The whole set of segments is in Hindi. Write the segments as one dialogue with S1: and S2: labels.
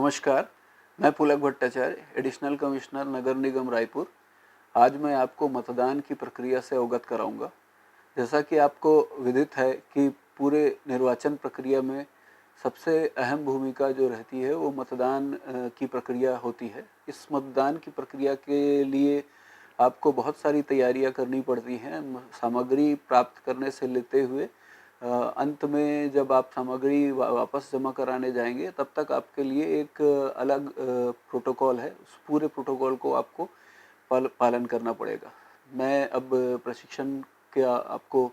S1: नमस्कार, मैं पुलक भट्टाचार्य, एडिशनल कमिश्नर नगर निगम रायपुर। आज मैं आपको मतदान की प्रक्रिया से अवगत कराऊंगा। जैसा कि आपको विदित है कि पूरे निर्वाचन प्रक्रिया में सबसे अहम भूमिका जो रहती है वो मतदान की प्रक्रिया होती है। इस मतदान की प्रक्रिया के लिए आपको बहुत सारी तैयारियां करनी पड़ती हैं। सामग्री प्राप्त करने से लेते हुए अंत में जब आप सामग्री वापस जमा कराने जाएंगे तब तक आपके लिए एक अलग प्रोटोकॉल है। उस पूरे प्रोटोकॉल को आपको पालन करना पड़ेगा। मैं अब प्रशिक्षण का आपको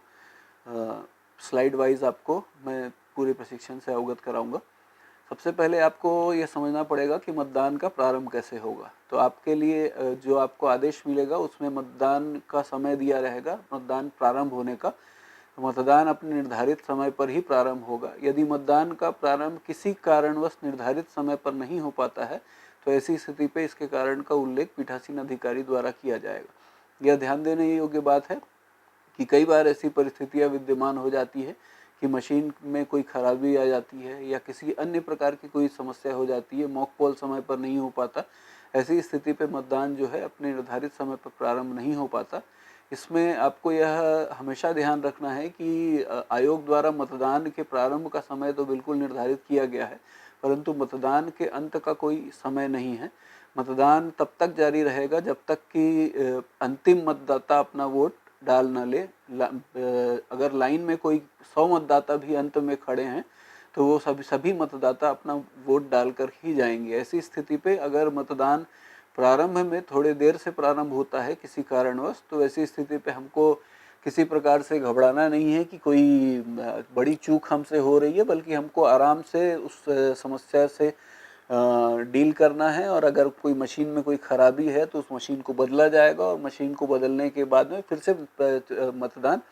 S1: स्लाइड वाइज आपको मैं पूरे प्रशिक्षण से अवगत कराऊंगा। सबसे पहले आपको ये समझना पड़ेगा कि मतदान का प्रारंभ कैसे होगा। तो आपके लिए जो आपको आदेश मिलेगा उसमें मतदान का समय दिया रहेगा, मतदान प्रारंभ होने का। मतदान अपने निर्धारित समय पर ही प्रारंभ होगा। यदि मतदान का प्रारंभ किसी कारणवश निर्धारित समय पर नहीं हो पाता है तो ऐसी स्थिति पे इसके कारण का उल्लेख पीठासीन अधिकारी द्वारा किया जाएगा। यह ध्यान देने योग्य बात है कि कई बार ऐसी परिस्थितियां विद्यमान हो जाती है कि मशीन में कोई खराबी आ जाती है या किसी अन्य प्रकार की कोई समस्या हो जाती है, मॉक पोल समय पर नहीं हो पाता। ऐसी स्थिति पे मतदान जो है अपने निर्धारित समय पर प्रारंभ नहीं हो पाता। इसमें आपको यह हमेशा ध्यान रखना है कि आयोग द्वारा मतदान के प्रारंभ का समय तो बिल्कुल निर्धारित किया गया है, परंतु मतदान के अंत का कोई समय नहीं है। मतदान तब तक जारी रहेगा जब तक कि अंतिम मतदाता अपना वोट डाल न ले। अगर लाइन में कोई 100 मतदाता भी अंत में खड़े हैं तो वो सभी मतदाता अपना वोट डालकर ही जाएंगे। ऐसी स्थिति पे अगर मतदान प्रारंभ में थोड़े देर से प्रारंभ होता है किसी कारणवश, तो ऐसी स्थिति पे हमको किसी प्रकार से घबराना नहीं है कि कोई बड़ी चूक हमसे हो रही है, बल्कि हमको आराम से उस समस्या से डील करना है। और अगर कोई मशीन में कोई खराबी है तो उस मशीन को बदला जाएगा और मशीन को बदलने के बाद में फिर से मतदान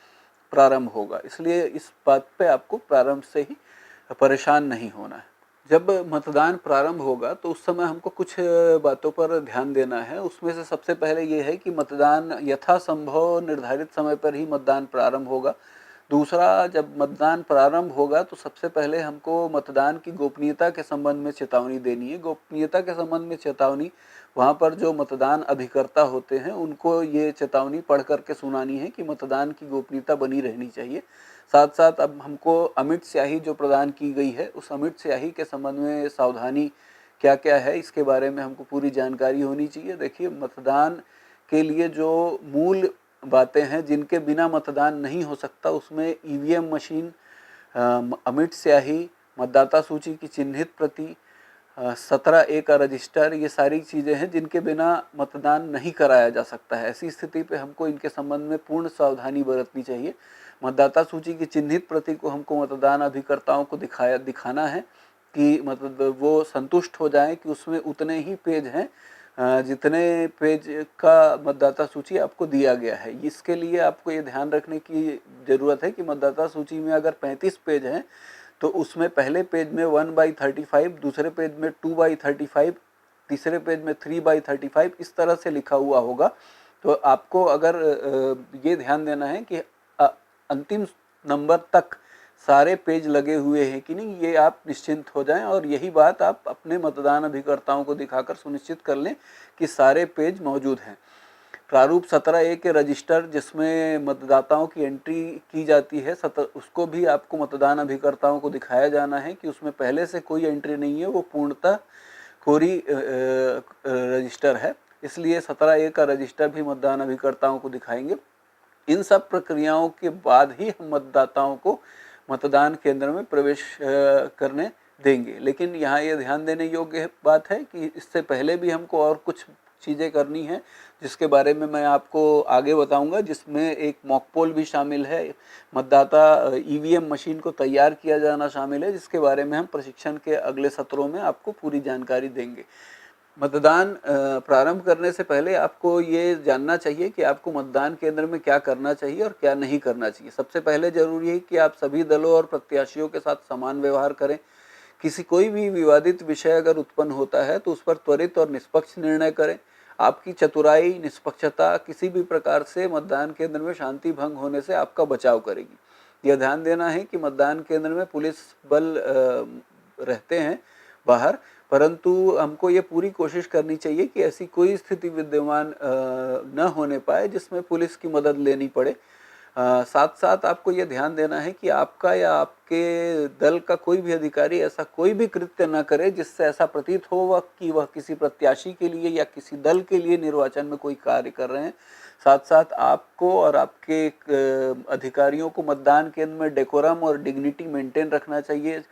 S1: प्रारंभ होगा। इसलिए इस बात पे आपको प्रारंभ से ही परेशान नहीं होना है। जब मतदान प्रारंभ होगा तो उस समय हमको कुछ बातों पर ध्यान देना है। उसमें से सबसे पहले ये है कि मतदान यथासंभव निर्धारित समय पर ही मतदान प्रारंभ होगा। दूसरा, जब मतदान प्रारंभ होगा तो सबसे पहले हमको मतदान की गोपनीयता के संबंध में चेतावनी देनी है। गोपनीयता के संबंध में चेतावनी वहाँ पर जो मतदान अभिकर्ता होते हैं उनको ये चेतावनी पढ़ करके सुनानी है कि मतदान की गोपनीयता बनी रहनी चाहिए। साथ साथ अब हमको अमिट स्याही जो प्रदान की गई है उस अमिट स्याही के संबंध में सावधानी क्या क्या है इसके बारे में हमको पूरी जानकारी होनी चाहिए। देखिए, मतदान के लिए जो मूल बातें हैं जिनके बिना मतदान नहीं हो सकता, उसमें ईवीएम मशीन, अमिट स्याही, मतदाता सूची की चिन्हित प्रति, 17A का रजिस्टर, ये सारी चीज़ें हैं जिनके बिना मतदान नहीं कराया जा सकता है। ऐसी स्थिति पे हमको इनके संबंध में पूर्ण सावधानी बरतनी चाहिए। मतदाता सूची की चिन्हित प्रति को हमको मतदान अभिकर्ताओं को दिखाना है कि मतलब वो संतुष्ट हो जाएं कि उसमें उतने ही पेज हैं जितने पेज का मतदाता सूची आपको दिया गया है। इसके लिए आपको ये ध्यान रखने की ज़रूरत है कि मतदाता सूची में अगर 35 पेज हैं तो उसमें पहले पेज में 1/35, दूसरे पेज में 2/35, तीसरे पेज में 3/35 इस तरह से लिखा हुआ होगा। तो आपको अगर ये ध्यान देना है कि अंतिम नंबर तक सारे पेज लगे हुए हैं कि नहीं, ये आप निश्चिंत हो जाएं। और यही बात आप अपने मतदान अभिकर्ताओं को दिखाकर सुनिश्चित कर लें कि सारे पेज मौजूद हैं। प्रारूप 17A के रजिस्टर जिसमें मतदाताओं की एंट्री की जाती है, उसको भी आपको मतदान अभिकर्ताओं को दिखाया जाना है कि उसमें पहले से कोई एंट्री नहीं है, वो पूर्णतः कोरी रजिस्टर है। इसलिए 17A का रजिस्टर भी मतदान अभिकर्ताओं को दिखाएंगे। इन सब प्रक्रियाओं के बाद ही हम मतदाताओं को मतदान केंद्र में प्रवेश करने देंगे। लेकिन यहाँ ये ध्यान देने योग्य बात है कि इससे पहले भी हमको और कुछ चीज़ें करनी है जिसके बारे में मैं आपको आगे बताऊंगा, जिसमें एक मॉक पोल भी शामिल है, मतदाता ईवीएम मशीन को तैयार किया जाना शामिल है, जिसके बारे में हम प्रशिक्षण के अगले सत्रों में आपको पूरी जानकारी देंगे। मतदान प्रारंभ करने से पहले आपको ये जानना चाहिए कि आपको मतदान केंद्र में क्या करना चाहिए और क्या नहीं करना चाहिए। सबसे पहले जरूरी है कि आप सभी दलों और प्रत्याशियों के साथ समान व्यवहार करें। कोई भी विवादित विषय अगर उत्पन्न होता है तो उस पर त्वरित और निष्पक्ष निर्णय करें। आपकी चतुराई, निष्पक्षता किसी भी प्रकार से मतदान केंद्र में शांति भंग होने से आपका बचाव करेगी। यह ध्यान देना है कि मतदान केंद्र में पुलिस बल रहते हैं बाहर, परंतु हमको ये पूरी कोशिश करनी चाहिए कि ऐसी कोई स्थिति विद्यमान न होने पाए जिसमें पुलिस की मदद लेनी पड़े। साथ साथ आपको ये ध्यान देना है कि आपका या आपके दल का कोई भी अधिकारी ऐसा कोई भी कृत्य न करे जिससे ऐसा प्रतीत हो कि वह किसी प्रत्याशी के लिए या किसी दल के लिए निर्वाचन में कोई कार्य कर रहे हैं। साथ साथ आपको और आपके अधिकारियों को मतदान केंद्र में डेकोरम और डिग्निटी मेंटेन रखना चाहिए।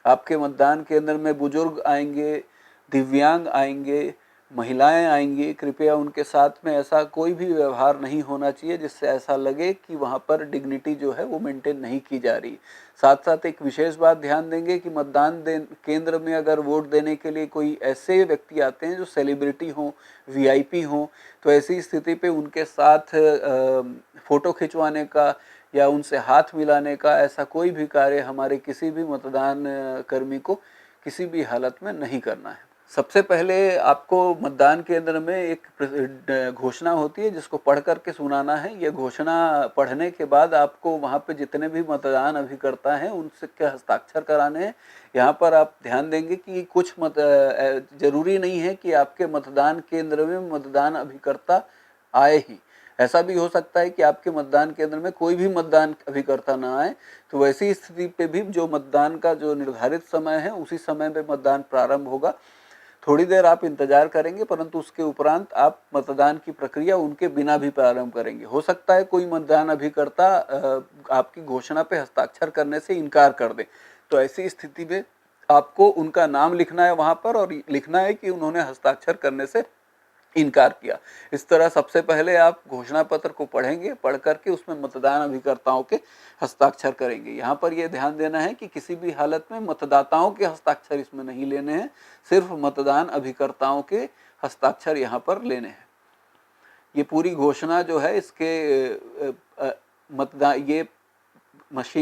S1: आपके मतदान केंद्र में बुजुर्ग आएंगे, दिव्यांग आएंगे, महिलाएं आएंगी, कृपया उनके साथ में ऐसा कोई भी व्यवहार नहीं होना चाहिए जिससे ऐसा लगे कि वहाँ पर डिग्निटी जो है वो मेंटेन नहीं की जा रही। साथ साथ एक विशेष बात ध्यान देंगे कि मतदान केंद्र में अगर वोट देने के लिए कोई ऐसे व्यक्ति आते हैं जो सेलिब्रिटी हों, वीआईपी हों, तो ऐसी स्थिति पे उनके साथ फ़ोटो खिंचवाने का या उनसे हाथ मिलाने का ऐसा कोई भी कार्य हमारे किसी भी मतदान कर्मी को किसी भी हालत में नहीं करना है। सबसे पहले आपको मतदान केंद्र में एक घोषणा होती है जिसको पढ़ करके सुनाना है। ये घोषणा पढ़ने के बाद आपको वहाँ पे जितने भी मतदान अभिकर्ता हैं उनसे के हस्ताक्षर कराने हैं। यहाँ पर आप ध्यान देंगे कि कुछ जरूरी नहीं है कि आपके मतदान केंद्र में मतदान अभिकर्ता आए ही। ऐसा भी हो सकता है कि आपके मतदान केंद्र में कोई भी मतदान अभिकर्ता ना आए, तो वैसी स्थिति पे भी जो मतदान का जो निर्धारित समय है उसी समय पे मतदान प्रारंभ होगा। थोड़ी देर आप इंतजार करेंगे, परंतु उसके उपरांत आप मतदान की प्रक्रिया उनके बिना भी प्रारंभ करेंगे। हो सकता है कोई मतदान अभिकर्ता आपकी घोषणा पे हस्ताक्षर करने से इनकार कर दे, तो ऐसी स्थिति में आपको उनका नाम लिखना है वहाँ पर और लिखना है कि उन्होंने हस्ताक्षर करने से इनकार किया। इस तरह सबसे पहले आप घोषणा पत्र को पढ़ेंगे, पढ़ करके उसमें मतदान अभिकर्ताओं के हस्ताक्षर करेंगे। यहाँ पर यह ध्यान देना है कि किसी भी हालत में मतदाताओं के हस्ताक्षर इसमें नहीं लेने हैं, सिर्फ मतदान अभिकर्ताओं के हस्ताक्षर यहाँ पर लेने हैं। ये पूरी घोषणा जो है इसके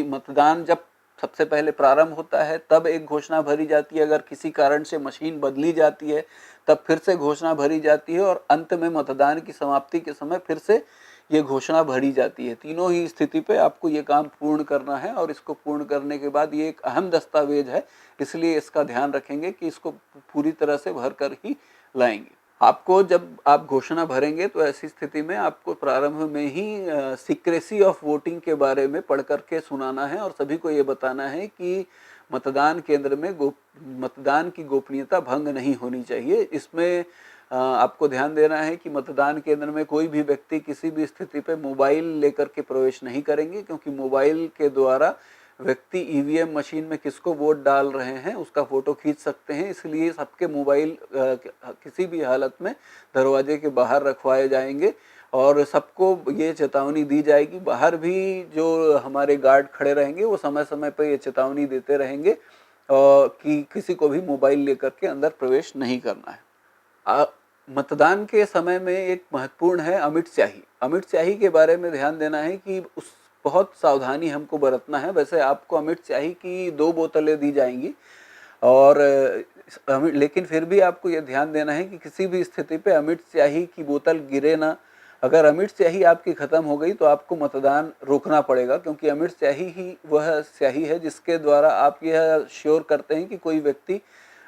S1: मतदान जब सबसे पहले प्रारंभ होता है तब एक घोषणा भरी जाती है, अगर किसी कारण से मशीन बदली जाती है तब फिर से घोषणा भरी जाती है और अंत में मतदान की समाप्ति के समय फिर से ये घोषणा भरी जाती है। तीनों ही स्थिति पे आपको ये काम पूर्ण करना है और इसको पूर्ण करने के बाद ये एक अहम दस्तावेज है, इसलिए इसका ध्यान रखेंगे कि इसको पूरी तरह से भर कर ही लाएंगे। आपको जब आप घोषणा भरेंगे तो ऐसी स्थिति में आपको प्रारंभ में ही सीक्रेसी ऑफ वोटिंग के बारे में पढ़ करके सुनाना है और सभी को ये बताना है कि मतदान केंद्र में मतदान की गोपनीयता भंग नहीं होनी चाहिए। इसमें आपको ध्यान देना है कि मतदान केंद्र में कोई भी व्यक्ति किसी भी स्थिति पे मोबाइल लेकर के प्रवेश नहीं करेंगे, क्योंकि मोबाइल के द्वारा व्यक्ति ईवीएम मशीन में किसको वोट डाल रहे हैं उसका फोटो खींच सकते हैं। इसलिए सबके मोबाइल किसी भी हालत में दरवाजे के बाहर रखवाए जाएंगे और सबको ये चेतावनी दी जाएगी। बाहर भी जो हमारे गार्ड खड़े रहेंगे वो समय समय पर ये चेतावनी देते रहेंगे कि किसी को भी मोबाइल लेकर के अंदर प्रवेश नहीं करना है। मतदान के समय में एक महत्वपूर्ण है अमिट स्याही। अमिट स्याही के बारे में ध्यान देना है कि उस बहुत सावधानी हमको बरतना है। वैसे आपको अमिट स्याही की 2 बोतलें दी जाएंगी और लेकिन फिर भी आपको ये ध्यान देना है कि किसी भी स्थिति पे अमिट स्याही की बोतल गिरे ना। अगर अमिट स्याही आपकी ख़त्म हो गई तो आपको मतदान रोकना पड़ेगा, क्योंकि अमिट स्याही ही वह स्याही है जिसके द्वारा आप यह श्योर करते हैं कि कोई व्यक्ति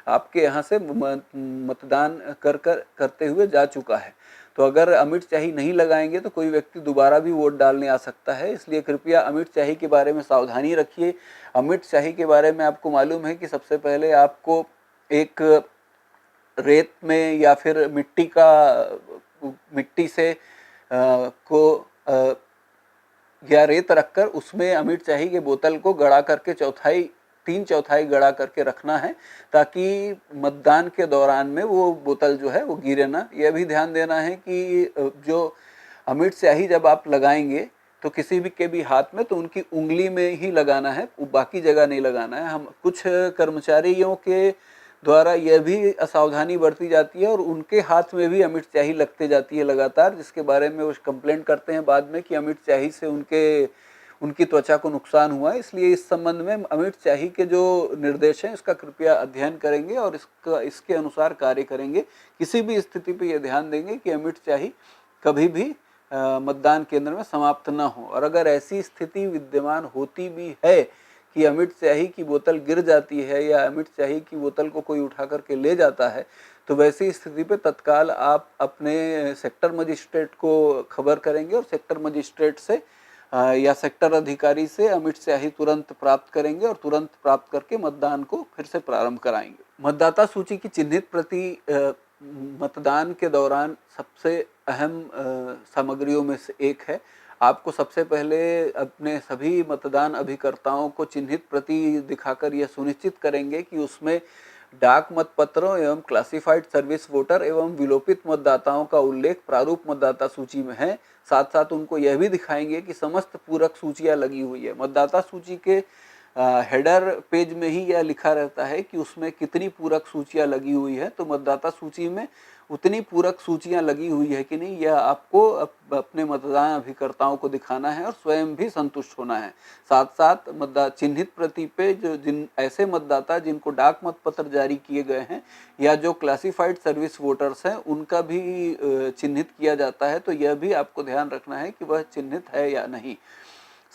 S1: आपके यहाँ से मतदान करते हुए जा चुका है। तो अगर अमिट स्याही नहीं लगाएंगे तो कोई व्यक्ति दोबारा भी वोट डालने आ सकता है, इसलिए कृपया अमिट स्याही के बारे में सावधानी रखिए। अमिट स्याही के बारे में आपको मालूम है कि सबसे पहले आपको एक रेत में या फिर मिट्टी से या रेत रखकर उसमें अमिट स्याही के बोतल को गड़ा करके 3/4 गड़ा करके रखना है, ताकि मतदान के दौरान में वो बोतल जो है वो गिरे ना। यह भी ध्यान देना है कि जो अमिट स्याही जब आप लगाएंगे तो किसी भी के भी हाथ में तो उनकी उंगली में ही लगाना है, बाकी जगह नहीं लगाना है। हम कुछ कर्मचारियों के द्वारा यह भी असावधानी बरती जाती है और उनके हाथ में भी अमिट स्याही लगते जाती है लगातार, जिसके बारे में वो कंप्लेंट करते हैं बाद में कि अमिट स्याही से उनकी त्वचा को नुकसान हुआ है। इसलिए इस संबंध में अमिट स्याही के जो निर्देश हैं इसका कृपया अध्ययन करेंगे और इसके अनुसार कार्य करेंगे। किसी भी स्थिति पे ये ध्यान देंगे कि अमिट स्याही कभी भी मतदान केंद्र में समाप्त ना हो। और अगर ऐसी स्थिति विद्यमान होती भी है कि अमिट स्याही की बोतल गिर जाती है या अमिट स्याही की बोतल को कोई उठा करके ले जाता है, तो वैसी स्थिति पे तत्काल आप अपने सेक्टर मजिस्ट्रेट को खबर करेंगे और सेक्टर मजिस्ट्रेट से या सेक्टर अधिकारी से अमिट स्याही तुरंत प्राप्त करेंगे और तुरंत प्राप्त करके मतदान को फिर से प्रारंभ कराएंगे। मतदाता सूची की चिन्हित प्रति मतदान के दौरान सबसे अहम सामग्रियों में से एक है। आपको सबसे पहले अपने सभी मतदान अभिकर्ताओं को चिन्हित प्रति दिखाकर यह सुनिश्चित करेंगे कि उसमें डाक मतपत्रों एवं क्लासिफाइड सर्विस वोटर एवं विलोपित मतदाताओं का उल्लेख प्रारूप मतदाता सूची में है। साथ साथ उनको यह भी दिखाएंगे कि समस्त पूरक सूचियां लगी हुई है। मतदाता सूची के हेडर पेज में ही यह लिखा रहता है कि उसमें कितनी पूरक सूचियां लगी हुई है, तो मतदाता सूची में उतनी पूरक सूचियां लगी हुई है कि नहीं, यह आपको अपने मतदान अभिकर्ताओं को दिखाना है और स्वयं भी संतुष्ट होना है। साथ साथ चिन्हित प्रति पे जिन ऐसे मतदाता जिनको डाक मतपत्र जारी किए गए हैं या जो क्लासिफाइड सर्विस वोटर्स हैं उनका भी चिन्हित किया जाता है, तो यह भी आपको ध्यान रखना है कि वह चिन्हित है या नहीं।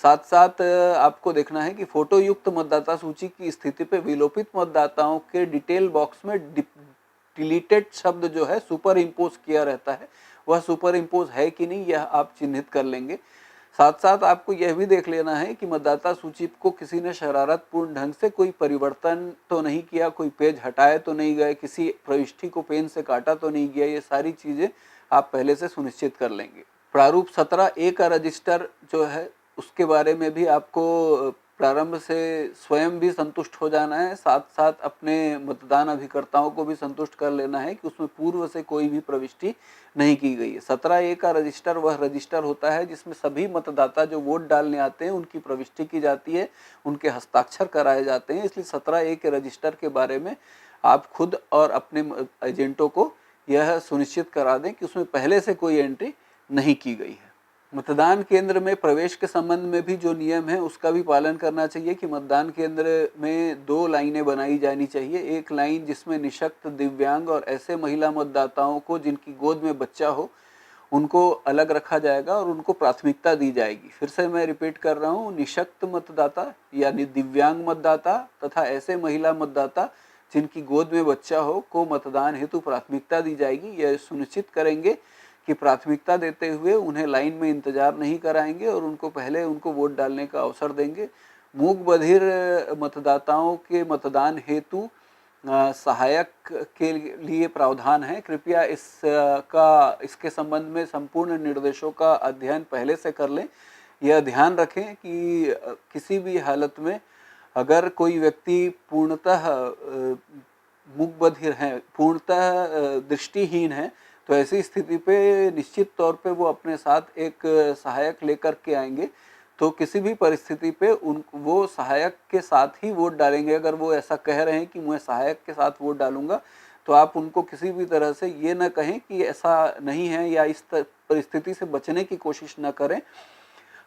S1: साथ साथ आपको देखना है कि फोटो युक्त मतदाता सूची की स्थिति पे विलोपित मतदाताओं के डिटेल बॉक्स में डिलीटेड शब्द जो है सुपर इम्पोज किया रहता है, वह सुपर इम्पोज है कि नहीं, यह आप चिन्हित कर लेंगे। साथ साथ आपको यह भी देख लेना है कि मतदाता सूची को किसी ने शरारतपूर्ण ढंग से कोई परिवर्तन तो नहीं किया, कोई पेज हटाए तो नहीं गए, किसी प्रविष्टि को पेन से काटा तो नहीं गया, ये सारी चीज़ें आप पहले से सुनिश्चित कर लेंगे। प्रारूप 17A का रजिस्टर जो है उसके बारे में भी आपको प्रारंभ से स्वयं भी संतुष्ट हो जाना है, साथ साथ अपने मतदान अभिकर्ताओं को भी संतुष्ट कर लेना है कि उसमें पूर्व से कोई भी प्रविष्टि नहीं की गई है। 17A का रजिस्टर वह रजिस्टर होता है जिसमें सभी मतदाता जो वोट डालने आते हैं उनकी प्रविष्टि की जाती है, उनके हस्ताक्षर कराए जाते हैं। इसलिए 17A के रजिस्टर के बारे में आप खुद और अपने एजेंटों को यह सुनिश्चित करा दें कि उसमें पहले से कोई एंट्री नहीं की गई है। मतदान केंद्र में प्रवेश के संबंध में भी जो नियम है उसका भी पालन करना चाहिए कि मतदान केंद्र में 2 लाइनें बनाई जानी चाहिए। एक लाइन जिसमें निशक्त, दिव्यांग और ऐसे महिला मतदाताओं को जिनकी गोद में बच्चा हो उनको अलग रखा जाएगा और उनको प्राथमिकता दी जाएगी। फिर से मैं रिपीट कर रहा हूँ, निशक्त मतदाता यानी दिव्यांग मतदाता तथा ऐसे महिला मतदाता जिनकी गोद में बच्चा हो को मतदान हेतु प्राथमिकता दी जाएगी। यह सुनिश्चित करेंगे कि प्राथमिकता देते हुए उन्हें लाइन में इंतजार नहीं कराएंगे और उनको पहले उनको वोट डालने का अवसर देंगे। मूक बधिर मतदाताओं के मतदान हेतु सहायक के लिए प्रावधान है। कृपया इसके संबंध में संपूर्ण निर्देशों का अध्ययन पहले से कर लें। यह ध्यान रखें कि किसी भी हालत में अगर कोई व्यक्ति पूर्णतः मूक बधिर है, पूर्णतः दृष्टिहीन है, तो ऐसी स्थिति पे निश्चित तौर पे वो अपने साथ एक सहायक लेकर के आएंगे, तो किसी भी परिस्थिति पे वो सहायक के साथ ही वोट डालेंगे। अगर वो ऐसा कह रहे हैं कि मैं सहायक के साथ वोट डालूंगा, तो आप उनको किसी भी तरह से ये ना कहें कि ऐसा नहीं है या इस परिस्थिति से बचने की कोशिश ना करें।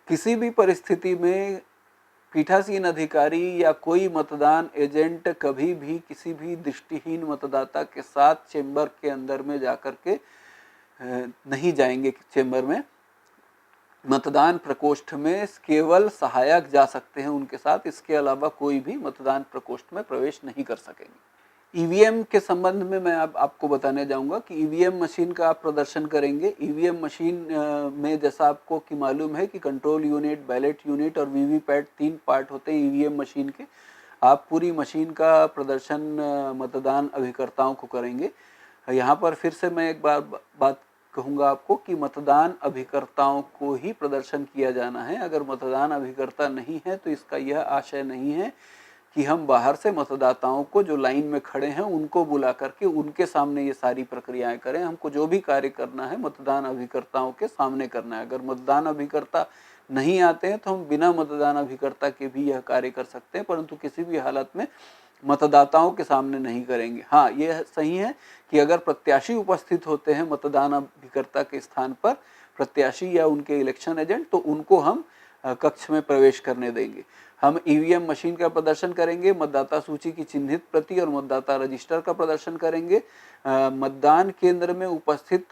S1: किसी भी परिस्थिति में पीठासीन अधिकारी या कोई मतदान एजेंट कभी भी किसी भी दृष्टिहीन मतदाता के साथ चेंबर के अंदर में जाकर के नहीं जाएंगे। चेंबर में, मतदान प्रकोष्ठ में केवल सहायक जा सकते हैं उनके साथ, इसके अलावा कोई भी मतदान प्रकोष्ठ में प्रवेश नहीं कर सकेंगे। ईवीएम के संबंध में मैं आपको बताने जाऊंगा कि ईवीएम मशीन का आप प्रदर्शन करेंगे। ईवीएम मशीन में जैसा आपको कि मालूम है कि कंट्रोल यूनिट, बैलेट यूनिट और वीवीपैट 3 पार्ट होते हैं ईवीएम मशीन के। आप पूरी मशीन का प्रदर्शन मतदान अभिकर्ताओं को करेंगे। यहाँ पर फिर से मैं एक बार बात कहूँगा आपको कि मतदान अभिकर्ताओं को ही प्रदर्शन किया जाना है। अगर मतदान अभिकर्ता नहीं है तो इसका यह आशय नहीं है कि हम बाहर से मतदाताओं को जो लाइन में खड़े हैं उनको बुला करके उनके सामने ये सारी प्रक्रियाएं करें। हमको जो भी कार्य करना है मतदान अभिकर्ताओं के सामने करना है। अगर मतदान अभिकर्ता नहीं आते हैं तो हम बिना मतदान अभिकर्ता के भी यह कार्य कर सकते हैं, परंतु किसी भी हालत में मतदाताओं के सामने नहीं करेंगे। हाँ, यह सही है कि अगर प्रत्याशी उपस्थित होते हैं मतदान अभिकर्ता के स्थान पर, प्रत्याशी या उनके इलेक्शन एजेंट, तो उनको हम कक्ष में प्रवेश करने देंगे। हम ईवीएम मशीन का प्रदर्शन करेंगे, मतदाता सूची की चिन्हित प्रति और मतदाता रजिस्टर का प्रदर्शन करेंगे। मतदान केंद्र में उपस्थित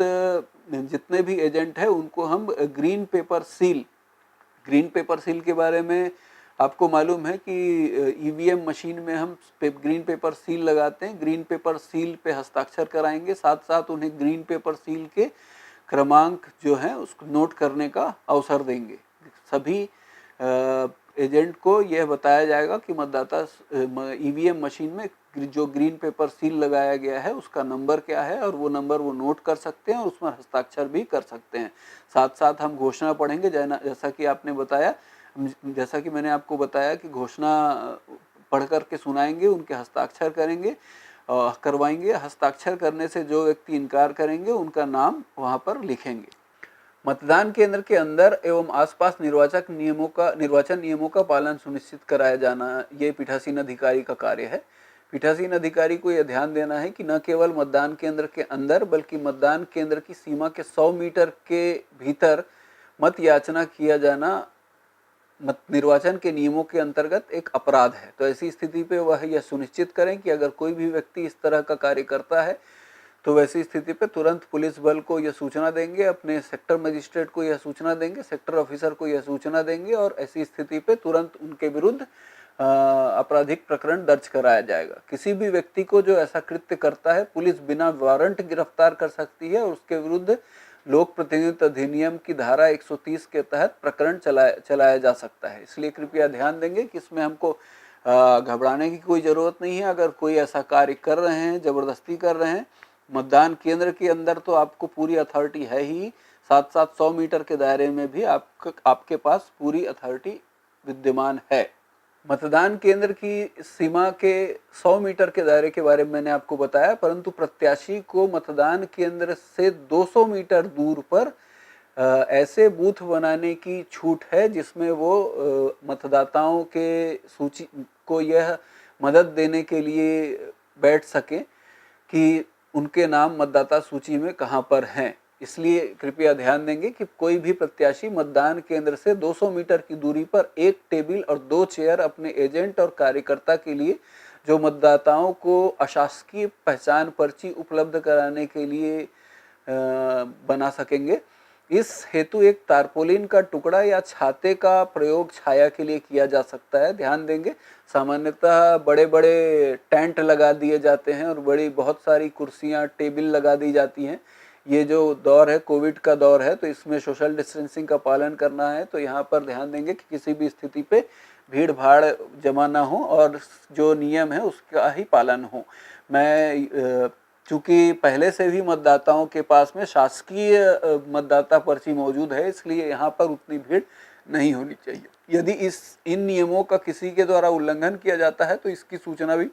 S1: जितने भी एजेंट हैं उनको हम ग्रीन पेपर सील के बारे में आपको मालूम है कि ईवीएम मशीन में हम ग्रीन पेपर सील लगाते हैं, ग्रीन पेपर सील पे हस्ताक्षर कराएंगे, साथ साथ उन्हें ग्रीन पेपर सील के क्रमांक जो है उसको नोट करने का अवसर देंगे। सभी एजेंट को यह बताया जाएगा कि मतदाता ईवीएम मशीन में जो ग्रीन पेपर सील लगाया गया है उसका नंबर क्या है, और वो नंबर वो नोट कर सकते हैं और उसमें हस्ताक्षर भी कर सकते हैं। साथ साथ हम घोषणा पढ़ेंगे, जैसा कि आपने बताया, जैसा कि मैंने आपको बताया कि घोषणा पढ़ करके सुनाएंगे, उनके हस्ताक्षर करेंगे, करवाएंगे। हस्ताक्षर करने से जो व्यक्ति इनकार करेंगे उनका नाम वहाँ पर लिखेंगे। मतदान केंद्र के अंदर एवं आसपास निर्वाचन नियमों का पालन सुनिश्चित कराया जाना, ये पीठासीन अधिकारी का कार्य है। पीठासीन अधिकारी को यह ध्यान देना है कि न केवल मतदान केंद्र के अंदर बल्कि मतदान केंद्र की सीमा के 100 मीटर के भीतर मत याचना किया जाना निर्वाचन के नियमों के अंतर्गत एक अपराध है। तो ऐसी स्थिति पे वह यह सुनिश्चित करें कि अगर कोई भी व्यक्ति इस तरह का कार्य करता है तो वैसी स्थिति पे तुरंत पुलिस बल को यह सूचना देंगे, अपने सेक्टर मजिस्ट्रेट को यह सूचना देंगे, सेक्टर ऑफिसर को यह सूचना देंगे, और ऐसी स्थिति पे तुरंत उनके विरुद्ध आपराधिक प्रकरण दर्ज कराया जाएगा। किसी भी व्यक्ति को जो ऐसा कृत्य करता है पुलिस बिना वारंट गिरफ्तार कर सकती है और उसके विरुद्ध लोक प्रतिनिधित्व अधिनियम की धारा 130 के तहत प्रकरण चलाया जा सकता है। इसलिए कृपया ध्यान देंगे कि इसमें हमको घबराने की कोई ज़रूरत नहीं है। अगर कोई ऐसा कार्य कर रहे हैं, ज़बरदस्ती कर रहे हैं, मतदान केंद्र के अंदर तो आपको पूरी अथॉरिटी है ही, साथ साथ 100 मीटर के दायरे में भी आपके पास पूरी अथॉरिटी विद्यमान है। मतदान केंद्र की सीमा के 100 मीटर के दायरे के बारे में मैंने आपको बताया, परंतु प्रत्याशी को मतदान केंद्र से 200 मीटर दूर पर ऐसे बूथ बनाने की छूट है जिसमें वो मतदाताओं के सूची को यह मदद देने के लिए बैठ सके कि उनके नाम मतदाता सूची में कहाँ पर हैं। इसलिए कृपया ध्यान देंगे कि कोई भी प्रत्याशी मतदान केंद्र से 200 मीटर की दूरी पर एक टेबल और 2 चेयर अपने एजेंट और कार्यकर्ता के लिए, जो मतदाताओं को अशासकीय पहचान पर्ची उपलब्ध कराने के लिए बना सकेंगे। इस हेतु एक तारपोलिन का टुकड़ा या छाते का प्रयोग छाया के लिए किया जा सकता है। ध्यान देंगे, सामान्यतः बड़े बड़े टेंट लगा दिए जाते हैं और बहुत सारी कुर्सियां टेबल लगा दी जाती हैं। ये जो दौर है, कोविड का दौर है, तो इसमें सोशल डिस्टेंसिंग का पालन करना है। तो यहाँ पर ध्यान देंगे कि किसी भी स्थिति पे भीड़ भाड़ जमा ना हो और जो नियम है उसका ही पालन हो। मैं चूँकि पहले से भी मतदाताओं के पास में शासकीय मतदाता पर्ची मौजूद है, इसलिए यहाँ पर उतनी भीड़ नहीं होनी चाहिए। यदि इन नियमों का किसी के द्वारा उल्लंघन किया जाता है तो इसकी सूचना भी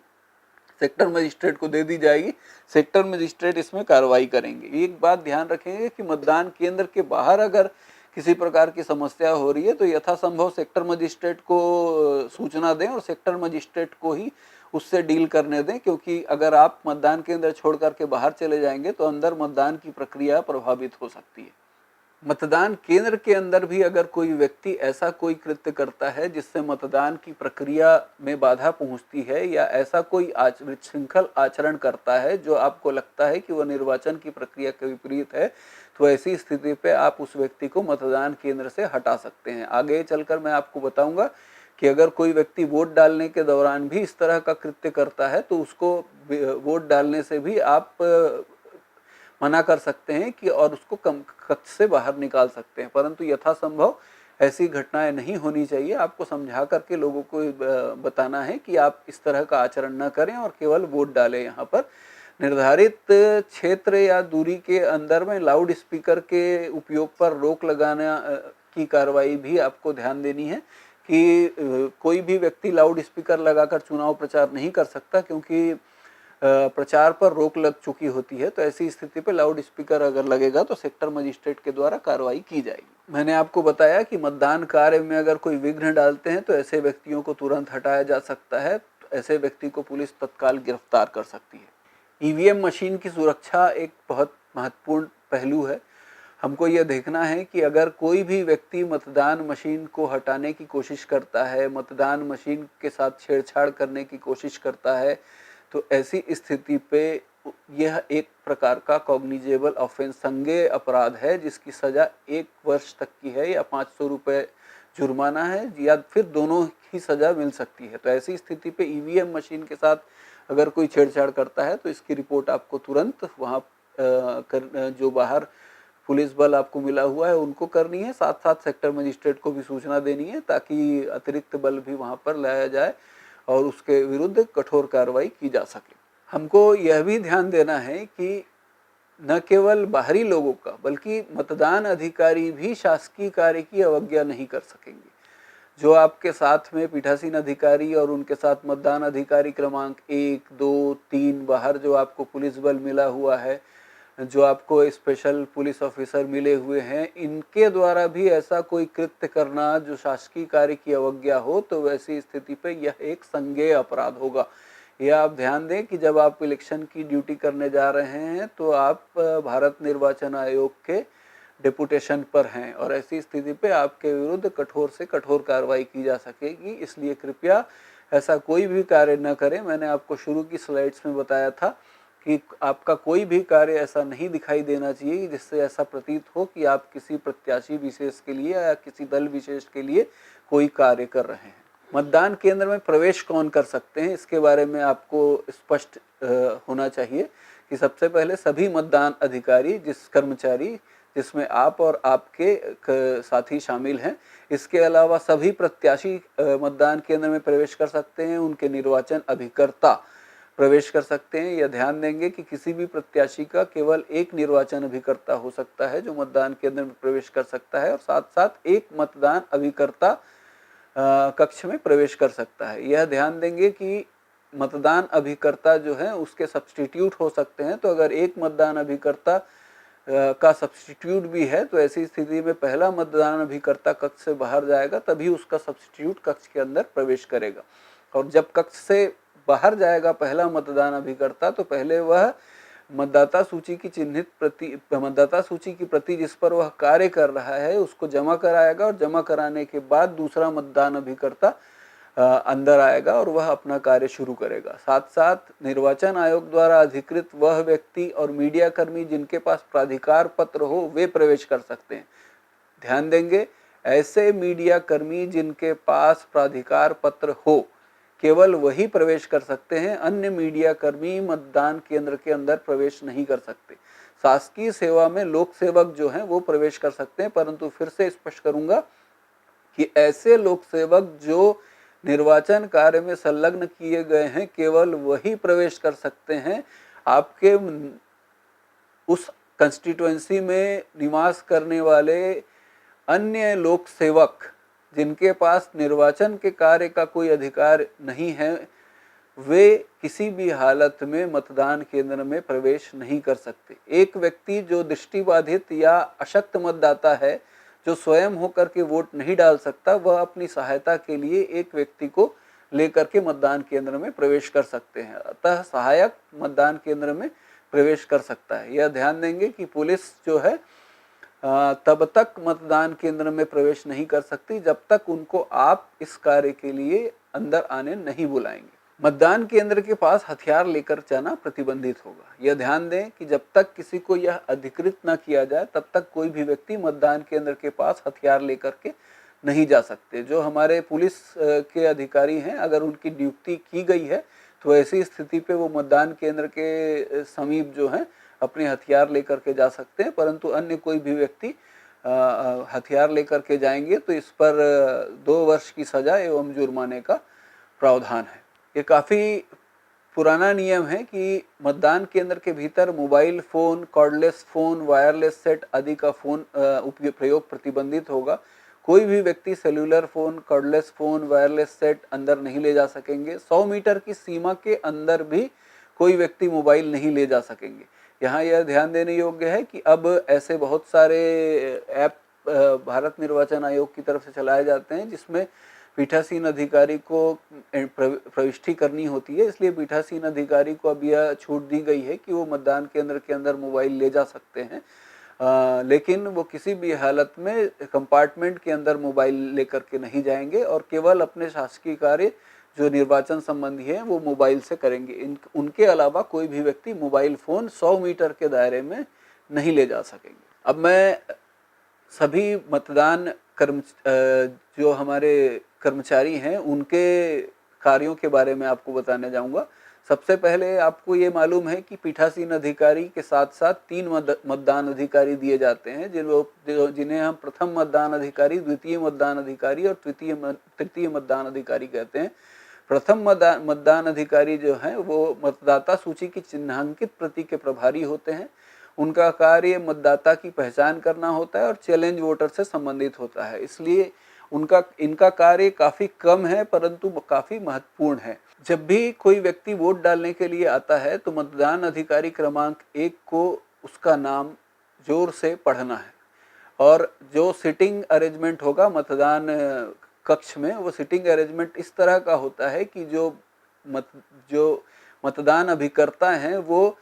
S1: सेक्टर मजिस्ट्रेट को दे दी जाएगी। सेक्टर मजिस्ट्रेट इसमें कार्रवाई करेंगे। एक बात ध्यान रखेंगे कि मतदान केंद्र के बाहर अगर किसी प्रकार की समस्या हो रही है तो यथासंभव सेक्टर मजिस्ट्रेट को सूचना दें और सेक्टर मजिस्ट्रेट को ही उससे डील करने दें, क्योंकि अगर आप मतदान केंद्र छोड़ करके बाहर चले जाएंगे तो अंदर मतदान की प्रक्रिया प्रभावित हो सकती है। मतदान केंद्र के अंदर भी अगर कोई व्यक्ति ऐसा कोई कृत्य करता है जिससे मतदान की प्रक्रिया में बाधा पहुंचती है या ऐसा कोई विशृंखल आचरण करता है जो आपको लगता है कि वह निर्वाचन की प्रक्रिया के विपरीत है, तो ऐसी स्थिति पे आप उस व्यक्ति को मतदान केंद्र से हटा सकते हैं। आगे चलकर मैं आपको बताऊंगा कि अगर कोई व्यक्ति वोट डालने के दौरान भी इस तरह का कृत्य करता है तो उसको वोट डालने से भी आप मना कर सकते हैं कि और उसको कक्ष से बाहर निकाल सकते हैं, परंतु यथासंभव ऐसी घटनाएं नहीं होनी चाहिए। आपको समझा करके लोगों को बताना है कि आप इस तरह का आचरण न करें और केवल वोट डालें। यहाँ पर निर्धारित क्षेत्र या दूरी के अंदर में लाउड स्पीकर के उपयोग पर रोक लगाना की कार्रवाई भी आपको ध्यान देनी है कि कोई भी व्यक्ति लाउड स्पीकर लगाकर चुनाव प्रचार नहीं कर सकता, क्योंकि प्रचार पर रोक लग चुकी होती है। तो ऐसी स्थिति पे लाउड स्पीकर अगर लगेगा तो सेक्टर मजिस्ट्रेट के द्वारा कार्रवाई की जाएगी। मैंने आपको बताया कि मतदान कार्य में अगर कोई विघ्न डालते हैं तो ऐसे व्यक्तियों को तुरंत हटाया जा सकता है। ऐसे व्यक्ति को पुलिस तत्काल गिरफ्तार कर सकती है। ईवीएम मशीन की सुरक्षा एक बहुत महत्वपूर्ण पहलू है। हमको यह देखना है कि अगर कोई भी व्यक्ति मतदान मशीन को हटाने की कोशिश करता है, मतदान मशीन के साथ छेड़छाड़ करने की कोशिश करता है, तो ऐसी स्थिति पे यह एक प्रकार का कॉग्निजेबल ऑफेंस, संज्ञेय अपराध है, जिसकी सजा 1 वर्ष तक की है या 500 रुपये जुर्माना है या फिर दोनों ही सजा मिल सकती है। तो ऐसी स्थिति पे ईवीएम मशीन के साथ अगर कोई छेड़छाड़ करता है तो इसकी रिपोर्ट आपको तुरंत वहाँ जो बाहर पुलिस बल आपको मिला हुआ है उनको करनी है, साथ साथ सेक्टर मजिस्ट्रेट को भी सूचना देनी है ताकि अतिरिक्त बल भी वहाँ पर लाया जाए और उसके विरुद्ध कठोर कार्रवाई की जा सके। हमको यह भी ध्यान देना है कि न केवल बाहरी लोगों का बल्कि मतदान अधिकारी भी शासकीय कार्य की अवज्ञा नहीं कर सकेंगे। जो आपके साथ में पीठासीन अधिकारी और उनके साथ मतदान अधिकारी क्रमांक 1, 2, 3 बाहर जो आपको पुलिस बल मिला हुआ है, जो आपको स्पेशल पुलिस ऑफिसर मिले हुए हैं, इनके द्वारा भी ऐसा कोई कृत्य करना जो शासकीय कार्य की अवज्ञा हो तो वैसी स्थिति पे यह एक संज्ञेय अपराध होगा। यह आप ध्यान दें कि जब आप इलेक्शन की ड्यूटी करने जा रहे हैं तो आप भारत निर्वाचन आयोग के डेपुटेशन पर हैं और ऐसी स्थिति पे आपके विरुद्ध कठोर से कठोर कार्रवाई की जा सकेगी। इसलिए कृपया ऐसा कोई भी कार्य न करें। मैंने आपको शुरू की स्लाइड्स में बताया था कि आपका कोई भी कार्य ऐसा नहीं दिखाई देना चाहिए जिससे ऐसा प्रतीत हो कि आप किसी प्रत्याशी विशेष के लिए या किसी दल विशेष के लिए कोई कार्य कर रहे हैं। मतदान केंद्र में प्रवेश कौन कर सकते हैं, इसके बारे में आपको स्पष्ट होना चाहिए कि सबसे पहले सभी मतदान अधिकारी कर्मचारी जिसमें आप और आपके साथी शामिल हैं, इसके अलावा सभी प्रत्याशी मतदान केंद्र में प्रवेश कर सकते हैं। उनके निर्वाचन अभिकर्ता प्रवेश कर सकते हैं। यह ध्यान देंगे कि किसी भी प्रत्याशी का केवल एक निर्वाचन अभिकर्ता हो सकता है जो मतदान केंद्र में प्रवेश कर सकता है और साथ साथ एक मतदान अभिकर्ता कक्ष में प्रवेश कर सकता है। यह ध्यान देंगे कि मतदान अभिकर्ता जो है उसके सब्स्टिट्यूट हो सकते हैं। तो अगर एक मतदान अभिकर्ता का सब्स्टिट्यूट भी है तो ऐसी स्थिति में पहला मतदान अभिकर्ता कक्ष से बाहर जाएगा तभी उसका सब्स्टिट्यूट कक्ष के अंदर प्रवेश करेगा। और जब कक्ष से बाहर जाएगा पहला मतदान अभिकर्ता तो पहले वह मतदाता सूची की प्रति जिस पर वह कार्य कर रहा है उसको जमा कराएगा और जमा कराने के बाद दूसरा मतदान अभिकर्ता अंदर आएगा और वह अपना कार्य शुरू करेगा। साथ साथ निर्वाचन आयोग द्वारा अधिकृत वह व्यक्ति और मीडिया कर्मी जिनके पास प्राधिकार पत्र हो वे प्रवेश कर सकते हैं। ध्यान देंगे, ऐसे मीडिया कर्मी जिनके पास प्राधिकार पत्र हो केवल वही प्रवेश कर सकते हैं। अन्य मीडिया कर्मी मतदान केंद्र के अंदर प्रवेश नहीं कर सकते। शासकीय सेवा में लोक सेवक जो हैं वो प्रवेश कर सकते हैं, परंतु फिर से स्पष्ट करूंगा कि ऐसे लोक सेवक जो निर्वाचन कार्य में संलग्न किए गए हैं केवल वही प्रवेश कर सकते हैं। आपके उस कंस्टिट्यूएंसी में निवास करने वाले अन्य लोक सेवक जिनके पास निर्वाचन के कार्य का कोई अधिकार नहीं है वे किसी भी हालत में मतदान केंद्र में प्रवेश नहीं कर सकते। एक व्यक्ति जो दृष्टिबाधित या अशक्त मतदाता है जो स्वयं होकर के वोट नहीं डाल सकता वह अपनी सहायता के लिए एक व्यक्ति को लेकर के मतदान केंद्र में प्रवेश कर सकते हैं। अतः सहायक मतदान केंद्र में प्रवेश कर सकता है। यह ध्यान देंगे कि पुलिस जो है तब तक मतदान केंद्र में प्रवेश नहीं कर सकती जब तक उनको आप इस कार्य के लिए अंदर आने नहीं बुलाएंगे। मतदान केंद्र के पास हथियार लेकर जाना प्रतिबंधित होगा। यह ध्यान दें कि जब तक किसी को यह अधिकृत न किया जाए तब तक कोई भी व्यक्ति मतदान केंद्र के पास हथियार लेकर के नहीं जा सकते। जो हमारे पुलिस के अधिकारी हैं अगर उनकी ड्यूटी की गई है तो ऐसी स्थिति पे वो मतदान केंद्र के समीप जो है अपने हथियार लेकर के जा सकते हैं, परंतु अन्य कोई भी व्यक्ति हथियार लेकर के जाएंगे तो इस पर 2 वर्ष की सजा एवं जुर्माने का प्रावधान है। ये काफ़ी पुराना नियम है कि मतदान केंद्र के भीतर mobile phone, cordless phone, wireless set आदि का फ़ोन प्रयोग प्रतिबंधित होगा। कोई भी व्यक्ति cellular phone, cordless phone, wireless set अंदर नहीं ले जा सकेंगे। 100 मीटर की सीमा के अंदर भी कोई व्यक्ति मोबाइल नहीं ले जा सकेंगे। यहाँ यह ध्यान देने योग्य है कि अब ऐसे बहुत सारे ऐप भारत निर्वाचन आयोग की तरफ से चलाए जाते हैं जिसमें पीठासीन अधिकारी को प्रविष्टि करनी होती है। इसलिए पीठासीन अधिकारी को अब यह छूट दी गई है कि वो मतदान केंद्र के अंदर मोबाइल ले जा सकते हैं, लेकिन वो किसी भी हालत में कंपार्टमेंट के अंदर मोबाइल लेकर के नहीं जाएंगे और केवल अपने शासकीय कार्य जो निर्वाचन संबंधी है वो मोबाइल से करेंगे। उनके अलावा कोई भी व्यक्ति मोबाइल फ़ोन 100 मीटर के दायरे में नहीं ले जा सकेंगे। अब मैं सभी मतदान जो हमारे कर्मचारी हैं उनके कार्यों के बारे में आपको बताने जाऊंगा। सबसे पहले आपको ये मालूम है कि पीठासीन अधिकारी के साथ साथ 3 मतदान अधिकारी दिए जाते हैं, जिन्हें हम प्रथम मतदान अधिकारी, द्वितीय मतदान अधिकारी और तृतीय मतदान अधिकारी कहते हैं। प्रथम मतदान अधिकारी जो हैं वो मतदाता सूची की चिन्हांकित प्रति के प्रभारी होते हैं। उनका कार्य मतदाता की पहचान करना होता है और चैलेंज वोटर से संबंधित होता है, इसलिए इनका कार्य काफ़ी कम है परंतु काफ़ी महत्वपूर्ण है। जब भी कोई व्यक्ति वोट डालने के लिए आता है तो मतदान अधिकारी क्रमांक 1 को उसका नाम जोर से पढ़ना है और जो सिटिंग अरेंजमेंट होगा मतदान कक्ष में, वो सिटिंग अरेंजमेंट इस तरह का होता है कि जो मतदान अभिकर्ता हैं वो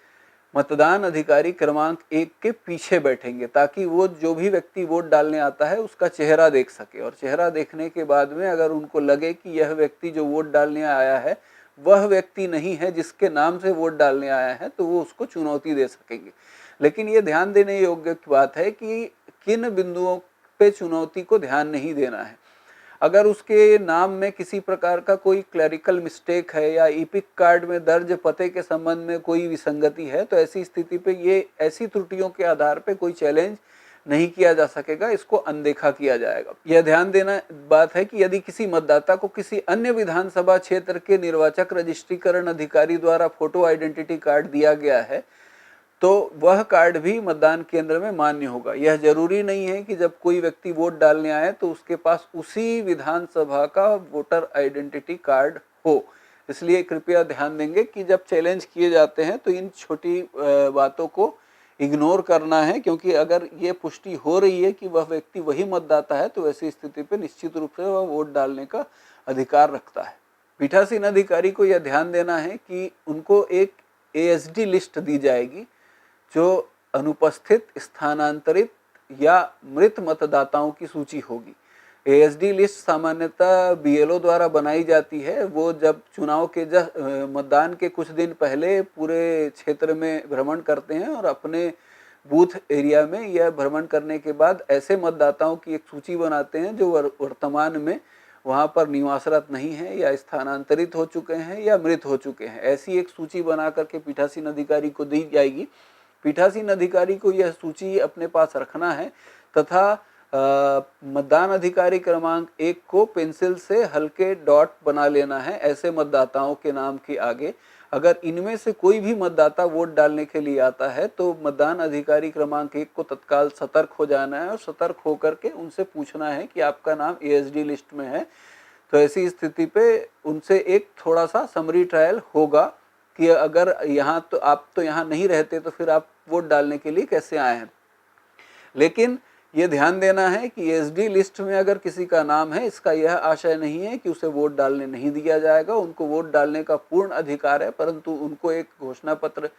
S1: मतदान अधिकारी क्रमांक 1 के पीछे बैठेंगे, ताकि वो जो भी व्यक्ति वोट डालने आता है उसका चेहरा देख सके, और चेहरा देखने के बाद में अगर उनको लगे कि यह व्यक्ति जो वोट डालने आया है वह व्यक्ति नहीं है जिसके नाम से वोट डालने आया है, तो वो उसको चुनौती दे सकेंगे। लेकिन ये ध्यान देने योग्य की बात है कि किन बिंदुओं पे चुनौती को ध्यान नहीं देना है। अगर उसके नाम में किसी प्रकार का कोई क्लरिकल मिस्टेक है या ईपिक कार्ड में दर्ज पते के संबंध में कोई विसंगति है, तो ऐसी स्थिति पे ये ऐसी त्रुटियों के आधार पे कोई चैलेंज नहीं किया जा सकेगा, इसको अनदेखा किया जाएगा। यह ध्यान देना बात है कि यदि किसी मतदाता को किसी अन्य विधानसभा क्षेत्र के निर्वाचक रजिस्ट्रीकरण अधिकारी द्वारा फोटो आइडेंटिटी कार्ड दिया गया है तो वह कार्ड भी मतदान केंद्र में मान्य होगा। यह जरूरी नहीं है कि जब कोई व्यक्ति वोट डालने आए तो उसके पास उसी विधानसभा का वोटर आइडेंटिटी कार्ड हो, इसलिए कृपया ध्यान देंगे कि जब चैलेंज किए जाते हैं तो इन छोटी बातों को इग्नोर करना है, क्योंकि अगर ये पुष्टि हो रही है कि वह व्यक्ति वही मतदाता है तो ऐसी स्थिति पर निश्चित रूप से वह वोट डालने का अधिकार रखता है। पीठासीन अधिकारी को यह ध्यान देना है कि उनको एक ASD लिस्ट दी जाएगी जो अनुपस्थित, स्थानांतरित या मृत मतदाताओं की सूची होगी। ASD लिस्ट सामान्यतः BLO द्वारा बनाई जाती है। वो जब चुनाव के मतदान के कुछ दिन पहले पूरे क्षेत्र में भ्रमण करते हैं और अपने बूथ एरिया में यह भ्रमण करने के बाद ऐसे मतदाताओं की एक सूची बनाते हैं जो वर्तमान में वहाँ पर निवासरत नहीं है या स्थानांतरित हो चुके हैं या मृत हो चुके हैं। ऐसी एक सूची बना करके पीठासीन अधिकारी को दी जाएगी। पीठासीन अधिकारी को यह सूची अपने पास रखना है तथा मतदान अधिकारी क्रमांक 1 को पेंसिल से हल्के डॉट बना लेना है ऐसे मतदाताओं के नाम के आगे। अगर इनमें से कोई भी मतदाता वोट डालने के लिए आता है तो मतदान अधिकारी क्रमांक 1 को तत्काल सतर्क हो जाना है और सतर्क होकर के उनसे पूछना है कि आपका नाम ASD लिस्ट में है। तो ऐसी स्थिति पे उनसे एक थोड़ा सा समरी ट्रायल होगा कि अगर यहाँ तो आप तो यहाँ नहीं रहते तो फिर आप वोट डालने के लिए कैसे आए हैं। लेकिन ये ध्यान देना है कि ASD लिस्ट में अगर किसी का नाम है, इसका यह आशय नहीं है कि उसे वोट डालने नहीं दिया जाएगा। उनको वोट डालने का पूर्ण अधिकार है, परंतु उनको एक घोषणा पत्र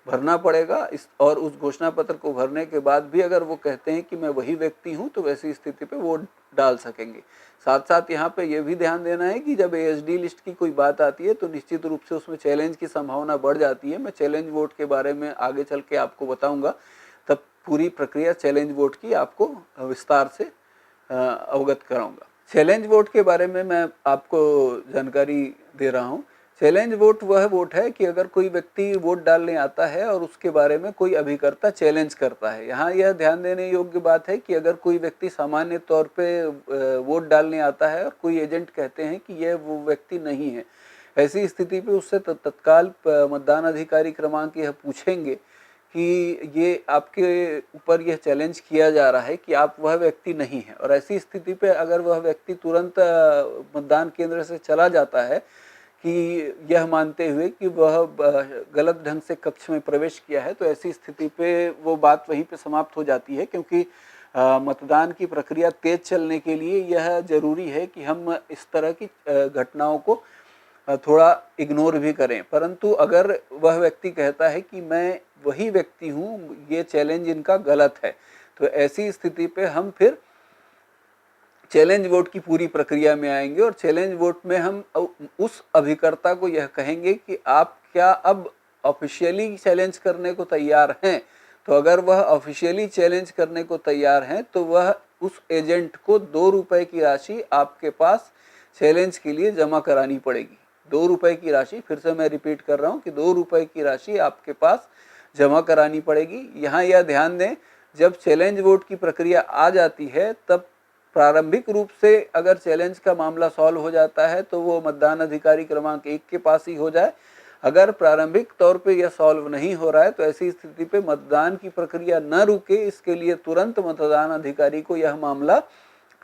S1: भरना पड़ेगा। और उस घोषणा पत्र को भरने के बाद भी अगर वो कहते हैं कि मैं वही व्यक्ति हूँ तो वैसी स्थिति पे वोट डाल सकेंगे। साथ साथ यहाँ पे ये भी ध्यान देना है कि जब ASD लिस्ट की कोई बात आती है तो निश्चित रूप से उसमें चैलेंज की संभावना बढ़ जाती है। मैं चैलेंज वोट के बारे में आगे चल के आपको बताऊंगा, तब पूरी प्रक्रिया चैलेंज वोट की आपको विस्तार से अवगत कराऊंगा। चैलेंज वोट के बारे में मैं आपको जानकारी दे रहा हूँ। चैलेंज वोट वह वोट है कि अगर कोई व्यक्ति वोट डालने आता है और उसके बारे में कोई अभिकर्ता चैलेंज करता है। यहाँ यह ध्यान देने योग्य बात है कि अगर कोई व्यक्ति सामान्य तौर पे वोट डालने आता है और कोई एजेंट कहते हैं कि यह वो व्यक्ति नहीं है, ऐसी स्थिति पे उससे तत्काल मतदान अधिकारी क्रमांक यह पूछेंगे कि ये आपके ऊपर यह चैलेंज किया जा रहा है कि आप वह व्यक्ति नहीं है। और ऐसी स्थिति पे अगर वह व्यक्ति तुरंत मतदान केंद्र से चला जाता है कि यह मानते हुए कि वह गलत ढंग से कक्ष में प्रवेश किया है, तो ऐसी स्थिति पे वो बात वहीं पे समाप्त हो जाती है, क्योंकि मतदान की प्रक्रिया तेज चलने के लिए यह जरूरी है कि हम इस तरह की घटनाओं को थोड़ा इग्नोर भी करें। परंतु अगर वह व्यक्ति कहता है कि मैं वही व्यक्ति हूँ, ये चैलेंज इनका गलत है, तो ऐसी स्थिति पे हम फिर चैलेंज वोट की पूरी प्रक्रिया में आएंगे। और चैलेंज वोट में हम उस अभिकर्ता को यह कहेंगे कि आप क्या अब ऑफिशियली चैलेंज करने को तैयार हैं। तो अगर वह ऑफिशियली चैलेंज करने को तैयार हैं तो वह उस एजेंट को 2 रुपए की राशि आपके पास चैलेंज के लिए जमा करानी पड़ेगी। 2 रुपए की राशि, फिर से मैं रिपीट कर रहा हूँ कि 2 रुपए की राशि आपके पास जमा करानी पड़ेगी। यहाँ यह ध्यान दें, जब चैलेंज वोट की प्रक्रिया आ जाती है तब प्रारंभिक रूप से अगर चैलेंज का मामला सॉल्व हो जाता है तो वो मतदान अधिकारी क्रमांक 1 के पास ही हो जाए। अगर प्रारंभिक तौर पे यह सॉल्व नहीं हो रहा है तो ऐसी स्थिति पे मतदान की प्रक्रिया न रुके, इसके लिए तुरंत मतदान अधिकारी को यह मामला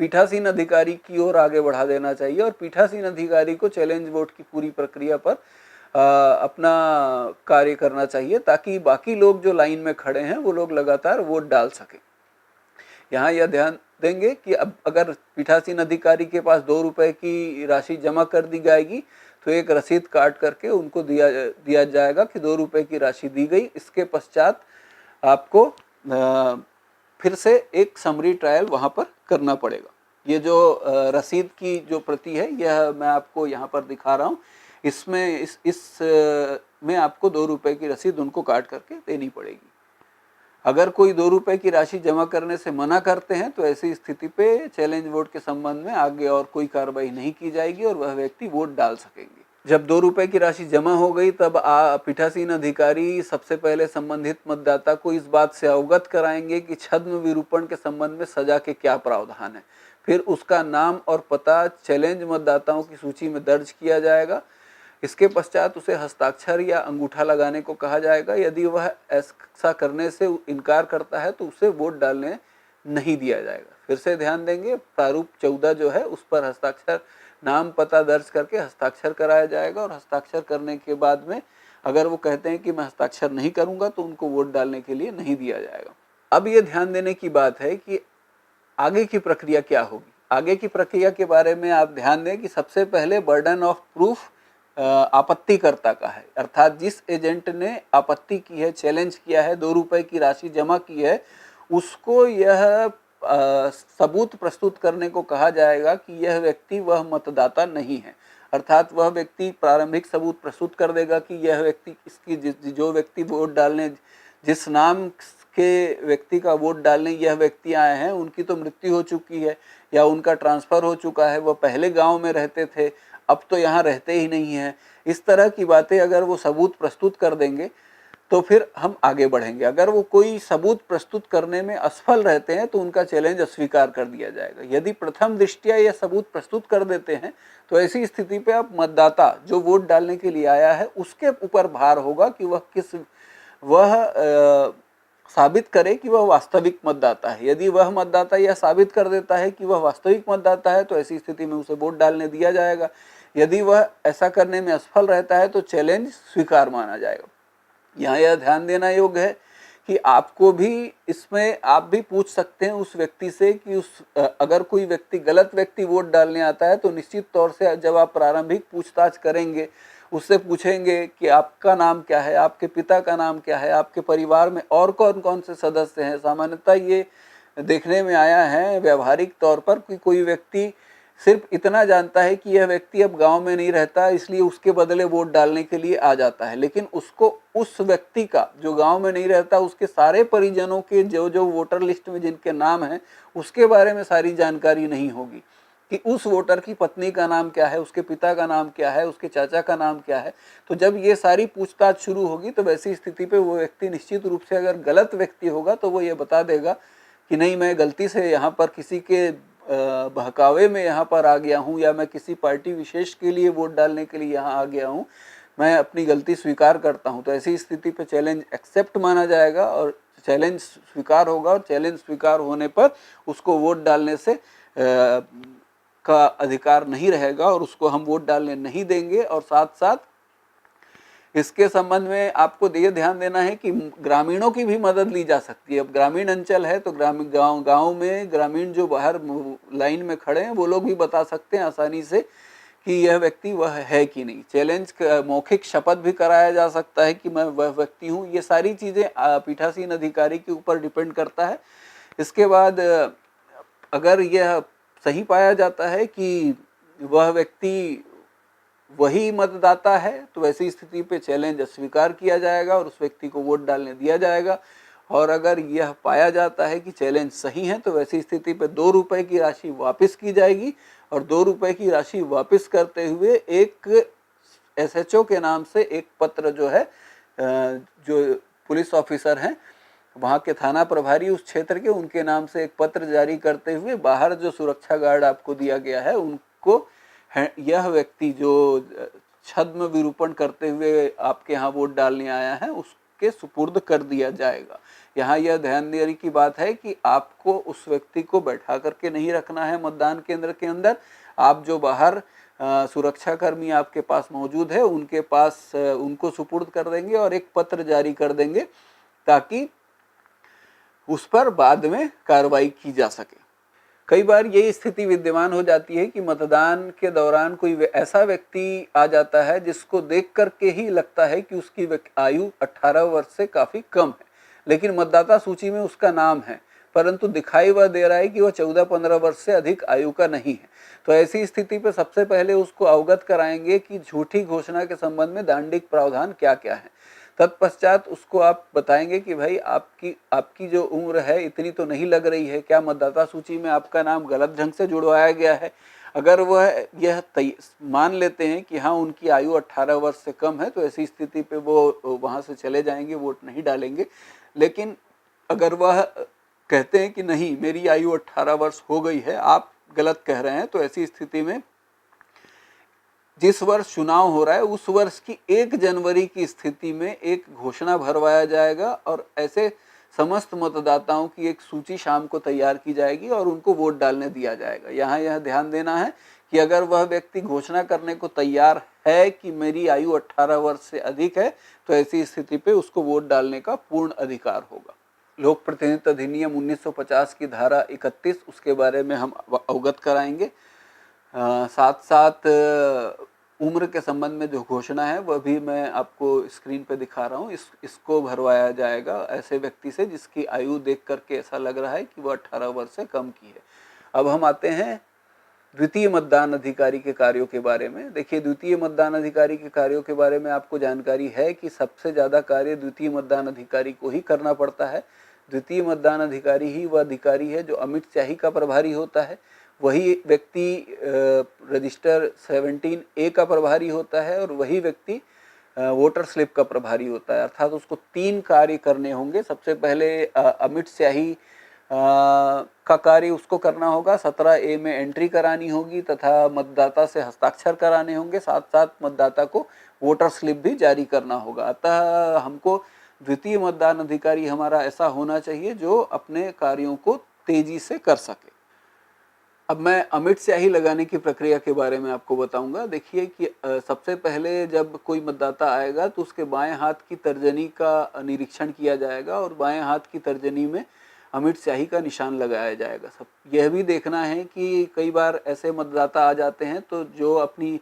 S1: पीठासीन अधिकारी की ओर आगे बढ़ा देना चाहिए और पीठासीन अधिकारी को चैलेंज वोट की पूरी प्रक्रिया पर अपना कार्य करना चाहिए, ताकि बाकी लोग जो लाइन में खड़े हैं वो लोग लगातार वोट डाल सकें। यहाँ यह ध्यान देंगे कि अब अगर पीठासीन अधिकारी के पास 2 रुपए की राशि जमा कर दी जाएगी तो एक रसीद काट करके उनको दिया जाएगा कि 2 रुपए की राशि दी गई। इसके पश्चात आपको फिर से एक समरी ट्रायल वहाँ पर करना पड़ेगा। ये जो रसीद की जो प्रति है यह मैं आपको यहाँ पर दिखा रहा हूँ। इसमें इस में आपको 2 रुपए की रसीद उनको काट करके देनी पड़ेगी। अगर कोई 2 रुपए की राशि जमा करने से मना करते हैं तो ऐसी स्थिति पे चैलेंज वोट के संबंध में आगे और कोई कार्रवाई नहीं की जाएगी और वह व्यक्ति वोट डाल सकेंगे। जब 2 रुपए की राशि जमा हो गई तब पीठासीन अधिकारी सबसे पहले संबंधित मतदाता को इस बात से अवगत कराएंगे कि छद्म विरूपण के संबंध में सजा के क्या प्रावधान है। फिर उसका नाम और पता चैलेंज मतदाताओं की सूची में दर्ज किया जाएगा। इसके पश्चात उसे हस्ताक्षर या अंगूठा लगाने को कहा जाएगा। यदि वह ऐसा करने से इनकार करता है तो उसे वोट डालने नहीं दिया जाएगा। फिर से ध्यान देंगे, प्रारूप 14 जो है उस पर हस्ताक्षर, नाम पता दर्ज करके हस्ताक्षर कराया जाएगा और हस्ताक्षर करने के बाद में अगर वो कहते हैं कि मैं हस्ताक्षर नहीं करूंगा तो उनको वोट डालने के लिए नहीं दिया जाएगा। अब ये ध्यान देने की बात है कि आगे की प्रक्रिया क्या होगी। आगे की प्रक्रिया के बारे में आप ध्यान दें कि सबसे पहले बर्डन ऑफ प्रूफ आपत्तिकर्ता का है, अर्थात जिस एजेंट ने आपत्ति की है, चैलेंज किया है, 2 रुपए की राशि जमा की है, उसको यह सबूत प्रस्तुत करने को कहा जाएगा कि यह व्यक्ति वह मतदाता नहीं है। अर्थात वह व्यक्ति प्रारंभिक सबूत प्रस्तुत कर देगा कि यह व्यक्ति, इसकी जो व्यक्ति वोट डालने, जिस नाम के व्यक्ति का वोट डालने यह व्यक्ति आए हैं, उनकी तो मृत्यु हो चुकी है या उनका ट्रांसफ़र हो चुका है, वह पहले गांव में रहते थे, अब तो यहाँ रहते ही नहीं हैं। इस तरह की बातें अगर वो सबूत प्रस्तुत कर देंगे तो फिर हम आगे बढ़ेंगे। अगर वो कोई सबूत प्रस्तुत करने में असफल रहते हैं तो उनका चैलेंज अस्वीकार कर दिया जाएगा। यदि प्रथम दृष्टया यह सबूत प्रस्तुत कर देते हैं तो ऐसी स्थिति पे अब मतदाता जो वोट डालने के लिए आया है उसके ऊपर भार होगा कि वह साबित करे कि वह वास्तविक मतदाता है। यदि वह मतदाता यह साबित कर देता है कि वह वास्तविक मतदाता है तो ऐसी स्थिति में उसे वोट डालने दिया जाएगा। यदि वह ऐसा करने में असफल रहता है तो चैलेंज स्वीकार माना जाएगा। यहाँ यह ध्यान देना योग्य है कि आपको भी इसमें आप भी पूछ सकते हैं उस व्यक्ति से कि अगर कोई व्यक्ति, गलत व्यक्ति वोट डालने आता है तो निश्चित तौर से जब आप प्रारंभिक पूछताछ करेंगे, उससे पूछेंगे कि आपका नाम क्या है, आपके पिता का नाम क्या है, आपके परिवार में और कौन कौन से सदस्य हैं। सामान्यतः ये देखने में आया है व्यवहारिक तौर पर कि कोई व्यक्ति सिर्फ इतना जानता है कि यह व्यक्ति अब गांव में नहीं रहता, इसलिए उसके बदले वोट डालने के लिए आ जाता है, लेकिन उसको उस व्यक्ति का जो गांव में नहीं रहता उसके सारे परिजनों के जो वोटर लिस्ट में जिनके नाम हैं उसके बारे में सारी जानकारी नहीं होगी कि उस वोटर की पत्नी का नाम क्या है, उसके पिता का नाम क्या है, उसके चाचा का नाम क्या है। तो जब ये सारी पूछताछ शुरू होगी तो वैसी स्थिति पे वो व्यक्ति निश्चित रूप से, अगर गलत व्यक्ति होगा तो वो ये बता देगा कि नहीं, मैं गलती से यहाँ पर किसी के बहकावे में यहाँ पर आ गया हूँ या मैं किसी पार्टी विशेष के लिए वोट डालने के लिए यहाँ आ गया हूँ, मैं अपनी गलती स्वीकार करता हूँ। तो ऐसी स्थिति पे चैलेंज एक्सेप्ट माना जाएगा और चैलेंज स्वीकार होगा और चैलेंज स्वीकार होने पर उसको वोट डालने से का अधिकार नहीं रहेगा और उसको हम वोट डालने नहीं देंगे। और साथ साथ इसके संबंध में आपको ये ध्यान देना है कि ग्रामीणों की भी मदद ली जा सकती है। अब ग्रामीण अंचल है तो ग्रामीण गांव में ग्रामीण जो बाहर लाइन में खड़े हैं वो लोग भी बता सकते हैं आसानी से कि यह व्यक्ति वह है कि नहीं। चैलेंज मौखिक शपथ भी कराया जा सकता है कि मैं वह व्यक्ति हूँ। ये सारी चीज़ें पीठासीन अधिकारी के ऊपर डिपेंड करता है। इसके बाद अगर यह सही पाया जाता है कि वह व्यक्ति वही मतदाता है तो ऐसी स्थिति पे चैलेंज अस्वीकार किया जाएगा और उस व्यक्ति को वोट डालने दिया जाएगा। और अगर यह पाया जाता है कि चैलेंज सही है तो वैसी स्थिति पे 2 रुपए की राशि वापस की जाएगी और 2 रुपए की राशि वापस करते हुए एक एसएचओ के नाम से एक पत्र जो है, जो पुलिस ऑफिसर हैं वहाँ के थाना प्रभारी उस क्षेत्र के, उनके नाम से एक पत्र जारी करते हुए बाहर जो सुरक्षा गार्ड आपको दिया गया है उनको यह व्यक्ति जो छद्म विरूपण करते हुए आपके यहाँ वोट डालने आया है उसके सुपुर्द कर दिया जाएगा। यहाँ यह ध्यान देने की बात है कि आपको उस व्यक्ति को बैठा करके नहीं रखना है मतदान केंद्र के अंदर। आप जो बाहर सुरक्षा कर्मी आपके पास मौजूद है उनके पास उनको सुपुर्द कर देंगे और एक पत्र जारी कर देंगे ताकि उस पर बाद में कार्रवाई की जा सके। कई बार ये स्थिति विद्यमान हो जाती है कि मतदान के दौरान कोई ऐसा व्यक्ति आ जाता है जिसको देख करके ही लगता है कि उसकी आयु 18 वर्ष से काफ़ी कम है, लेकिन मतदाता सूची में उसका नाम है, परंतु दिखाई वह दे रहा है कि वह 14-15 वर्ष से अधिक आयु का नहीं है। तो ऐसी स्थिति पर सबसे पहले उसको अवगत कराएंगे कि झूठी घोषणा के संबंध में दंडिक प्रावधान क्या क्या है। तत्पश्चात उसको आप बताएंगे कि भाई आपकी जो उम्र है इतनी तो नहीं लग रही है, क्या मतदाता सूची में आपका नाम गलत ढंग से जुड़वाया गया है। अगर वह यह मान लेते हैं कि हाँ उनकी आयु 18 वर्ष से कम है तो ऐसी स्थिति पे वो वहाँ से चले जाएंगे, वोट नहीं डालेंगे। लेकिन अगर वह कहते हैं कि नहीं मेरी आयु 18 वर्ष हो गई है, आप गलत कह रहे हैं, तो ऐसी स्थिति में जिस वर्ष चुनाव हो रहा है उस वर्ष की 1 जनवरी की स्थिति में एक घोषणा भरवाया जाएगा और ऐसे समस्त मतदाताओं की एक सूची शाम को तैयार की जाएगी और उनको वोट डालने दिया जाएगा। यहाँ यह ध्यान देना है कि अगर वह व्यक्ति घोषणा करने को तैयार है कि मेरी आयु 18 वर्ष से अधिक है तो ऐसी स्थिति पे उसको वोट डालने का पूर्ण अधिकार होगा। लोक प्रतिनिधित्व अधिनियम 1950 की धारा 31 उसके बारे में हम अवगत कराएंगे। साथ साथ उम्र के संबंध में जो घोषणा है वह भी मैं आपको स्क्रीन पे दिखा रहा हूँ। इसको भरवाया जाएगा ऐसे व्यक्ति से जिसकी आयु देख करके ऐसा लग रहा है कि वह 18 वर्ष से कम की है। अब हम आते हैं द्वितीय मतदान अधिकारी के कार्यों के बारे में। देखिए, द्वितीय मतदान अधिकारी के कार्यों के बारे में आपको जानकारी है कि सबसे ज़्यादा कार्य द्वितीय मतदान अधिकारी को ही करना पड़ता है। द्वितीय मतदान अधिकारी ही वह अधिकारी है जो अमिट स्याही का प्रभारी होता है। वही व्यक्ति रजिस्टर 17A का प्रभारी होता है और वही व्यक्ति वोटर स्लिप का प्रभारी होता है। अर्थात उसको 3 कार्य करने होंगे। सबसे पहले अमिट स्याही का कार्य उसको करना होगा, 17A में एंट्री करानी होगी तथा मतदाता से हस्ताक्षर कराने होंगे, साथ साथ मतदाता को वोटर स्लिप भी जारी करना होगा। अतः हमको द्वितीय मतदान अधिकारी हमारा ऐसा होना चाहिए जो अपने कार्यों को तेजी से कर सके। अब मैं अमिट स्याही लगाने की प्रक्रिया के बारे में आपको बताऊंगा। देखिए कि सबसे पहले जब कोई मतदाता आएगा तो उसके बाएं हाथ की तर्जनी का निरीक्षण किया जाएगा और बाएं हाथ की तर्जनी में अमिट स्याही का निशान लगाया जाएगा। सब यह भी देखना है कि कई बार ऐसे मतदाता आ जाते हैं तो जो अपनी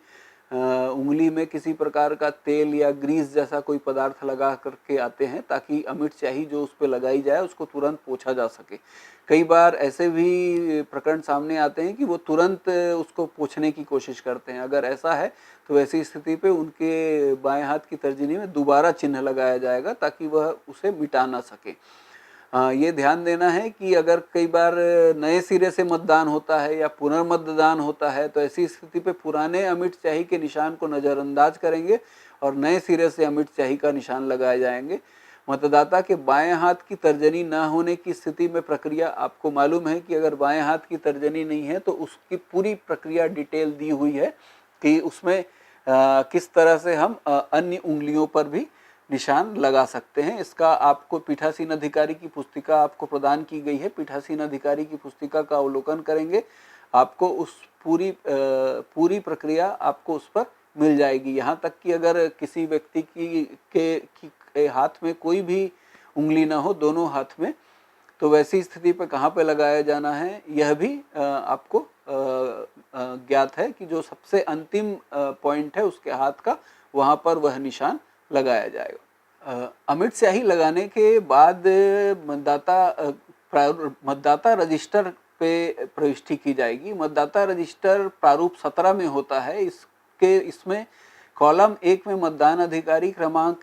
S1: उंगली में किसी प्रकार का तेल या ग्रीस जैसा कोई पदार्थ लगा करके आते हैं ताकि अमिट स्याही जो उस पर लगाई जाए उसको तुरंत पोंछा जा सके। कई बार ऐसे भी प्रकरण सामने आते हैं कि वो तुरंत उसको पोंछने की कोशिश करते हैं। अगर ऐसा है तो ऐसी स्थिति पे उनके बाएं हाथ की तर्जनी में दोबारा चिन्ह लगाया जाएगा ताकि वह उसे मिटा ना सके। ये ध्यान देना है कि अगर कई बार नए सिरे से मतदान होता है या पुनर्मतदान होता है तो ऐसी स्थिति पे पुराने अमिट स्याही के निशान को नज़रअंदाज करेंगे और नए सिरे से अमिट स्याही का निशान लगाए जाएंगे। मतदाता के बाएं हाथ की तर्जनी न होने की स्थिति में प्रक्रिया आपको मालूम है कि अगर बाएं हाथ की तर्जनी नहीं है तो उसकी पूरी प्रक्रिया डिटेल दी हुई है कि उसमें किस तरह से हम अन्य उंगलियों पर भी निशान लगा सकते हैं। इसका आपको पीठासीन अधिकारी की पुस्तिका आपको प्रदान की गई है। पीठासीन अधिकारी की पुस्तिका का अवलोकन करेंगे, आपको उस पूरी प्रक्रिया आपको उस पर मिल जाएगी। यहाँ तक कि अगर किसी व्यक्ति के हाथ में कोई भी उंगली ना हो, दोनों हाथ में, तो वैसी स्थिति पर कहाँ पे लगाया जाना है यह भी आपको ज्ञात है कि जो सबसे अंतिम पॉइंट है उसके हाथ का, वहाँ पर वह निशान लगाया जाएगा। अमिट स्याही लगाने के बाद मतदाता रजिस्टर पे प्रविष्टि की जाएगी। मतदाता रजिस्टर प्रारूप 17 में होता है। इसमें कॉलम 1 में मतदान अधिकारी क्रमांक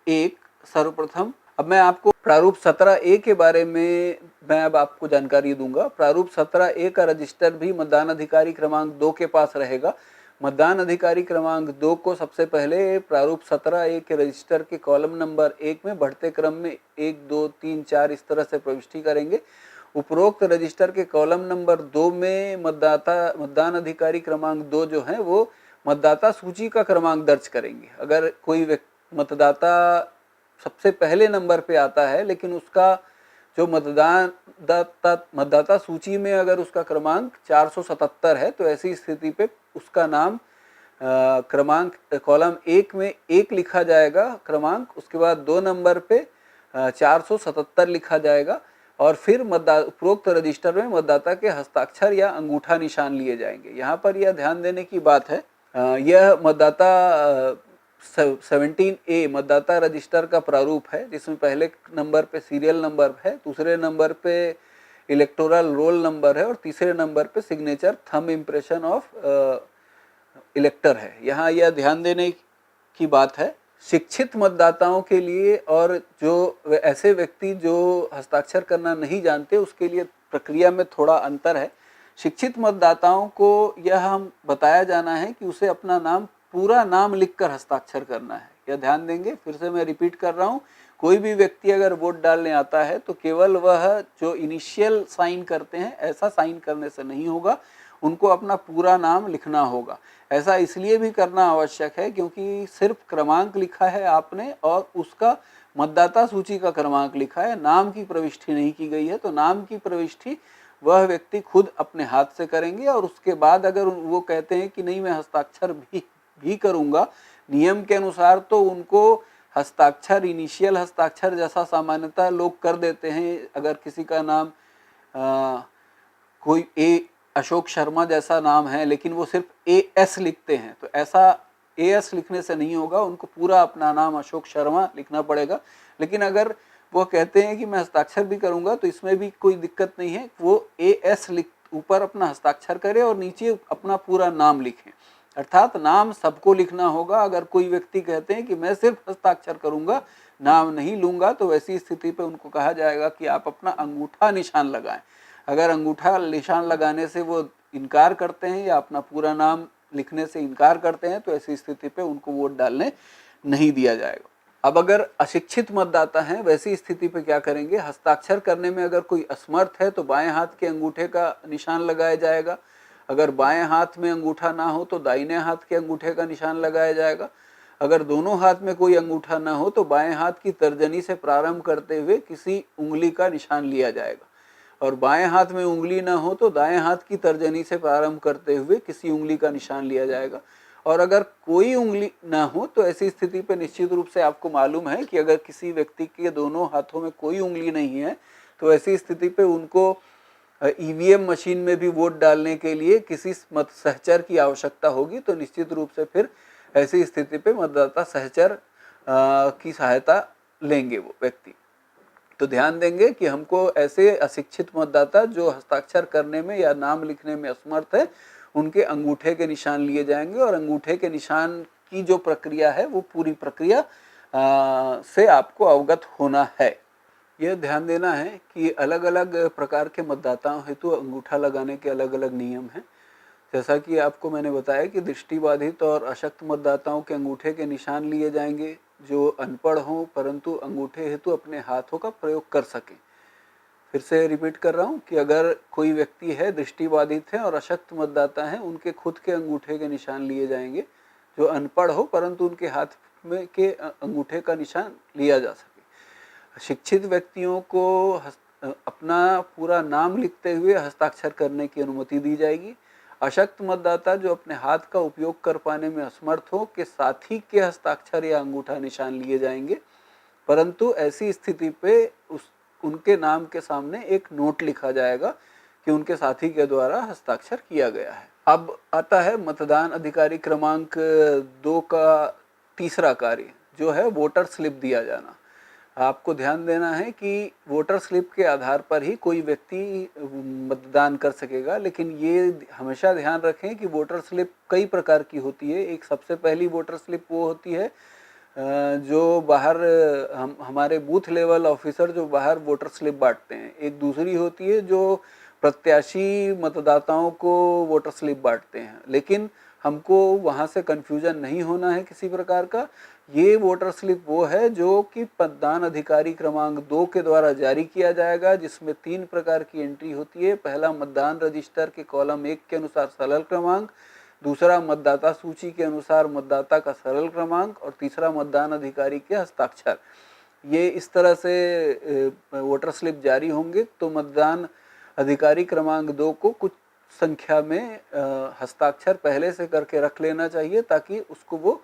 S1: 1 सर्वप्रथम अब मैं आपको प्रारूप 17A के बारे में मैं अब आपको जानकारी दूंगा। प्रारूप 17A का रजिस्टर भी मतदान अधिकारी क्रमांक 2 के पास रहेगा। मतदान अधिकारी क्रमांक 2 को सबसे पहले प्रारूप 17A के रजिस्टर के कॉलम नंबर 1 में बढ़ते क्रम में 1, 2, 3, 4 इस तरह से प्रविष्टि करेंगे। उपरोक्त रजिस्टर के कॉलम नंबर 2 में मतदान अधिकारी क्रमांक 2 जो है वो मतदाता सूची का क्रमांक दर्ज करेंगे। अगर कोई मतदाता सबसे पहले नंबर पे आता है लेकिन उसका जो मतदाता सूची में अगर उसका क्रमांक 477 है तो ऐसी स्थिति पे उसका नाम क्रमांक कॉलम 1 में 1 लिखा जाएगा क्रमांक, उसके बाद 2 नंबर पे 477 लिखा जाएगा और फिर उपरोक्त रजिस्टर में मतदाता के हस्ताक्षर या अंगूठा निशान लिए जाएंगे। यहाँ पर यह ध्यान देने की बात है, यह मतदाता 17A मतदाता रजिस्टर का प्रारूप है जिसमें पहले नंबर पे सीरियल नंबर है, दूसरे नंबर पे इलेक्टोरल रोल नंबर है और तीसरे नंबर पे सिग्नेचर थंब इम्प्रेशन ऑफ इलेक्टर है। यहाँ यह ध्यान देने की बात है शिक्षित मतदाताओं के लिए और जो ऐसे व्यक्ति जो हस्ताक्षर करना नहीं जानते उसके लिए प्रक्रिया में थोड़ा अंतर है। शिक्षित मतदाताओं को यह हम बताया जाना है कि उसे अपना नाम पूरा नाम लिखकर हस्ताक्षर करना है। यह ध्यान देंगे, फिर से मैं रिपीट कर रहा हूँ, कोई भी व्यक्ति अगर वोट डालने आता है तो केवल वह जो इनिशियल साइन करते हैं ऐसा साइन करने से नहीं होगा, उनको अपना पूरा नाम लिखना होगा। ऐसा इसलिए भी करना आवश्यक है क्योंकि सिर्फ क्रमांक लिखा है आपने और उसका मतदाता सूची का क्रमांक लिखा है, नाम की प्रविष्टि नहीं की गई है। तो नाम की प्रविष्टि वह व्यक्ति खुद अपने हाथ से करेंगे और उसके बाद अगर वो कहते हैं कि नहीं मैं हस्ताक्षर भी करूंगा नियम के अनुसार, तो उनको हस्ताक्षर इनिशियल हस्ताक्षर जैसा सामान्यतः लोग कर देते हैं। अगर किसी का नाम कोई अशोक शर्मा जैसा नाम है लेकिन वो सिर्फ AS लिखते हैं, तो ऐसा AS लिखने से नहीं होगा, उनको पूरा अपना नाम अशोक शर्मा लिखना पड़ेगा। लेकिन अगर वो कहते हैं कि मैं हस्ताक्षर भी करूंगा तो इसमें भी कोई दिक्कत नहीं है, वो AS ऊपर अपना हस्ताक्षर करे और नीचे अपना पूरा नाम लिखें, अर्थात नाम सबको लिखना होगा। अगर कोई व्यक्ति कहते हैं कि मैं सिर्फ हस्ताक्षर करूंगा नाम नहीं लूंगा तो वैसी स्थिति पे उनको कहा जाएगा कि आप अपना अंगूठा निशान लगाएं। अगर अंगूठा निशान लगाने से वो इनकार करते हैं या अपना पूरा नाम लिखने से इनकार करते हैं तो ऐसी स्थिति पे उनको वोट डालने नहीं दिया जाएगा। अब अगर अशिक्षित मतदाता हैं वैसी स्थिति पे क्या करेंगे, हस्ताक्षर करने में अगर कोई असमर्थ है तो बाएं हाथ के अंगूठे का निशान लगाया जाएगा। अगर बाएं हाथ में अंगूठा ना हो तो दाहिने हाथ के अंगूठे का निशान लगाया जाएगा। अगर दोनों हाथ में कोई अंगूठा ना हो तो बाएं हाथ की तर्जनी से प्रारंभ करते हुए किसी उंगली का निशान लिया जाएगा और बाएं हाथ में उंगली ना हो तो दाएं हाथ की तर्जनी से प्रारंभ करते हुए किसी उंगली का निशान लिया जाएगा। और अगर कोई उंगली ना हो तो ऐसी स्थिति पर निश्चित रूप से आपको मालूम है कि अगर किसी व्यक्ति के दोनों हाथों में कोई उंगली नहीं है तो ऐसी स्थिति पे उनको EVM मशीन में भी वोट डालने के लिए किसी मत सहचर की आवश्यकता होगी। तो निश्चित रूप से फिर ऐसी स्थिति पे मतदाता सहचर की सहायता लेंगे वो व्यक्ति। तो ध्यान देंगे कि हमको ऐसे अशिक्षित मतदाता जो हस्ताक्षर करने में या नाम लिखने में असमर्थ है उनके अंगूठे के निशान लिए जाएंगे और अंगूठे के निशान की जो प्रक्रिया है वो पूरी प्रक्रिया से आपको अवगत होना है। यह ध्यान देना है कि अलग अलग प्रकार के मतदाताओं हेतु अंगूठा लगाने के अलग अलग नियम हैं। जैसा कि आपको मैंने बताया कि दृष्टिबाधित और अशक्त मतदाताओं के अंगूठे के निशान लिए जाएंगे जो अनपढ़ हों परंतु अंगूठे हेतु अपने हाथों का प्रयोग कर सकें। फिर से रिपीट कर रहा हूं कि अगर कोई व्यक्ति है दृष्टिबाधित है और अशक्त मतदाता है उनके खुद के अंगूठे के निशान लिए जाएंगे जो अनपढ़ हो परंतु उनके हाथ में के अंगूठे का निशान लिया जा सके। शिक्षित व्यक्तियों को अपना पूरा नाम लिखते हुए हस्ताक्षर करने की अनुमति दी जाएगी। अशक्त मतदाता जो अपने हाथ का उपयोग कर पाने में असमर्थ हो के साथी के हस्ताक्षर या अंगूठा निशान लिए जाएंगे परंतु ऐसी स्थिति पे उनके नाम के सामने एक नोट लिखा जाएगा कि उनके साथी के द्वारा हस्ताक्षर किया गया है। अब आता है मतदान अधिकारी क्रमांक 2 का तीसरा कार्य जो है वोटर स्लिप दिया जाना। आपको ध्यान देना है कि वोटर स्लिप के आधार पर ही कोई व्यक्ति मतदान कर सकेगा, लेकिन ये हमेशा ध्यान रखें कि वोटर स्लिप कई प्रकार की होती है। एक सबसे पहली वोटर स्लिप वो होती है जो बाहर हम हमारे बूथ लेवल ऑफिसर जो बाहर वोटर स्लिप बांटते हैं, एक दूसरी होती है जो प्रत्याशी मतदाताओं को वोटर स्लिप बांटते हैं। लेकिन हमको वहाँ से कन्फ्यूजन नहीं होना है किसी प्रकार का। ये वोटर स्लिप वो है जो कि मतदान अधिकारी क्रमांक 2 के द्वारा जारी किया जाएगा, जिसमें 3 प्रकार की एंट्री होती है। पहला, मतदान रजिस्टर के कॉलम 1 के अनुसार सरल क्रमांक, दूसरा मतदाता सूची के अनुसार मतदाता का सरल क्रमांक, और तीसरा मतदान अधिकारी के हस्ताक्षर। ये इस तरह से वोटर स्लिप जारी होंगे। तो मतदान अधिकारी क्रमांक 2 को कुछ संख्या में हस्ताक्षर पहले से करके रख लेना चाहिए, ताकि उसको वो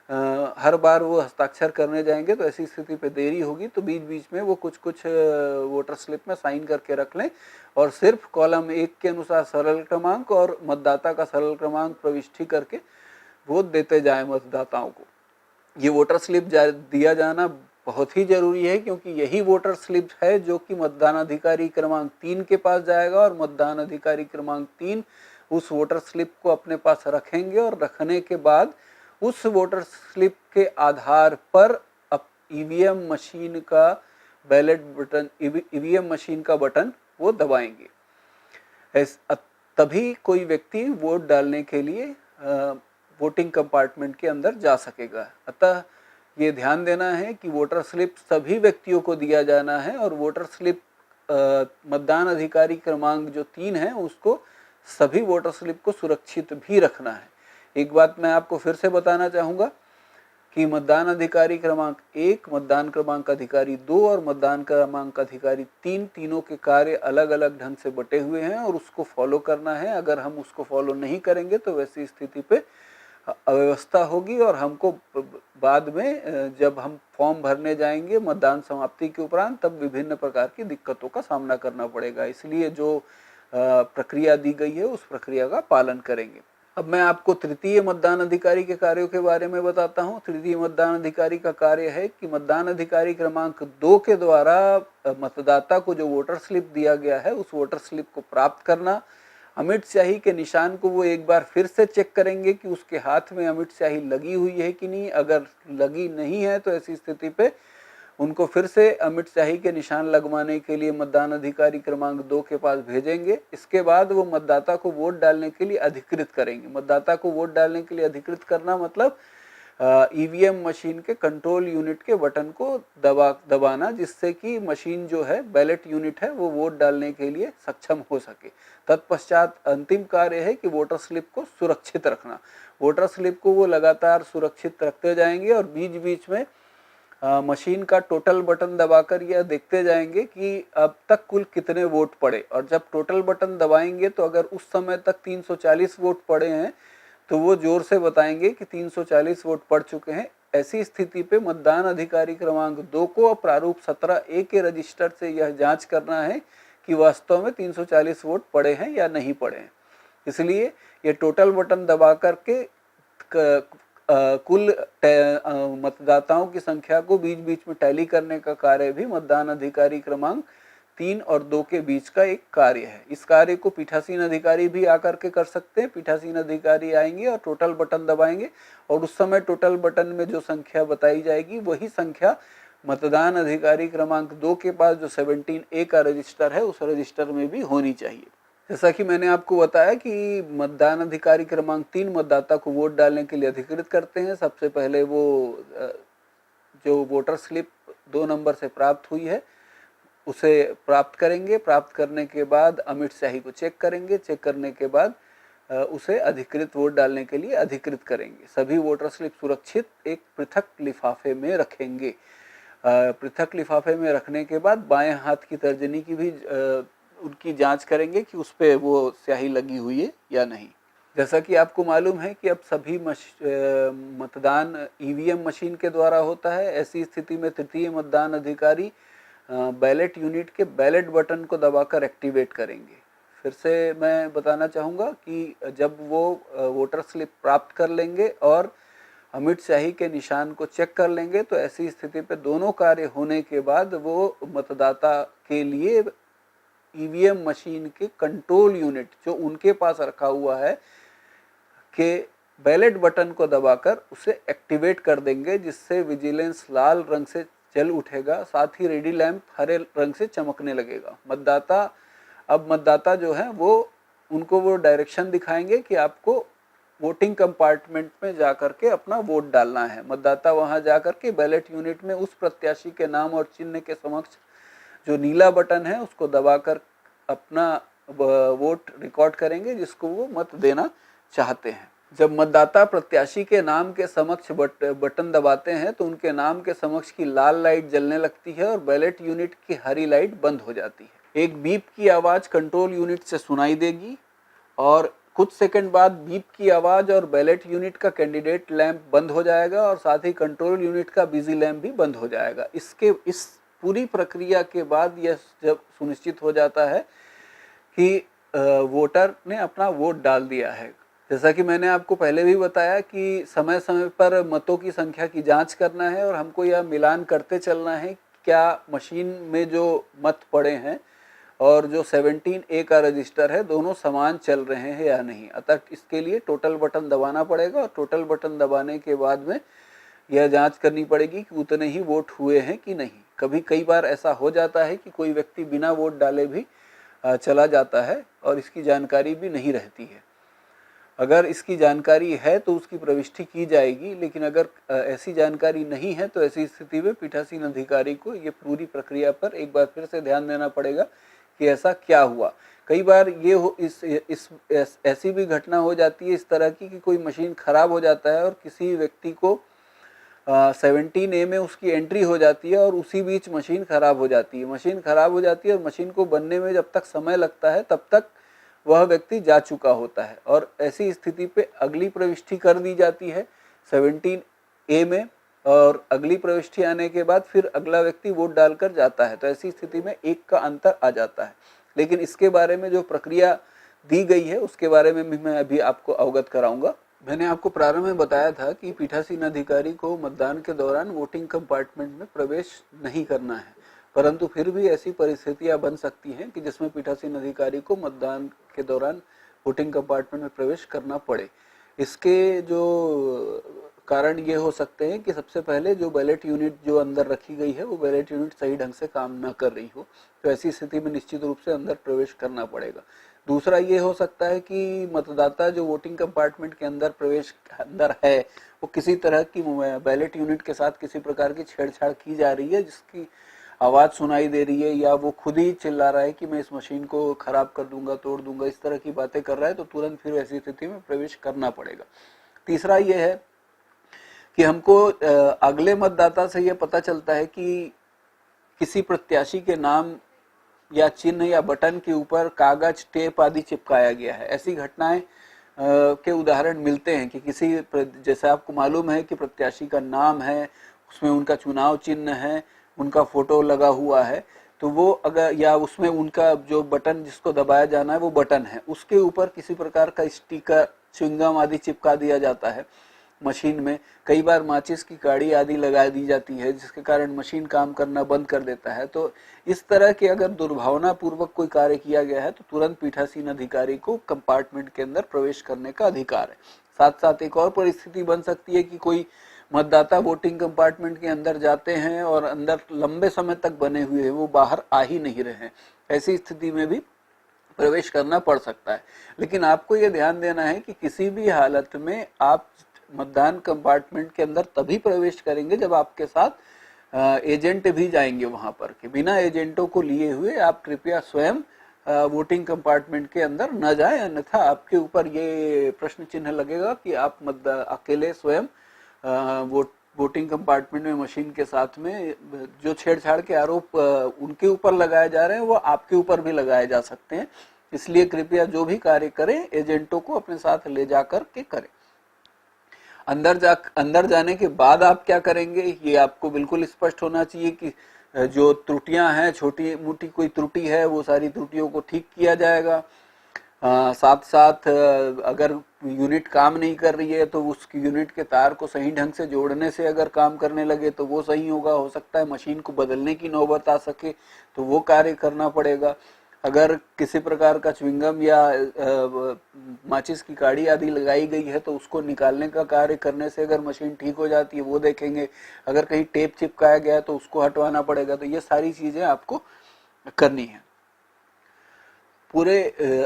S1: हर बार वो हस्ताक्षर करने जाएंगे तो ऐसी स्थिति पे देरी होगी, तो बीच बीच में वो कुछ कुछ वोटर स्लिप में साइन करके रख लें, और सिर्फ कॉलम 1 के अनुसार सरल क्रमांक और मतदाता का सरल क्रमांक प्रविष्टि करके वोट देते जाएं मतदाताओं को। ये वोटर स्लिप दिया जाना बहुत ही जरूरी है, क्योंकि यही वोटर स्लिप है जो कि मतदान अधिकारी क्रमांक 3 के पास जाएगा, और मतदान अधिकारी क्रमांक 3 उस वोटर स्लिप को अपने पास रखेंगे, और रखने के बाद उस वोटर स्लिप के आधार पर अब ईवीएम मशीन का बैलेट बटन, ईवीएम मशीन का बटन वो दबाएंगे। तभी कोई व्यक्ति वोट डालने के लिए वोटिंग कंपार्टमेंट के अंदर जा सकेगा। अतः ये ध्यान देना है कि वोटर स्लिप सभी व्यक्तियों को दिया जाना है, और वोटर स्लिप मतदान अधिकारी क्रमांक जो 3 है उसको सभी वोटर स्लिप को सुरक्षित भी रखना है। एक बात मैं आपको फिर से बताना चाहूँगा कि मतदान अधिकारी क्रमांक 1, मतदान क्रमांक अधिकारी 2 और मतदान क्रमांक अधिकारी 3 तीनों के कार्य अलग अलग ढंग से बटे हुए हैं, और उसको फॉलो करना है। अगर हम उसको फॉलो नहीं करेंगे तो वैसी स्थिति पे अव्यवस्था होगी, और हमको बाद में जब हम फॉर्म भरने जाएंगे मतदान समाप्ति के उपरांत, तब विभिन्न प्रकार की दिक्कतों का सामना करना पड़ेगा। इसलिए जो प्रक्रिया दी गई है उस प्रक्रिया का पालन करेंगे। अब मैं आपको तृतीय मतदान अधिकारी के कार्यों के बारे में बताता हूँ। तृतीय मतदान अधिकारी का कार्य है कि मतदान अधिकारी क्रमांक 2 के द्वारा मतदाता को जो वोटर स्लिप दिया गया है उस वोटर स्लिप को प्राप्त करना, अमिट स्याही के निशान को वो एक बार फिर से चेक करेंगे कि उसके हाथ में अमिट स्याही लगी हुई है कि नहीं। अगर लगी नहीं है तो ऐसी स्थिति पे उनको फिर से अमिट स्याही के निशान लगवाने के लिए मतदान अधिकारी क्रमांक 2 के पास भेजेंगे। इसके बाद वो मतदाता को वोट डालने के लिए अधिकृत करेंगे। मतदाता को वोट डालने के लिए अधिकृत करना मतलब ईवीएम मशीन के कंट्रोल यूनिट के बटन को दबाना, जिससे कि मशीन जो है बैलेट यूनिट है वो वोट डालने के लिए सक्षम हो सके। तत्पश्चात अंतिम कार्य है कि वोटर स्लिप को सुरक्षित रखना। वोटर स्लिप को वो लगातार सुरक्षित रखते जाएंगे, और बीच बीच में मशीन का टोटल बटन दबाकर यह देखते जाएंगे कि अब तक कुल कितने वोट पड़े, और जब टोटल बटन दबाएंगे तो अगर उस समय तक 340 वोट पड़े हैं तो वो जोर से बताएंगे कि 340 वोट पड़ चुके हैं। ऐसी स्थिति पे मतदान अधिकारी क्रमांक 2 को प्रारूप 17A के रजिस्टर से यह जांच करना है कि वास्तव में 340 वोट पड़े हैं या नहीं पड़े हैं। इसलिए ये टोटल बटन दबा करके कुल मतदाताओं की संख्या को बीच बीच में टैली करने का कार्य भी मतदान अधिकारी क्रमांक 3 और 2 के बीच का एक कार्य है। इस कार्य को पीठासीन अधिकारी भी आकर के कर सकते हैं। पीठासीन अधिकारी आएंगे और टोटल बटन दबाएंगे, और उस समय टोटल बटन में जो संख्या बताई जाएगी वही संख्या मतदान अधिकारी क्रमांक 2 के पास जो 17A का रजिस्टर है उस रजिस्टर में भी होनी चाहिए। जैसा कि मैंने आपको बताया कि मतदान अधिकारी क्रमांक 3 मतदाता को वोट डालने के लिए अधिकृत करते हैं। सबसे पहले वो जो वोटर स्लिप 2 नंबर से प्राप्त हुई है उसे प्राप्त करेंगे। प्राप्त करने के बाद अमिट स्याही को चेक करेंगे। चेक करने के बाद उसे अधिकृत वोट डालने के लिए अधिकृत करेंगे। सभी वोटर स्लिप सुरक्षित एक पृथक लिफाफे में रखेंगे। पृथक लिफाफे में रखने के बाद बाएं हाथ की तर्जनी की भी उनकी जांच करेंगे कि उस पर वो स्याही लगी हुई है या नहीं। जैसा कि आपको मालूम है कि अब सभी मतदान ईवीएम मशीन के द्वारा होता है। ऐसी स्थिति में तृतीय मतदान अधिकारी बैलेट यूनिट के बैलेट बटन को दबाकर एक्टिवेट करेंगे। फिर से मैं बताना चाहूँगा कि जब वो वोटर स्लिप प्राप्त कर लेंगे और अमिट स्याही के निशान को चेक कर लेंगे तो ऐसी स्थिति पे दोनों कार्य होने के बाद वो मतदाता के लिए ईवीएम मशीन के कंट्रोल यूनिट जो उनके पास रखा हुआ है के बैलेट बटन को दबाकर उसे एक्टिवेट कर देंगे, जिससे विजिलेंस लाल रंग से जल उठेगा, साथ ही रेडी लैंप हरे रंग से चमकने लगेगा। मतदाता जो है वो उनको वो डायरेक्शन दिखाएंगे कि आपको वोटिंग कंपार्टमेंट में जाकर के अपना वोट डालना है। मतदाता वहां जाकर के बैलेट यूनिट में उस प्रत्याशी के नाम और चिन्ह के समक्ष जो नीला बटन है उसको दबाकर अपना वोट रिकॉर्ड करेंगे, जिसको वो मत देना चाहते हैं। जब मतदाता प्रत्याशी के नाम के समक्ष बटन दबाते हैं तो उनके नाम के समक्ष की लाल लाइट जलने लगती है और बैलेट यूनिट की हरी लाइट बंद हो जाती है। एक बीप की आवाज कंट्रोल यूनिट से सुनाई देगी और कुछ सेकंड बाद बीप की आवाज और बैलेट यूनिट का कैंडिडेट लैंप बंद हो जाएगा और साथ ही कंट्रोल यूनिट का बिजी लैंप भी बंद हो जाएगा। इस पूरी प्रक्रिया के बाद यह जब सुनिश्चित हो जाता है कि वोटर ने अपना वोट डाल दिया है। जैसा कि मैंने आपको पहले भी बताया कि समय समय पर मतों की संख्या की जांच करना है और हमको यह मिलान करते चलना है क्या मशीन में जो मत पड़े हैं और जो 17A का रजिस्टर है दोनों समान चल रहे हैं या नहीं। अतः इसके लिए टोटल बटन दबाना पड़ेगा और टोटल बटन दबाने के बाद में यह जांच करनी पड़ेगी कि उतने ही वोट हुए हैं कि नहीं। कई बार ऐसा हो जाता है कि कोई व्यक्ति बिना वोट डाले भी चला जाता है और इसकी जानकारी भी नहीं रहती है। अगर इसकी जानकारी है तो उसकी प्रविष्टि की जाएगी, लेकिन अगर ऐसी जानकारी नहीं है तो ऐसी स्थिति में पीठासीन अधिकारी को ये पूरी प्रक्रिया पर एक बार फिर से ध्यान देना पड़ेगा कि ऐसा क्या हुआ। कई बार ऐसी भी घटना हो जाती है इस तरह की कि कोई मशीन खराब हो जाता है और किसी व्यक्ति को 17A में उसकी एंट्री हो जाती है और उसी बीच मशीन खराब हो जाती है। मशीन खराब हो जाती है और मशीन को बनने में जब तक समय लगता है तब तक वह व्यक्ति जा चुका होता है और ऐसी स्थिति पे अगली प्रविष्टि कर दी जाती है 17A में और अगली प्रविष्टि आने के बाद फिर अगला व्यक्ति वोट डालकर जाता है। तो ऐसी स्थिति में एक का अंतर आ जाता है। लेकिन इसके बारे में जो प्रक्रिया दी गई है उसके बारे में भी मैं अभी आपको अवगत कराऊंगा। मैंने आपको प्रारंभ में बताया था कि पीठासीन अधिकारी को मतदान के दौरान वोटिंग कंपार्टमेंट में प्रवेश नहीं करना है, परंतु फिर भी ऐसी परिस्थितियां बन सकती हैं कि जिसमें पीठासीन अधिकारी को मतदान के दौरान वोटिंग कंपार्टमेंट में प्रवेश करना पड़े। इसके जो कारण ये हो सकते हैं कि सबसे पहले जो बैलेट यूनिट जो अंदर रखी गई है वो बैलेट यूनिट सही ढंग से काम ना कर रही हो, तो ऐसी स्थिति में निश्चित रूप से अंदर प्रवेश करना पड़ेगा। दूसरा ये हो सकता है कि मतदाता जो वोटिंग कंपार्टमेंट के अंदर है वो किसी तरह की बैलेट यूनिट के साथ किसी प्रकार की छेड़छाड़ की जा रही है, जिसकी आवाज सुनाई दे रही है या वो खुद ही चिल्ला रहा है कि मैं इस मशीन को खराब कर दूंगा, तोड़ दूंगा, इस तरह की बातें कर रहा है, तो तुरंत फिर ऐसी स्थिति में प्रवेश करना पड़ेगा। तीसरा ये है कि हमको अगले मतदाता से यह पता चलता है कि किसी प्रत्याशी के नाम या चिन्ह या बटन के ऊपर कागज, टेप आदि चिपकाया गया है। ऐसी घटनाएं के उदाहरण मिलते हैं कि जैसे आपको मालूम है कि प्रत्याशी का नाम है, उसमें उनका चुनाव चिन्ह है, उनका फोटो लगा हुआ है, तो वो अगर या उसमें उनका जो बटन जिसको दबाया जाना है वो बटन है, उसके ऊपर किसी प्रकार का स्टिकर, च्युइंगम आदि चिपका दिया जाता है मशीन में। कई बार माचिस की काड़ी आदि लगा दी जाती है जिसके कारण मशीन काम करना बंद कर देता है। तो इस तरह के अगर दुर्भावना पूर्वक कोई कार्य किया गया है तो तुरंत पीठासीन अधिकारी को कंपार्टमेंट के अंदर प्रवेश करने का अधिकार है। साथ साथ एक और परिस्थिति बन सकती है कि कोई मतदाता वोटिंग कंपार्टमेंट के अंदर जाते हैं और अंदर लंबे समय तक बने हुए हैं, वो बाहर आ ही नहीं रहे। ऐसी स्थिति में भी प्रवेश करना पड़ सकता है। लेकिन आपको ये ध्यान देना है कि किसी भी हालत में आप मतदान कंपार्टमेंट के अंदर तभी प्रवेश करेंगे जब आपके साथ एजेंट भी जाएंगे वहां पर। कि बिना एजेंटों को लिए हुए आप कृपया स्वयं वोटिंग कंपार्टमेंट के अंदर न जाएं, अन्यथा आपके ऊपर ये प्रश्न चिन्ह लगेगा कि आप अकेले स्वयं वोटिंग कंपार्टमेंट में मशीन के साथ में जो छेड़छाड़ के आरोप उनके ऊपर लगाए जा रहे हैं वो आपके ऊपर भी लगाए जा सकते हैं। इसलिए कृपया जो भी कार्य करें एजेंटों को अपने साथ ले जाकर के करें। अंदर जाने के बाद आप क्या करेंगे ये आपको बिल्कुल स्पष्ट होना चाहिए कि जो त्रुटियां हैं, छोटी मोटी कोई त्रुटि है, वो सारी त्रुटियों को ठीक किया जाएगा। साथ साथ अगर यूनिट काम नहीं कर रही है तो उस यूनिट के तार को सही ढंग से जोड़ने से अगर काम करने लगे तो वो सही होगा। हो सकता है मशीन को बदलने की नौबत आ सके तो वो कार्य करना पड़ेगा। अगर किसी प्रकार का च्युइंगम या माचिस की काड़ी आदि लगाई गई है तो उसको निकालने का कार्य करने से अगर मशीन ठीक हो जाती है वो देखेंगे। अगर कहीं टेप चिपकाया गया है तो उसको हटवाना पड़ेगा। तो ये सारी चीजें आपको करनी है। पूरे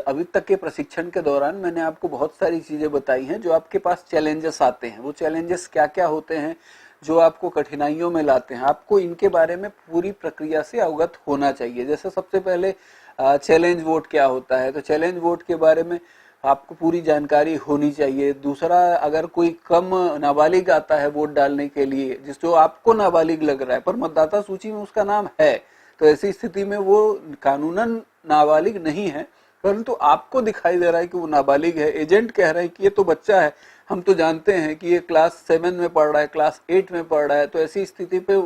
S1: अभी तक के प्रशिक्षण के दौरान मैंने आपको बहुत सारी चीजें बताई हैं जो आपके पास चैलेंजेस आते हैं। वो चैलेंजेस क्या क्या होते हैं जो आपको कठिनाइयों में लाते हैं, आपको इनके बारे में पूरी प्रक्रिया से अवगत होना चाहिए। जैसे सबसे पहले चैलेंज वोट क्या होता है, तो चैलेंज वोट के बारे में आपको पूरी जानकारी होनी चाहिए। दूसरा, अगर कोई कम नाबालिग आता है वोट डालने के लिए, जो आपको नाबालिग लग रहा है पर मतदाता सूची में उसका नाम है, तो ऐसी स्थिति में वो कानूनन नाबालिग नहीं है परंतु आपको दिखाई दे रहा है कि वो नाबालिग है। एजेंट कह रहा है कि ये तो बच्चा है, हम तो जानते हैं कि ये क्लास 7 में पढ़ रहा है, क्लास 8 में पढ़ रहा है, तो ऐसी स्थिति पे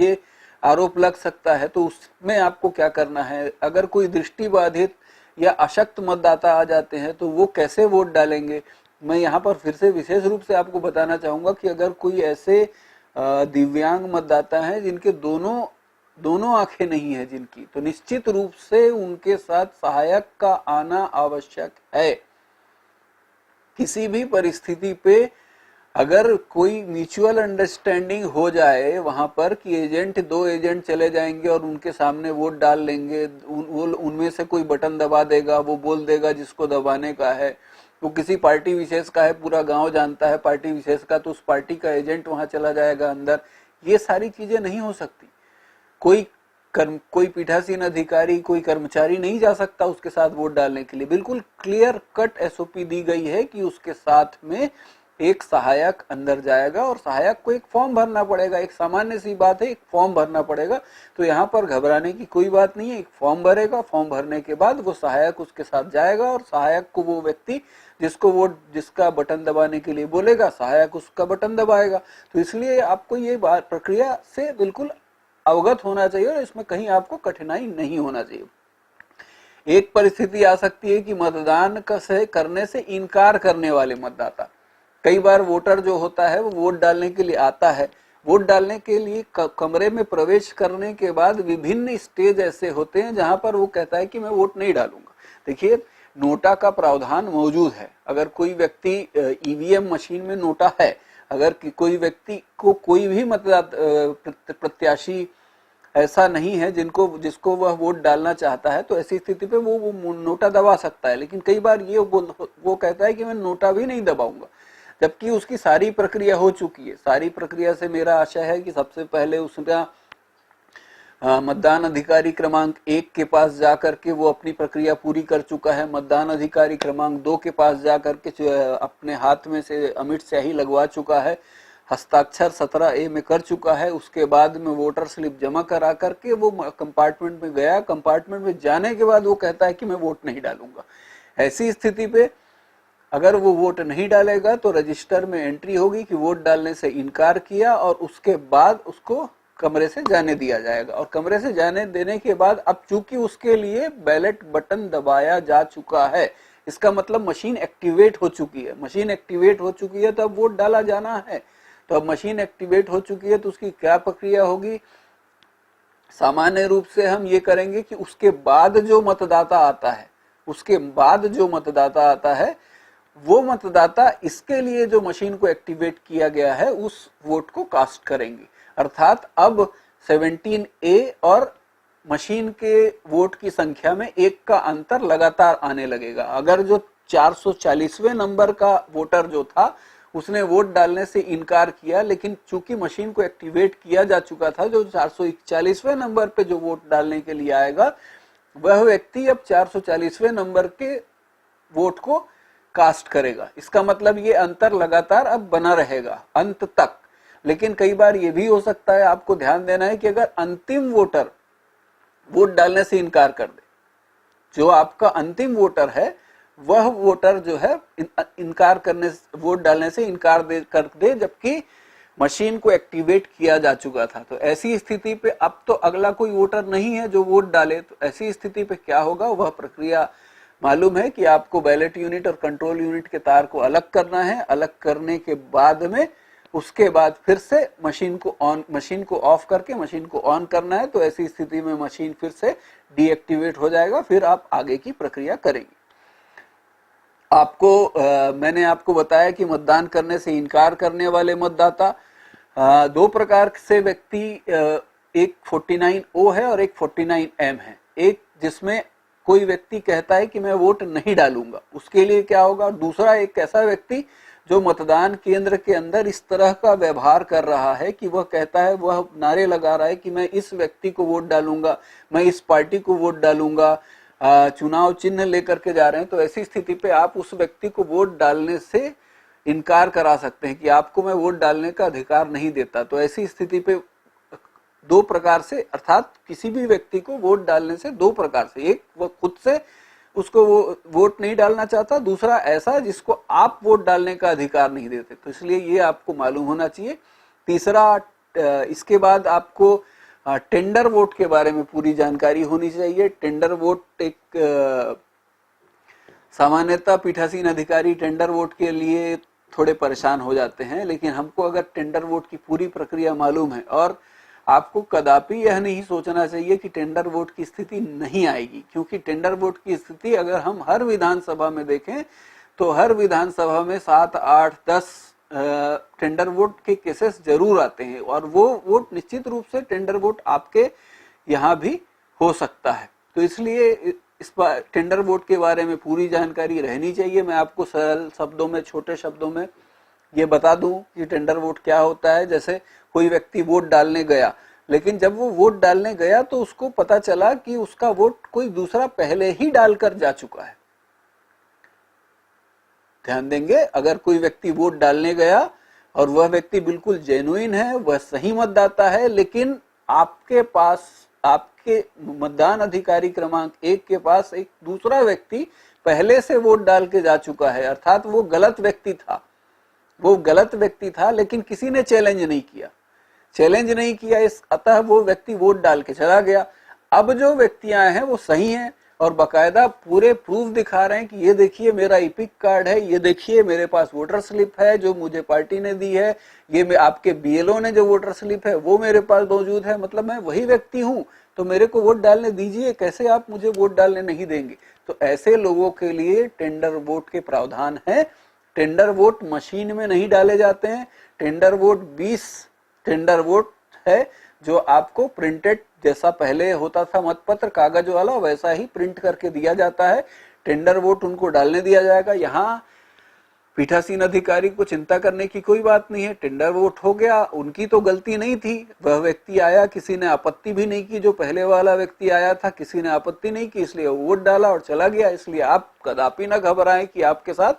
S1: ये आरोप लग सकता है। तो उसमें आपको क्या करना है, अगर कोई दृष्टिबाधित या अशक्त मतदाता आ जाते हैं तो वो कैसे वोट डालेंगे। मैं यहाँ पर फिर से विशेष रूप से आपको बताना चाहूंगा कि अगर कोई ऐसे दिव्यांग मतदाता हैं जिनके दोनों आंखें नहीं है जिनकी, तो निश्चित रूप से उनके साथ सहायक का आना आवश्यक है। किसी भी परिस्थिति पे अगर कोई म्यूचुअल अंडरस्टैंडिंग हो जाए वहां पर कि दो एजेंट चले जाएंगे और उनके सामने वोट डाल लेंगे, उनमें से कोई बटन दबा देगा, वो बोल देगा जिसको दबाने का है, वो किसी पार्टी विशेष का है, पूरा गांव जानता है पार्टी विशेष का, तो उस पार्टी का एजेंट वहां चला जाएगा अंदर। ये सारी चीजें नहीं हो सकती। कोई पीठासीन अधिकारी, कोई कर्मचारी नहीं जा सकता उसके साथ वोट डालने के लिए। बिल्कुल क्लियर कट एसओपी दी गई है कि उसके साथ में एक सहायक अंदर जाएगा और सहायक को एक फॉर्म भरना पड़ेगा। एक सामान्य सी बात है, एक फॉर्म भरना पड़ेगा। तो यहाँ पर घबराने की कोई बात नहीं है। एक फॉर्म भरेगा, फॉर्म भरने के बाद वो सहायक उसके साथ जाएगा और सहायक को वो व्यक्ति जिसका बटन दबाने के लिए बोलेगा, सहायक उसका बटन दबाएगा। तो इसलिए आपको ये प्रक्रिया से बिल्कुल अवगत होना चाहिए और इसमें कहीं आपको कठिनाई नहीं होना चाहिए। एक परिस्थिति आ सकती है कि मतदान करने से इनकार करने वाले मतदाता, कई बार वोटर जो होता है वो वोट डालने के लिए आता है, वोट डालने के लिए कमरे में प्रवेश करने के बाद विभिन्न स्टेज ऐसे होते हैं जहां पर वो कहता है कि मैं वोट नहीं डालूंगा। देखिए, नोटा का प्रावधान मौजूद है। अगर कोई व्यक्ति ईवीएम मशीन में नोटा है, अगर कोई व्यक्ति को कोई भी प्रत्याशी ऐसा नहीं है जिसको वह वोट डालना चाहता है, तो ऐसी स्थिति पे वो नोटा दबा सकता है। लेकिन कई बार वो कहता है कि मैं नोटा भी नहीं दबाऊंगा, जबकि उसकी सारी प्रक्रिया हो चुकी है। सारी प्रक्रिया से मेरा आशा है कि सबसे पहले उसका मतदान अधिकारी क्रमांक 1 के पास जाकर के वो अपनी प्रक्रिया पूरी कर चुका है। मतदान अधिकारी क्रमांक 2 के पास जाकर के अपने हाथ में से अमिट स्याही लगवा चुका है, हस्ताक्षर 17A में कर चुका है। उसके बाद में वोटर स्लिप जमा करा करके वो कंपार्टमेंट में गया। कंपार्टमेंट में जाने के बाद वो कहता है कि मैं वोट नहीं डालूंगा। ऐसी स्थिति पे अगर वो वोट नहीं डालेगा तो रजिस्टर में एंट्री होगी कि वोट डालने से इनकार किया, और उसके बाद उसको कमरे से जाने दिया जाएगा। और कमरे से जाने देने के बाद अब चूंकि उसके लिए बैलेट बटन दबाया जा चुका है, इसका मतलब मशीन एक्टिवेट हो चुकी है। मशीन एक्टिवेट हो चुकी है तो अब वोट डाला जाना है। तो अब मशीन एक्टिवेट हो चुकी है तो उसकी क्या प्रक्रिया होगी। सामान्य रूप से हम ये करेंगे कि उसके बाद जो मतदाता आता है वो मतदाता इसके लिए जो मशीन को एक्टिवेट किया गया है उस वोट को कास्ट करेंगे। अर्थात अब 17A और मशीन के वोट की संख्या में 1 का अंतर लगातार आने लगेगा। अगर जो 440वें नंबर का वोटर जो था उसने वोट डालने से इनकार किया, लेकिन चूंकि मशीन को एक्टिवेट किया जा चुका था, जो 441वें नंबर पे जो वोट डालने के लिए आएगा वह व्यक्ति अब 440वें नंबर के वोट को कास्ट करेगा। इसका मतलब ये अंतर लगातार अब बना रहेगा अंत तक। लेकिन कई बार ये भी हो सकता है, आपको ध्यान देना है कि अगर अंतिम वोटर वोट डालने से इनकार कर दे, जो आपका अंतिम वोटर है वह वोटर जो है वोट डालने से इनकार कर दे जबकि मशीन को एक्टिवेट किया जा चुका था, तो ऐसी स्थिति पे अब तो अगला कोई वोटर नहीं है जो वोट डाले। तो ऐसी स्थिति पे क्या होगा, वह प्रक्रिया मालूम है कि आपको बैलेट यूनिट और कंट्रोल यूनिट के तार को अलग करना है। अलग करने के बाद में उसके बाद फिर से मशीन को ऑफ करके मशीन को ऑन करना है। तो ऐसी स्थिति में मशीन फिर से डीएक्टिवेट हो जाएगा, फिर आप आगे की प्रक्रिया करेंगे। मैंने आपको बताया कि मतदान करने से इनकार करने वाले मतदाता दो प्रकार से व्यक्ति, एक 49O है और एक 49M है। एक जिसमें कोई व्यक्ति कहता है कि मैं वोट नहीं डालूंगा, उसके लिए क्या होगा। दूसरा एक ऐसा व्यक्ति जो मतदान केंद्र के अंदर इस तरह का व्यवहार कर रहा है कि वह कहता है, वह नारे लगा रहा है कि मैं इस व्यक्ति को वोट डालूंगा, मैं इस पार्टी को वोट डालूंगा, चुनाव चिन्ह लेकर के जा रहे हैं। तो ऐसी स्थिति पे आप उस व्यक्ति को वोट डालने से इनकार करा सकते हैं कि आपको मैं वोट डालने का अधिकार नहीं देता। तो ऐसी स्थिति पे दो प्रकार से, अर्थात किसी भी व्यक्ति को वोट डालने से दो प्रकार से, एक वह खुद से उसको वो वोट नहीं डालना चाहता, दूसरा ऐसा जिसको आप वोट डालने का अधिकार नहीं देते। तो इसलिए ये आपको मालूम होना चाहिए। तीसरा, इसके बाद आपको टेंडर वोट के बारे में पूरी जानकारी होनी चाहिए। टेंडर वोट एक सामान्यतः पीठासीन अधिकारी टेंडर वोट के लिए थोड़े परेशान हो जाते हैं, लेकिन हमको अगर टेंडर वोट की पूरी प्रक्रिया मालूम है, और आपको कदापि यह नहीं सोचना चाहिए कि टेंडर वोट की स्थिति नहीं आएगी, क्योंकि टेंडर वोट की स्थिति अगर हम हर विधानसभा में देखें तो हर विधानसभा में 7, 8, 10 टेंडर वोट के केसेस जरूर आते हैं, और वो वोट निश्चित रूप से टेंडर वोट आपके यहाँ भी हो सकता है। तो इसलिए इस टेंडर वोट के बारे में पूरी जानकारी रहनी चाहिए। मैं आपको सरल शब्दों में, छोटे शब्दों में ये बता दूं कि टेंडर वोट क्या होता है। जैसे कोई व्यक्ति वोट डालने गया, लेकिन जब वो वोट डालने गया तो उसको पता चला कि उसका वोट कोई दूसरा पहले ही डालकर जा चुका है। ध्यान देंगे, अगर कोई व्यक्ति वोट डालने गया और वह व्यक्ति बिल्कुल जेन्युइन है, वह सही मतदाता है, लेकिन आपके पास, आपके मतदान अधिकारी क्रमांक 1 के पास एक दूसरा व्यक्ति पहले से वोट डाल के जा चुका है, अर्थात वो गलत व्यक्ति था, लेकिन किसी ने चैलेंज नहीं किया, अतः वो व्यक्ति वोट डाल के चला गया। अब जो व्यक्ति आए हैं वो सही हैं और बकायदा पूरे प्रूफ दिखा रहे हैं कि ये देखिए मेरा इपिक कार्ड है, ये देखिए मेरे पास वोटर स्लिप है जो मुझे पार्टी ने दी है, ये आपके बीएलओ ने जो वोटर स्लिप है वो मेरे पास मौजूद है, मतलब मैं वही व्यक्ति हूं, तो मेरे को वोट डालने दीजिए, कैसे आप मुझे वोट डालने नहीं देंगे। तो ऐसे लोगों के लिए टेंडर वोट के प्रावधान है। टेंडर वोट मशीन में नहीं डाले जाते हैं। टेंडर वोट 20 टेंडर वोट है जो आपको प्रिंटेड, जैसा पहले होता था मतपत्र कागज वाला, वैसा ही प्रिंट करके दिया जाता है। टेंडर वोट उनको डालने दिया जाएगा। यहाँ पीठासीन अधिकारी को चिंता करने की कोई बात नहीं है। टेंडर वोट हो गया, उनकी तो गलती नहीं थी, वह व्यक्ति आया, किसी ने आपत्ति भी नहीं की, जो पहले वाला व्यक्ति आया था किसी ने आपत्ति नहीं की, इसलिए वोट डाला और चला गया। इसलिए आप कदापि ना घबराएं कि आपके साथ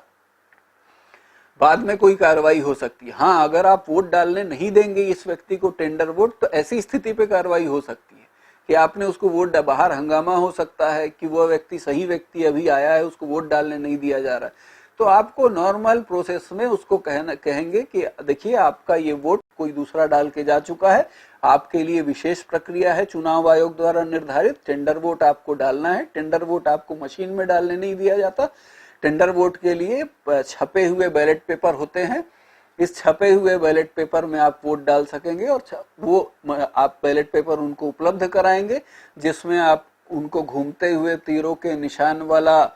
S1: बाद में कोई कार्रवाई हो सकती है। हाँ, अगर आप वोट डालने नहीं देंगे इस व्यक्ति को टेंडर वोट, तो ऐसी स्थिति पे कार्रवाई हो सकती है कि आपने उसको वोट, बाहर हंगामा हो सकता है कि वह व्यक्ति, सही व्यक्ति अभी आया है, उसको वोट डालने नहीं दिया जा रहा है। तो आपको नॉर्मल प्रोसेस में उसको कहेंगे कि देखिए आपका ये वोट कोई दूसरा डाल के जा चुका है, आपके लिए विशेष प्रक्रिया है चुनाव आयोग द्वारा निर्धारित, टेंडर वोट आपको डालना है। टेंडर वोट आपको मशीन में डालने नहीं दिया जाता। टेंडर वोट के लिए छपे हुए बैलेट पेपर होते हैं। इस छपे हुए बैलेट पेपर में आप वोट डाल सकेंगे और वो आप बैलेट पेपर उनको उपलब्ध कराएंगे, जिसमें आप उनको घूमते हुए तीरों के निशान वाला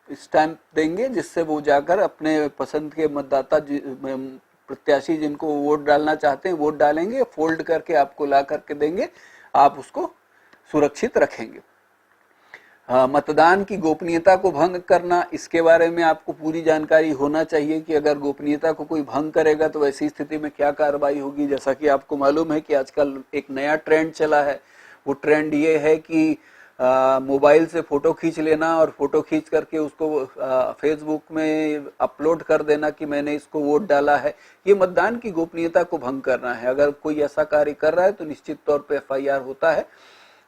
S1: स्टैंप देंगे, जिससे वो जाकर अपने पसंद के मतदाता प्रत्याशी जिनको वोट डालना चाहते हैं वोट डालेंगे, फोल्ड करके आपको ला करके देंगे, आप उसको सुरक्षित रखेंगे। मतदान की गोपनीयता को भंग करना, इसके बारे में आपको पूरी जानकारी होना चाहिए कि अगर गोपनीयता को कोई भंग करेगा तो ऐसी स्थिति में क्या कार्रवाई होगी। जैसा कि आपको मालूम है कि आजकल एक नया ट्रेंड चला है, वो ट्रेंड ये है कि मोबाइल से फोटो खींच लेना और फोटो खींच करके उसको फेसबुक में अपलोड कर देना कि मैंने इसको वोट डाला है। ये मतदान की गोपनीयता को भंग करना है। अगर कोई ऐसा कार्य कर रहा है तो निश्चित तौर पे FIR होता है।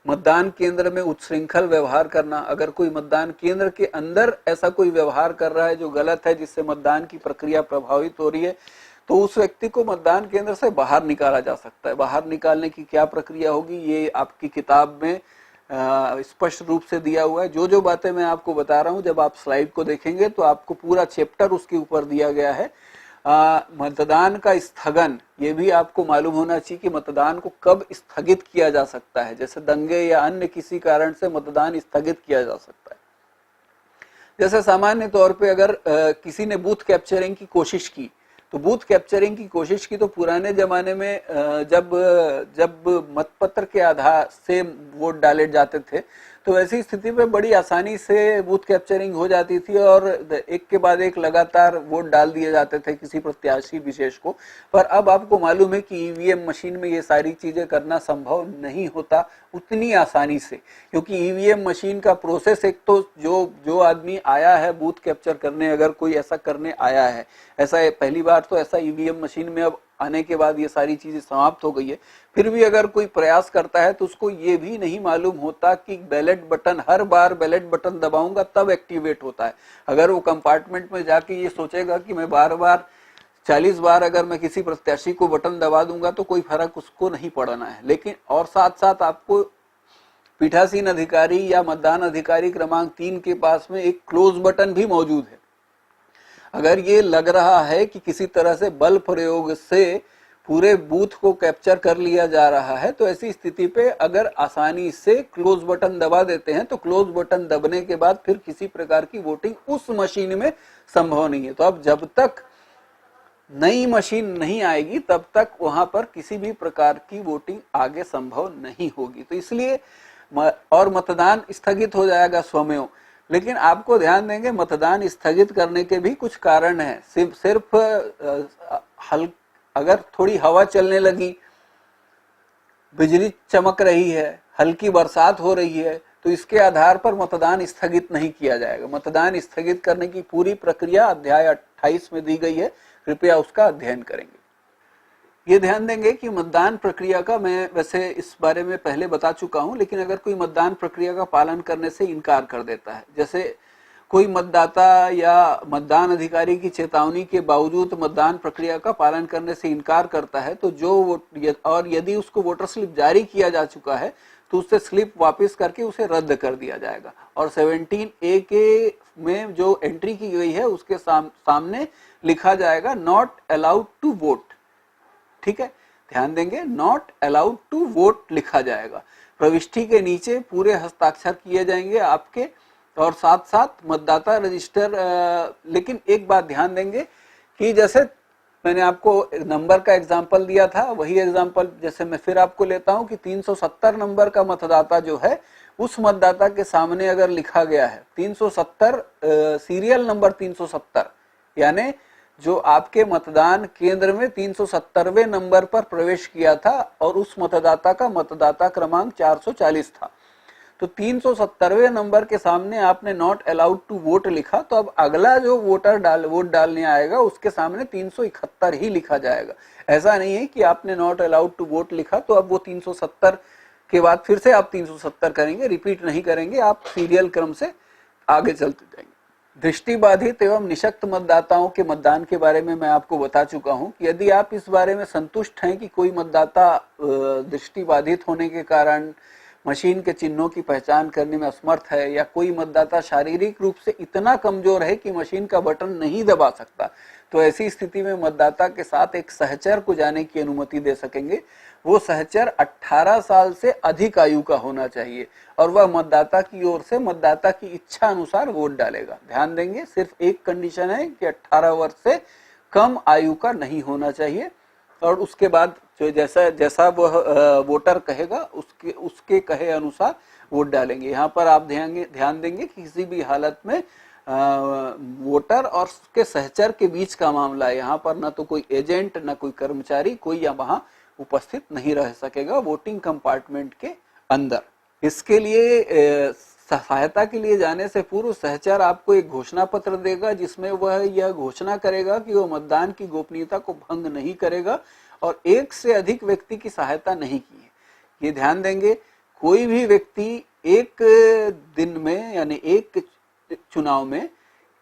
S1: मतदान केंद्र में उच्छृंखल व्यवहार करना, अगर कोई मतदान केंद्र के अंदर ऐसा कोई व्यवहार कर रहा है जो गलत है, जिससे मतदान की प्रक्रिया प्रभावित हो रही है, तो उस व्यक्ति को मतदान केंद्र से बाहर निकाला जा सकता है। बाहर निकालने की क्या प्रक्रिया होगी, ये आपकी किताब में स्पष्ट रूप से दिया हुआ है। जो जो बातें मैं आपको बता रहा हूं, जब आप स्लाइड को देखेंगे तो आपको पूरा चैप्टर उसके ऊपर दिया गया है। मतदान का स्थगन, ये भी आपको मालूम होना चाहिए कि मतदान को कब स्थगित किया जा सकता है। जैसे दंगे या अन्य किसी कारण से मतदान स्थगित किया जा सकता है। जैसे सामान्य तौर पे अगर किसी ने बूथ कैप्चरिंग की कोशिश की, तो बूथ कैप्चरिंग की कोशिश की तो पुराने जमाने में जब मतपत्र के आधार से वोट डाले जाते थे, तो ऐसी स्थिति में बड़ी आसानी से बूथ कैप्चरिंग हो जाती थी और एक के बाद एक लगातार वोट डाल दिए जाते थे किसी प्रत्याशी विशेष को। पर अब आपको मालूम है कि ईवीएम मशीन में ये सारी चीजें करना संभव नहीं होता उतनी आसानी से, क्योंकि ईवीएम मशीन का प्रोसेस, एक तो जो आदमी आया है बूथ कैप्चर करने, अगर कोई ऐसा करने आया है, ऐसा पहली बार तो ऐसा ईवीएम मशीन में अब आने के बाद ये सारी चीजें समाप्त हो गई है, फिर भी अगर कोई प्रयास करता है तो उसको ये भी नहीं मालूम होता कि बैलेट बटन, हर बार बैलेट बटन दबाऊंगा तब एक्टिवेट होता है। अगर वो कंपार्टमेंट में जाके ये सोचेगा कि मैं बार बार 40 बार अगर मैं किसी प्रत्याशी को बटन दबा दूंगा तो कोई फर्क उसको नहीं पड़ना है। लेकिन और साथ साथ आपको पीठासीन अधिकारी या मतदान अधिकारी क्रमांक 3 के पास में एक क्लोज बटन भी मौजूद है। अगर ये लग रहा है कि किसी तरह से बल प्रयोग से पूरे बूथ को कैप्चर कर लिया जा रहा है, तो ऐसी स्थिति पे अगर आसानी से क्लोज बटन दबा देते हैं तो क्लोज बटन दबने के बाद फिर किसी प्रकार की वोटिंग उस मशीन में संभव नहीं है। तो अब जब तक नई मशीन नहीं आएगी तब तक वहां पर किसी भी प्रकार की वोटिंग आगे संभव नहीं होगी। तो इसलिए और मतदान स्थगित हो जाएगा स्वमेव। लेकिन आपको ध्यान देंगे मतदान स्थगित करने के भी कुछ कारण हैं। सिर्फ अगर थोड़ी हवा चलने लगी, बिजली चमक रही है, हल्की बरसात हो रही है, तो इसके आधार पर मतदान स्थगित नहीं किया जाएगा। मतदान स्थगित करने की पूरी प्रक्रिया अध्याय 28 में दी गई है, कृपया उसका अध्ययन करेंगे। ये ध्यान देंगे कि मतदान प्रक्रिया का मैं वैसे इस बारे में पहले बता चुका हूं, लेकिन अगर कोई मतदान प्रक्रिया का पालन करने से इनकार कर देता है, जैसे कोई मतदाता या मतदान अधिकारी की चेतावनी के बावजूद मतदान प्रक्रिया का पालन करने से इनकार करता है, तो और यदि उसको वोटर स्लिप जारी किया जा चुका है तो उससे स्लिप वापस करके उसे रद्द कर दिया जाएगा। और 17A के में जो एंट्री की गई है उसके सामने लिखा जाएगा नॉट अलाउड टू वोट। ठीक है, ध्यान देंगे, नॉट अलाउड टू वोट लिखा जाएगा। प्रविष्टि के नीचे पूरे हस्ताक्षर किए जाएंगे आपके, और साथ साथ मतदाता रजिस्टर। लेकिन एक बात ध्यान देंगे कि जैसे मैंने आपको नंबर का एग्जांपल दिया था, वही एग्जांपल जैसे मैं फिर आपको लेता हूं कि 370 नंबर का मतदाता जो है, उस मतदाता के सामने अगर लिखा गया है 370 सीरियल नंबर 370, यानी जो आपके मतदान केंद्र में 370वें नंबर पर प्रवेश किया था और उस मतदाता का मतदाता क्रमांक 440 था, तो 370वें नंबर के सामने आपने नॉट अलाउड टू वोट लिखा, तो अब अगला जो वोटर वोट डालने आएगा उसके सामने 371 ही लिखा जाएगा। ऐसा नहीं है कि आपने नॉट अलाउड टू वोट लिखा तो अब वो 370 के बाद फिर से आप 370 करेंगे, रिपीट नहीं करेंगे, आप सीरियल क्रम से आगे चलते जाएंगे। दृष्टिबाधित एवं निशक्त मतदाताओं के मतदान के बारे में मैं आपको बता चुका हूं कि यदि आप इस बारे में संतुष्ट हैं कि कोई मतदाता दृष्टिबाधित होने के कारण मशीन के चिन्हों की पहचान करने में असमर्थ है, या कोई मतदाता शारीरिक रूप से इतना कमजोर है कि मशीन का बटन नहीं दबा सकता, तो ऐसी स्थिति में मतदाता के साथ एक सहचर को जाने की अनुमति दे सकेंगे। वो सहचर 18 साल से अधिक आयु का होना चाहिए और वह मतदाता की ओर से मतदाता की इच्छा अनुसार वोट डालेगा। ध्यान देंगे, सिर्फ एक कंडीशन है कि 18 वर्ष से कम आयु का नहीं होना चाहिए, और उसके बाद जो जैसा वह वोटर कहेगा उसके कहे अनुसार वोट डालेंगे। यहाँ पर आप ध्यान देंगे कि किसी भी हालत में वोटर और उसके सहचर के बीच का मामला है। यहाँ पर न तो कोई एजेंट, न कोई कर्मचारी, कोई या वहां उपस्थित नहीं रह सकेगा वोटिंग कंपार्टमेंट के अंदर। इसके लिए सहायता के लिए जाने से पूर्व सहचर आपको एक घोषणा पत्र देगा जिसमें वह यह घोषणा करेगा कि वह मतदान की गोपनीयता को भंग नहीं करेगा और एक से अधिक व्यक्ति की सहायता नहीं की है। ये ध्यान देंगे, कोई भी व्यक्ति एक दिन में यानी एक चुनाव में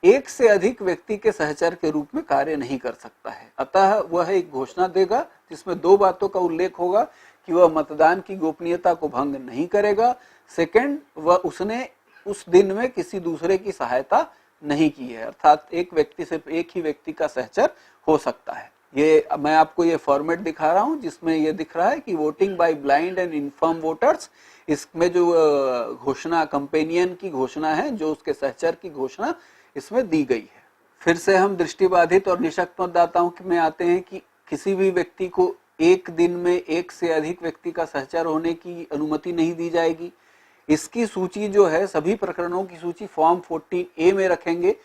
S1: एक से अधिक व्यक्ति के सहचर के रूप में कार्य नहीं कर सकता है। अतः वह एक घोषणा देगा जिसमें दो बातों का उल्लेख होगा कि वह मतदान की गोपनीयता को भंग नहीं करेगा, सेकंड, वह उसने उस दिन में किसी दूसरे की सहायता नहीं की है, अर्थात एक व्यक्ति सिर्फ एक ही व्यक्ति का सहचर हो सकता है। ये मैं आपको ये फॉर्मेट दिखा रहा हूं जिसमें ये दिख रहा है कि voting by blind and inform voters, इसमें जो घोषणा कंपेनियन की घोषणा है, जो उसके सहचर की घोषणा इसमें दी गई है। फिर से हम दृष्टिबाधित और निःशक्त मतदाताओं में आते हैं कि किसी भी व्यक्ति को एक दिन में एक से अधिक व्यक्ति का सहचर होने की अनुमति नहीं दी जाएगी। इसकी सूची जो है, सभी प्रकरणों की सूची फॉर्म 14A में रखेंगे।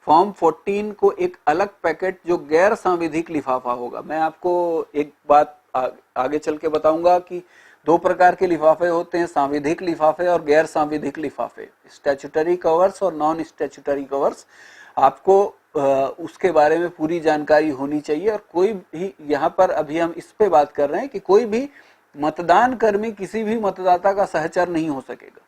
S1: फॉर्म 14 को एक अलग पैकेट जो गैर सांविधिक लिफाफा होगा, मैं आपको एक बात आगे चल के बताऊंगा कि दो प्रकार के लिफाफे होते हैं, सांविधिक लिफाफे और गैर सांविधिक लिफाफे, स्टैट्यूटरी कवर्स और नॉन स्टैट्यूटरी कवर्स। आपको उसके बारे में पूरी जानकारी होनी चाहिए। और कोई भी यहाँ पर अभी हम इस पे बात कर रहे हैं कि कोई भी मतदान कर्मी किसी भी मतदाता का सहचर नहीं हो सकेगा।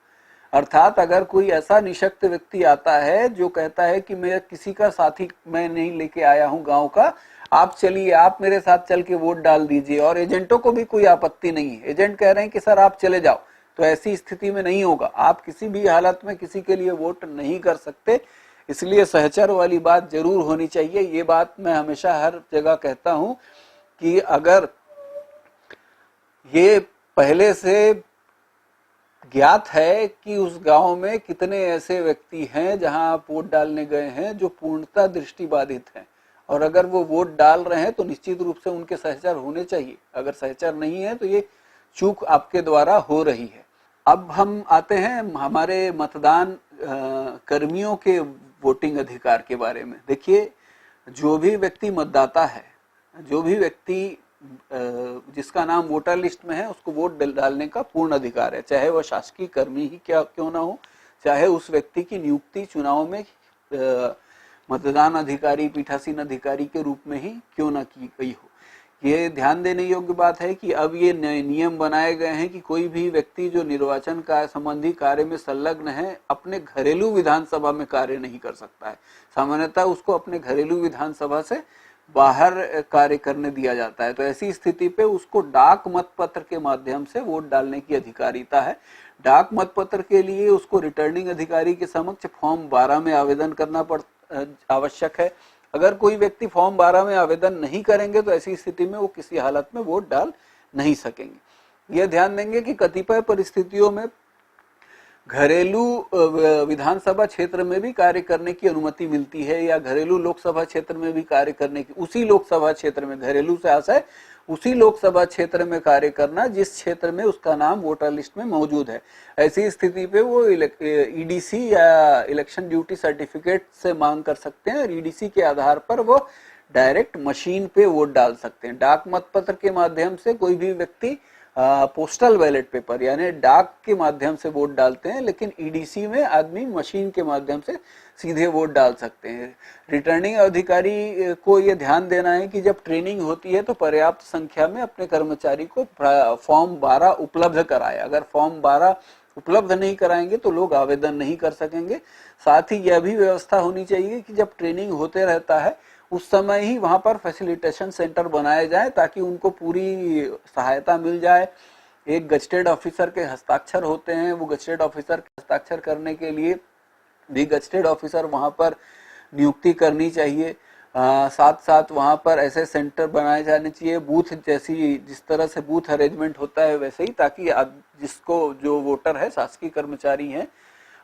S1: अर्थात अगर कोई ऐसा निःशक्त व्यक्ति आता है जो कहता है कि मैं किसी का साथी मैं नहीं लेके आया हूं गांव का, आप चलिए, आप मेरे साथ चल के वोट डाल दीजिए, और एजेंटों को भी कोई आपत्ति नहीं है, एजेंट कह रहे हैं कि सर आप चले जाओ, तो ऐसी स्थिति में नहीं होगा। आप किसी भी हालत में किसी के लिए वोट नहीं कर सकते। इसलिए सहचर वाली बात जरूर होनी चाहिए। ये बात मैं हमेशा हर जगह कहता हूं कि अगर ये पहले से ज्ञात है कि उस गांव में कितने ऐसे व्यक्ति हैं जहां आप वोट डालने गए हैं जो पूर्णतः दृष्टिबाधित हैं, और अगर वो वोट डाल रहे हैं तो निश्चित रूप से उनके सहचर होने चाहिए। अगर सहचर नहीं है तो ये चूक आपके द्वारा हो रही है। अब हम आते हैं हमारे मतदान कर्मियों के वोटिंग अधिकार के बारे में। देखिए, जो भी व्यक्ति मतदाता है, जो भी व्यक्ति जिसका नाम वोटर लिस्ट में है, उसको वोट डालने का पूर्ण अधिकार है, चाहे वह शासकीय कर्मी ही क्यों ना हो, चाहे उस व्यक्ति की नियुक्ति चुनाव में मतदान अधिकारी, पीठासीन अधिकारी के रूप में ही क्यों ना की गई हो। ये ध्यान देने योग्य बात है कि अब ये नियम बनाए गए हैं कि कोई भी व्यक्ति जो निर्वाचन का संबंधी कार्य में संलग्न है, अपने घरेलू विधानसभा में कार्य नहीं कर सकता है। सामान्यतः उसको अपने घरेलू विधानसभा से बाहर कार्य करने दिया जाता है। तो ऐसी स्थिति पे उसको डाक मतपत्र के माध्यम से वोट डालने की अधिकारिता है। डाक मतपत्र के लिए उसको रिटर्निंग अधिकारी के समक्ष फॉर्म 12 में आवेदन करना आवश्यक है। अगर कोई व्यक्ति फॉर्म 12 में आवेदन नहीं करेंगे तो ऐसी स्थिति में वो किसी हालत में वोट डाल नहीं सकेंगे। यह ध्यान देंगे कि कतिपय परिस्थितियों में घरेलू विधानसभा क्षेत्र में भी कार्य करने की अनुमति मिलती है, या घरेलू लोकसभा क्षेत्र में भी कार्य करने की, उसी लोकसभा क्षेत्र में, घरेलू से आशय उसी लोकसभा क्षेत्र में कार्य करना जिस क्षेत्र में उसका नाम वोटर लिस्ट में मौजूद है। ऐसी स्थिति पे वो ईडीसी या इलेक्शन ड्यूटी सर्टिफिकेट से मांग कर सकते हैं, और ईडीसी के आधार पर वो डायरेक्ट मशीन पे वोट डाल सकते हैं। डाक मतपत्र के माध्यम से कोई भी व्यक्ति पोस्टल बैलेट पेपर यानी डाक के माध्यम से वोट डालते हैं, लेकिन ईडीसी में आदमी मशीन के माध्यम से सीधे वोट डाल सकते हैं। रिटर्निंग अधिकारी को ये ध्यान देना है कि जब ट्रेनिंग होती है तो पर्याप्त संख्या में अपने कर्मचारी को फॉर्म 12 उपलब्ध कराए। अगर फॉर्म 12 उपलब्ध नहीं कराएंगे तो लोग आवेदन नहीं कर सकेंगे। साथ ही यह भी व्यवस्था होनी चाहिए कि जब ट्रेनिंग होते रहता है उस समय ही वहां पर फैसिलिटेशन सेंटर बनाए जाए ताकि उनको पूरी सहायता मिल जाए। एक गजेटेड ऑफिसर के हस्ताक्षर होते हैं, वो गजेटेड ऑफिसर के हस्ताक्षर करने के लिए भी गजेटेड ऑफिसर वहां पर नियुक्ति करनी चाहिए। साथ साथ वहां पर ऐसे सेंटर बनाए जाने चाहिए, बूथ जैसी जिस तरह से बूथ अरेंजमेंट होता है वैसे ही, ताकि जिसको जो वोटर है, शासकीय कर्मचारी हैं,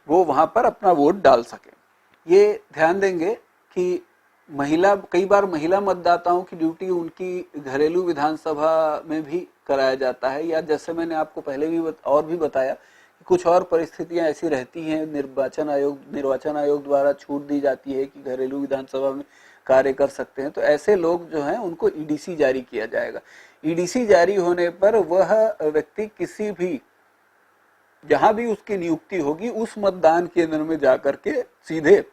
S1: वो वहां पर अपना वोट डाल सके। ये ध्यान देंगे कि कई बार महिला मतदाताओं की ड्यूटी उनकी घरेलू विधानसभा में भी कराया जाता है, या जैसे मैंने आपको पहले भी भी बताया कि कुछ और परिस्थितियां ऐसी रहती हैं, निर्वाचन आयोग द्वारा छूट दी जाती है कि घरेलू विधानसभा में कार्य कर सकते हैं। तो ऐसे लोग जो हैं उनको ईडीसी जारी किया जाएगा। ईडीसी जारी होने पर वह व्यक्ति किसी भी, जहां भी उसकी नियुक्ति होगी, उस मतदान केंद्र में जाकर के सीधे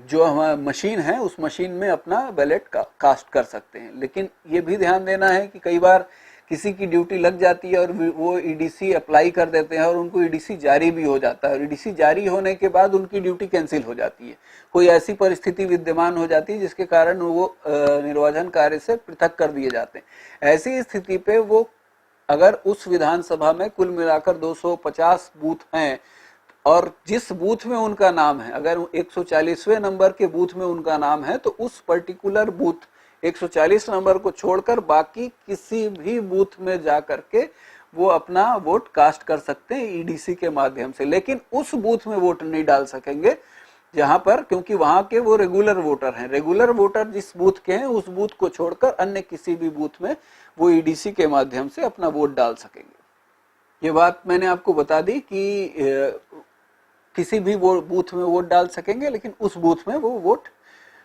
S1: जो हमारा मशीन है उस मशीन में अपना बैलेट कास्ट कर सकते हैं। लेकिन ये भी ध्यान देना है कि कई बार किसी की ड्यूटी लग जाती है और वो ईडीसी अप्लाई कर देते हैं और उनको ईडीसी जारी भी हो जाता है, और ईडीसी जारी होने के बाद उनकी ड्यूटी कैंसिल हो जाती है। कोई ऐसी परिस्थिति विद्यमान हो जाती है जिसके कारण वो निर्वाचन कार्य से पृथक कर दिए जाते हैं। ऐसी स्थिति पे वो, अगर उस विधानसभा में कुल मिलाकर 250 बूथ हैं और जिस बूथ में उनका नाम है, अगर 140वें नंबर के बूथ में उनका नाम है तो उस पर्टिकुलर बूथ 140 नंबर को छोड़कर बाकी किसी भी बूथ में जाकर के वो अपना वोट कास्ट कर सकते हैं ईडीसी के माध्यम से, लेकिन उस बूथ में वोट नहीं डाल सकेंगे जहां पर, क्योंकि वहां के वो रेगुलर वोटर हैं। रेगुलर वोटर जिस बूथ के हैं उस बूथ को छोड़कर अन्य किसी भी बूथ में वो ईडीसी के माध्यम से अपना वोट डाल सकेंगे। ये बात मैंने आपको बता दी कि किसी भी वो बूथ में वोट डाल सकेंगे, लेकिन उस बूथ में वो वोट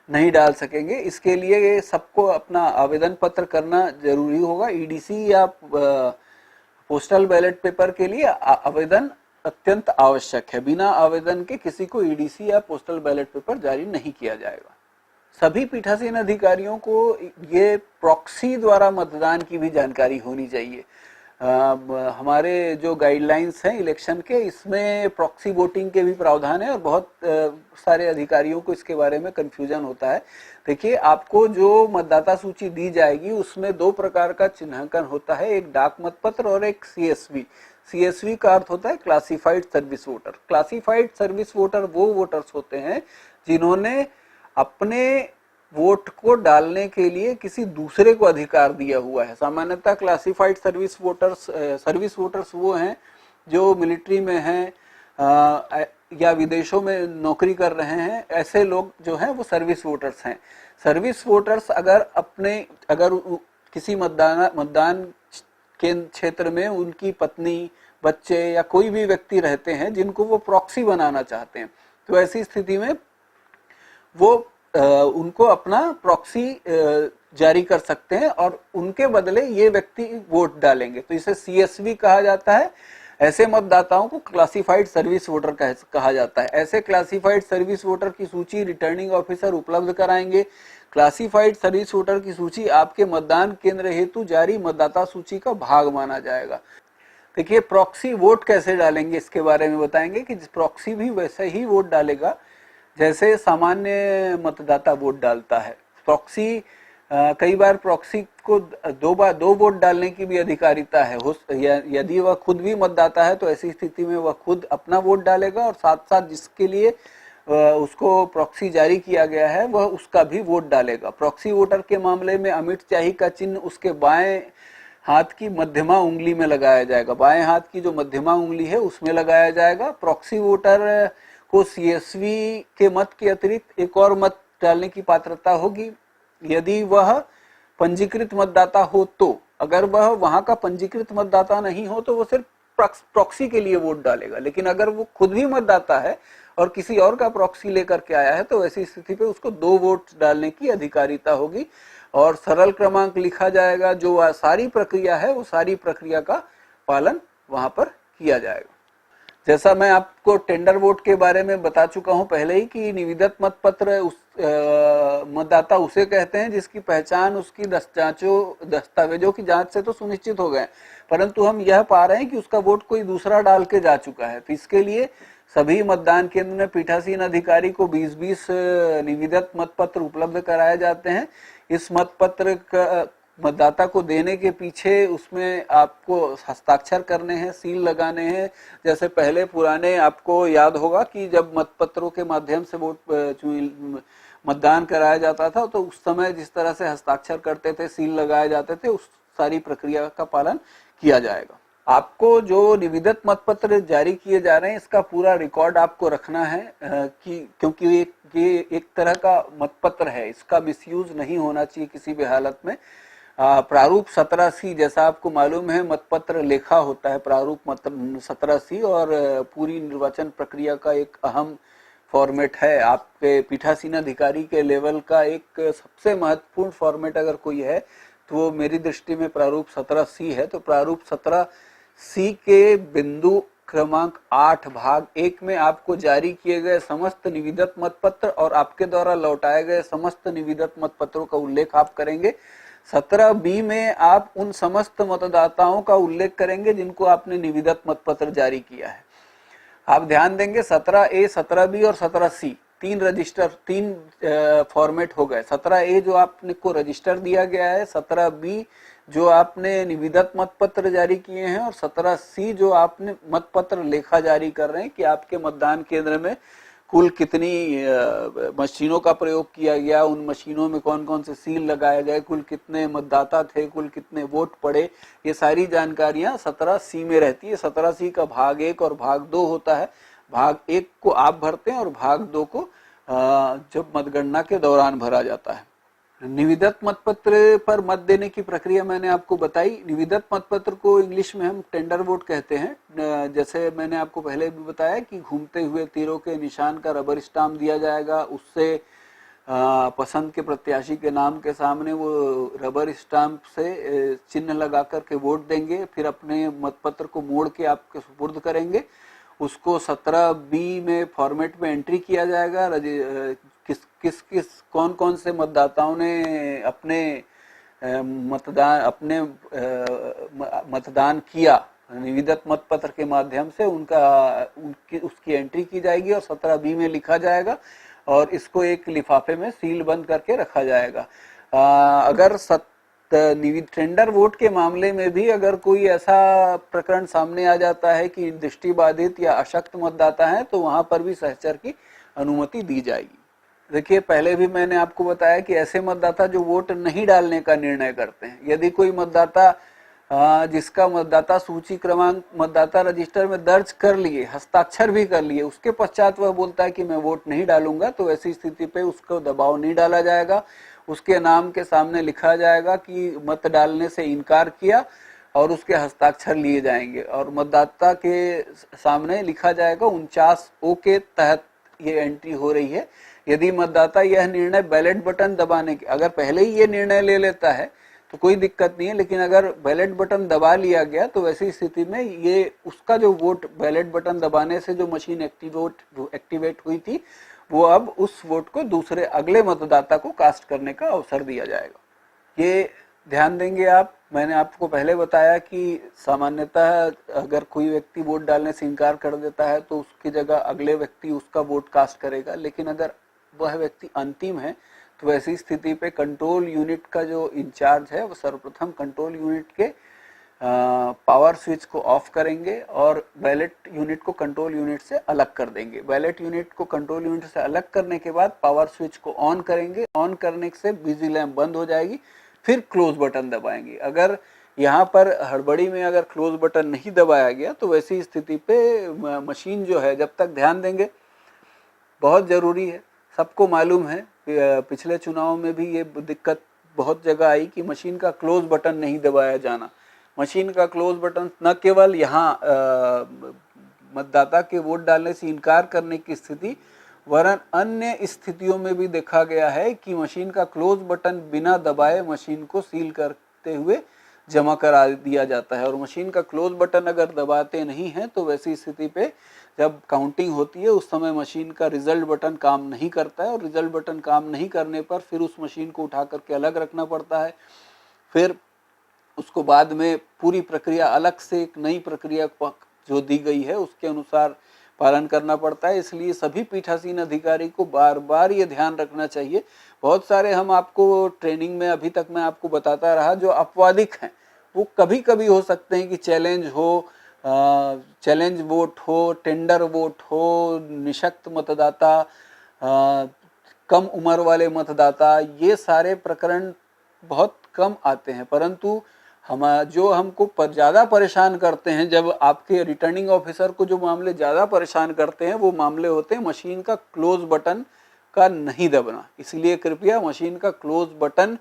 S1: नहीं डाल सकेंगे। इसके लिए सबको अपना आवेदन पत्र करना जरूरी होगा। ईडीसी या पोस्टल बैलेट पेपर के लिए आवेदन अत्यंत आवश्यक है। बिना आवेदन के किसी को ईडीसी या पोस्टल बैलेट पेपर जारी नहीं किया जाएगा। सभी पीठासीन अधिकारियों को ये प्रॉक्सी द्वारा मतदान की भी जानकारी होनी चाहिए। हमारे जो गाइडलाइंस हैं इलेक्शन के, इसमें प्रॉक्सी वोटिंग के भी प्रावधान है और बहुत सारे अधिकारियों को इसके बारे में कंफ्यूजन होता है। देखिए, आपको जो मतदाता सूची दी जाएगी उसमें 2 प्रकार का चिन्हांकन होता है, एक डाक मतपत्र और एक सीएसवी। सीएसवी का अर्थ होता है classified service voter. Classified service voter वो वोटर्स होते हैं जिन्होंने अपने वोट को डालने के लिए किसी दूसरे को अधिकार दिया हुआ है। सामान्यतः क्लासिफाइड सर्विस वोटर्स वो हैं जो मिलिट्री में हैं या विदेशों में नौकरी कर रहे हैं। ऐसे लोग जो हैं वो सर्विस वोटर्स हैं। सर्विस वोटर्स अगर किसी मतदान के क्षेत्र में उनकी पत्नी, बच्चे या कोई भी व्यक्ति रहते हैं जिनको वो प्रॉक्सी बनाना चाहते हैं, तो ऐसी स्थिति में वो उनको अपना प्रॉक्सी जारी कर सकते हैं और उनके बदले ये व्यक्ति वोट डालेंगे, तो इसे सीएसवी कहा जाता है। ऐसे मतदाताओं को क्लासिफाइड सर्विस वोटर कहा जाता है। ऐसे क्लासिफाइड सर्विस वोटर की सूची रिटर्निंग ऑफिसर उपलब्ध कराएंगे। क्लासिफाइड सर्विस वोटर की सूची आपके मतदान केंद्र हेतु जारी मतदाता सूची का भाग माना जाएगा। देखिए, प्रॉक्सी वोट कैसे डालेंगे इसके बारे में बताएंगे कि प्रॉक्सी भी वैसे ही वोट डालेगा जैसे सामान्य मतदाता वोट डालता है। प्रॉक्सी कई बार प्रॉक्सी को 2 वोट डालने की भी अधिकारिता है। यदि वह खुद भी मतदाता है तो ऐसी स्थिति में वह खुद अपना वोट डालेगा और साथ साथ जिसके लिए उसको प्रॉक्सी जारी किया गया है वह उसका भी वोट डालेगा। प्रॉक्सी वोटर के मामले में अमिट चाही का चिन्ह उसके बाएं हाथ की मध्यमा उंगली में लगाया जाएगा। बाएं हाथ की जो मध्यमा उंगली है उसमें लगाया जाएगा। प्रॉक्सी वोटर को सीएसवी के मत के अतिरिक्त एक और मत डालने की पात्रता होगी यदि वह पंजीकृत मतदाता हो तो। अगर वह वहां का पंजीकृत मतदाता नहीं हो तो वो सिर्फ प्रॉक्सी के लिए वोट डालेगा, लेकिन अगर वो खुद भी मतदाता है और किसी और का प्रॉक्सी लेकर के आया है तो ऐसी स्थिति पे उसको 2 वोट डालने की अधिकारिता होगी और सरल क्रमांक लिखा जाएगा। जो सारी प्रक्रिया है वो सारी प्रक्रिया का पालन वहां पर किया जाएगा। जैसा मैं आपको टेंडर वोट के बारे में बता चुका हूं पहले ही कि निविदत मतपत्र मतदाता उसे कहते हैं जिसकी पहचान उसकी दस्तावेजों की जांच से तो सुनिश्चित हो गए, परंतु हम यह पा रहे हैं कि उसका वोट कोई दूसरा डाल के जा चुका है। तो इसके लिए सभी मतदान केंद्र में पीठासीन अधिकारी को 20-20 निविदत मतपत्र उपलब्ध कराए जाते हैं। इस मतपत्र का मतदाता को देने के पीछे उसमें आपको हस्ताक्षर करने हैं, सील लगाने हैं। जैसे पहले पुराने आपको याद होगा कि जब मतपत्रों के माध्यम से वोट मतदान कराया जाता था तो उस समय जिस तरह से हस्ताक्षर करते थे, सील लगाए जाते थे, उस सारी प्रक्रिया का पालन किया जाएगा। आपको जो निविदत मतपत्र जारी किए जा रहे हैं इसका पूरा रिकॉर्ड आपको रखना है क्योंकि ये एक तरह का मतपत्र है, इसका मिसयूज नहीं होना चाहिए किसी भी हालत में। प्रारूप 17C जैसा आपको मालूम है मतपत्र लेखा होता है प्रारूप 17C और पूरी निर्वाचन प्रक्रिया का एक अहम फॉर्मेट है। आपके पीठासीन अधिकारी के लेवल का एक सबसे महत्वपूर्ण फॉर्मेट अगर कोई है तो वो मेरी दृष्टि में प्रारूप 17C है। तो प्रारूप 17C के बिंदु क्रमांक 8 भाग 1 में आपको जारी किए गए समस्त निविदत मतपत्र और आपके द्वारा लौटाए गए समस्त निविदत मतपत्रों का उल्लेख आप करेंगे। 17B में आप उन समस्त मतदाताओं का उल्लेख करेंगे जिनको आपने निविदत मतपत्र जारी किया है। आप ध्यान देंगे 17A, 17B और 17C तीन फॉर्मेट हो गए। 17A जो आपने को रजिस्टर दिया गया है, 17B जो आपने निविदत मतपत्र जारी किए हैं और 17C जो आपने मतपत्र लेखा जारी कर रहे हैं कि आपके मतदान केंद्र में कुल कितनी मशीनों का प्रयोग किया गया, उन मशीनों में कौन कौन से सील लगाए गए, कुल कितने मतदाता थे, कुल कितने वोट पड़े, ये सारी जानकारियां 17C में रहती है। 17C का भाग 1 और भाग 2 होता है। भाग 1 को आप भरते हैं और भाग 2 को जब मतगणना के दौरान भरा जाता है। निविदत मतपत्र पर मत देने की प्रक्रिया मैंने आपको बताई। निविदत मतपत्र को इंग्लिश में हम टेंडर वोट कहते हैं। जैसे मैंने आपको पहले भी बताया कि घूमते हुए तीरों के निशान का रबर स्टाम्प दिया जाएगा, उससे पसंद के प्रत्याशी के नाम के सामने वो रबर स्टाम्प से चिन्ह लगा करके वोट देंगे, फिर अपने मतपत्र को मोड़ के आपके सुपुर्द करेंगे। उसको 17B में फॉर्मेट में एंट्री किया जाएगा। किस कौन कौन से मतदाताओं ने अपने मतदान किया निविदत मतपत्र के माध्यम से, उसकी एंट्री की जाएगी और 17B में लिखा जाएगा और इसको एक लिफाफे में सील बंद करके रखा जाएगा। अगर टेंडर वोट के मामले में भी अगर कोई ऐसा प्रकरण सामने आ जाता है कि दृष्टिबाधित या अशक्त मतदाता है तो वहां पर भी सहचर की अनुमति दी जाएगी। देखिए, पहले भी मैंने आपको बताया कि ऐसे मतदाता जो वोट नहीं डालने का निर्णय करते हैं, यदि कोई मतदाता जिसका मतदाता सूची क्रमांक मतदाता रजिस्टर में दर्ज कर लिए, हस्ताक्षर भी कर लिए, उसके पश्चात वह बोलता है कि मैं वोट नहीं डालूंगा, तो ऐसी स्थिति पे उसको दबाव नहीं डाला जाएगा। उसके नाम के सामने लिखा जाएगा कि मत डालने से इनकार किया और उसके हस्ताक्षर लिए जाएंगे और मतदाता के सामने लिखा जाएगा 49O के तहत ये एंट्री हो रही है। यदि मतदाता यह निर्णय बैलेट बटन दबाने के, अगर पहले ही ये निर्णय ले लेता है तो कोई दिक्कत नहीं है, लेकिन अगर बैलेट बटन दबा लिया गया तो वैसी स्थिति में ये उसका जो वोट बैलेट बटन दबाने से जो मशीन एक्टिवेट हुई थी, वो अब उस वोट को दूसरे अगले मतदाता को कास्ट करने का अवसर दिया जाएगा। ये ध्यान देंगे आप। मैंने आपको पहले बताया कि सामान्यतः अगर कोई व्यक्ति वोट डालने से इनकार कर देता है तो उसकी जगह अगले व्यक्ति उसका वोट कास्ट करेगा, लेकिन अगर वह व्यक्ति अंतिम है तो ऐसी स्थिति पे कंट्रोल यूनिट का जो इंचार्ज है वो सर्वप्रथम कंट्रोल यूनिट के पावर स्विच को ऑफ करेंगे और बैलेट यूनिट को कंट्रोल यूनिट से अलग कर देंगे। बैलेट यूनिट को कंट्रोल यूनिट से अलग करने के बाद पावर स्विच को ऑन करेंगे। ऑन करने से बिजी लैंप बंद हो जाएगी, फिर क्लोज बटन दबाएंगे। अगर यहाँ पर हड़बड़ी में अगर क्लोज बटन नहीं दबाया गया तो वैसी स्थिति पे मशीन जो है, जब तक ध्यान देंगे, बहुत जरूरी है, सबको मालूम है, पिछले चुनाव में भी ये दिक्कत बहुत जगह आई कि मशीन का क्लोज बटन नहीं दबाया जाना। मशीन का क्लोज बटन न केवल यहाँ मतदाता के वोट डालने से इनकार करने की स्थिति, वरन अन्य स्थितियों में भी देखा गया है कि मशीन का क्लोज बटन बिना दबाए मशीन को सील करते हुए जमा करा दिया जाता है। और मशीन का क्लोज बटन अगर दबाते नहीं हैं तो वैसी स्थिति पे जब काउंटिंग होती है उस समय मशीन का रिजल्ट बटन काम नहीं करता है और रिजल्ट बटन काम नहीं करने पर फिर उस मशीन को उठा करके अलग रखना पड़ता है। फिर उसको बाद में पूरी प्रक्रिया अलग से एक नई प्रक्रिया जो दी गई है उसके अनुसार पालन करना पड़ता है। इसलिए सभी पीठासीन अधिकारी को बार बार ये ध्यान रखना चाहिए। बहुत सारे हम आपको ट्रेनिंग में अभी तक मैं आपको बताता रहा जो अपवादिक हैं, वो कभी कभी हो सकते हैं कि चैलेंज हो, चैलेंज वोट हो, टेंडर वोट हो, निशक्त मतदाता, कम उम्र वाले मतदाता, ये सारे प्रकरण बहुत कम आते हैं। परंतु जो हमको ज़्यादा परेशान करते हैं, जब आपके रिटर्निंग ऑफिसर को जो मामले ज़्यादा परेशान करते हैं वो मामले होते हैं मशीन का क्लोज बटन का नहीं दबना। इसलिए कृपया मशीन का क्लोज बटन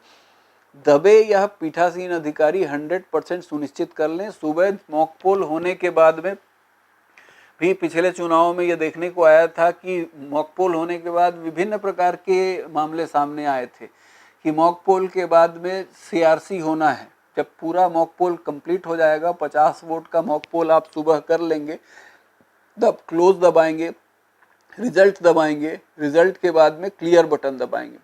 S1: दबे यह पीठासीन अधिकारी 100% सुनिश्चित कर लें। सुबह मॉक पोल होने के बाद में भी पिछले चुनाव में यह देखने को आया था कि मॉक पोल होने के बाद विभिन्न प्रकार के मामले सामने आए थे कि मॉक पोल के बाद में CRC होना है। जब पूरा मॉक पोल कंप्लीट हो जाएगा, 50 वोट का मॉक पोल आप सुबह कर लेंगे, तब क्लोज दबाएंगे, रिजल्ट दबाएंगे, रिजल्ट के बाद में क्लियर बटन दबाएंगे।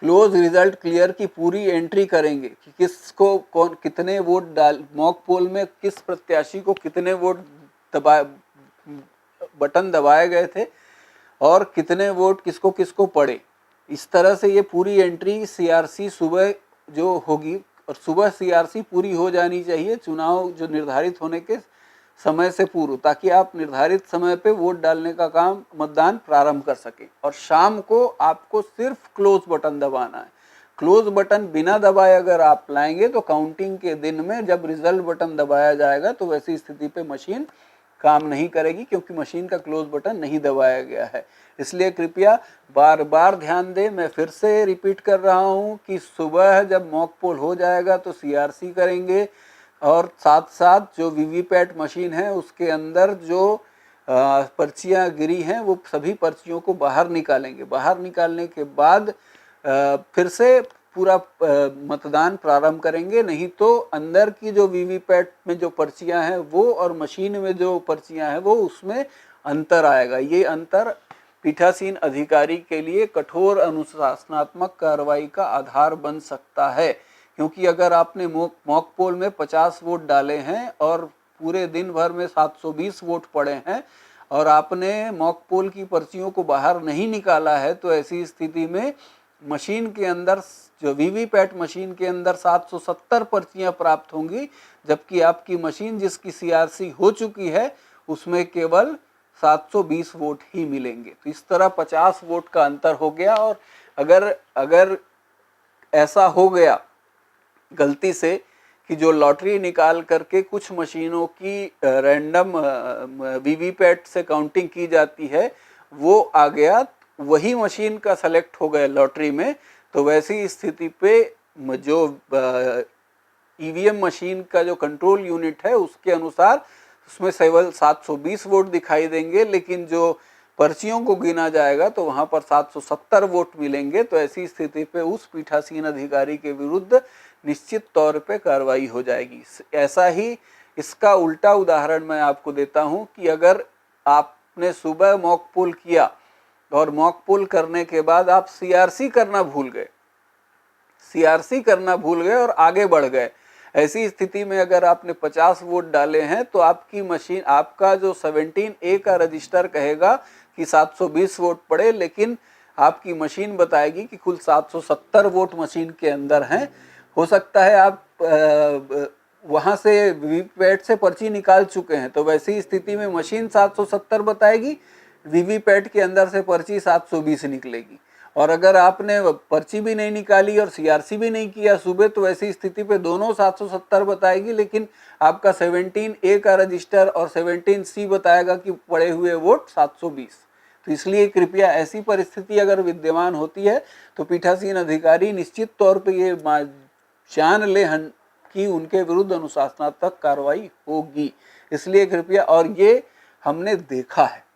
S1: क्लोज रिजल्ट क्लियर की पूरी एंट्री करेंगे कि किसको कौन कितने वोट डाल, मॉक पोल में किस प्रत्याशी को कितने वोट बटन दबाए गए थे और कितने वोट किसको किसको पड़े। इस तरह से ये पूरी एंट्री CRC सुबह जो होगी और सुबह सीआरसी पूरी हो जानी चाहिए चुनाव जो निर्धारित होने के समय से पूर्व, ताकि आप निर्धारित समय पे वोट डालने का काम मतदान प्रारंभ कर सकें। और शाम को आपको सिर्फ क्लोज बटन दबाना है। क्लोज बटन बिना दबाए अगर आप लाएंगे तो काउंटिंग के दिन में जब रिजल्ट बटन दबाया जाएगा तो वैसी स्थिति पे मशीन काम नहीं करेगी, क्योंकि मशीन का क्लोज बटन नहीं दबाया गया है। इसलिए कृपया बार बार ध्यान दें। मैं फिर से रिपीट कर रहा हूं कि सुबह जब मॉक पोल हो जाएगा तो सीआरसी करेंगे, और साथ साथ जो वीवीपैट मशीन है उसके अंदर जो पर्चियां गिरी हैं वो सभी पर्चियों को बाहर निकालेंगे। बाहर निकालने के बाद फिर से पूरा मतदान प्रारंभ करेंगे। नहीं तो अंदर की जो वीवीपैट में जो पर्चियां हैं वो और मशीन में जो पर्चियां हैं वो उसमें अंतर आएगा। ये अंतर पीठासीन अधिकारी के लिए कठोर अनुशासनात्मक कार्रवाई का आधार बन सकता है, क्योंकि अगर आपने मॉक पोल में 50 वोट डाले हैं और पूरे दिन भर में 720 वोट पड़े हैं और आपने मॉक पोल की पर्चियों को बाहर नहीं निकाला है, तो ऐसी स्थिति में मशीन के अंदर जो वीवीपैट मशीन के अंदर 770 पर्चियां प्राप्त होंगी, जबकि आपकी मशीन जिसकी सीआरसी हो चुकी है उसमें केवल 720 वोट ही मिलेंगे। तो इस तरह 50 वोट का अंतर हो गया। और अगर ऐसा हो गया गलती से कि जो लॉटरी निकाल करके कुछ मशीनों की रैंडम वीवीपैट से काउंटिंग की जाती है वो आ गया, वही मशीन का सेलेक्ट हो गया लॉटरी में, तो वैसी स्थिति पे जो ईवीएम मशीन का जो कंट्रोल यूनिट है उसके अनुसार उसमें केवल 720 वोट दिखाई देंगे, लेकिन जो पर्चियों को गिना जाएगा तो वहां पर 770 वोट मिलेंगे। तो ऐसी स्थिति पे उस पीठासीन अधिकारी के विरुद्ध निश्चित तौर पे कार्रवाई हो जाएगी। ऐसा ही इसका उल्टा उदाहरण मैं आपको देता हूं कि अगर आपने सुबह मॉक पोल किया और मॉक पोल करने के बाद आप सीआरसी करना भूल गए और आगे बढ़ गए, ऐसी स्थिति में अगर आपने 50 वोट डाले हैं तो आपकी मशीन, आपका जो 17A का रजिस्टर कहेगा कि 720 वोट पड़े, लेकिन आपकी मशीन बताएगी कि कुल 770 वोट मशीन के अंदर हैं। हो सकता है आप वहां से वीवीपैट से पर्ची निकाल चुके हैं, तो वैसी स्थिति में मशीन 770 बताएगी, वीवीपैट के अंदर से पर्ची 720 निकलेगी। और अगर आपने पर्ची भी नहीं निकाली और सीआरसी भी नहीं किया सुबह, तो ऐसी स्थिति पे दोनों 770 बताएगी, लेकिन आपका 17A का रजिस्टर और 17C बताएगा कि पड़े हुए वोट 720। तो इसलिए कृपया ऐसी परिस्थिति अगर विद्यमान होती है तो पीठासीन अधिकारी निश्चित तौर पे ये जान ले कि उनके विरुद्ध अनुशासनात्मक कार्रवाई होगी। इसलिए कृपया, और ये हमने देखा है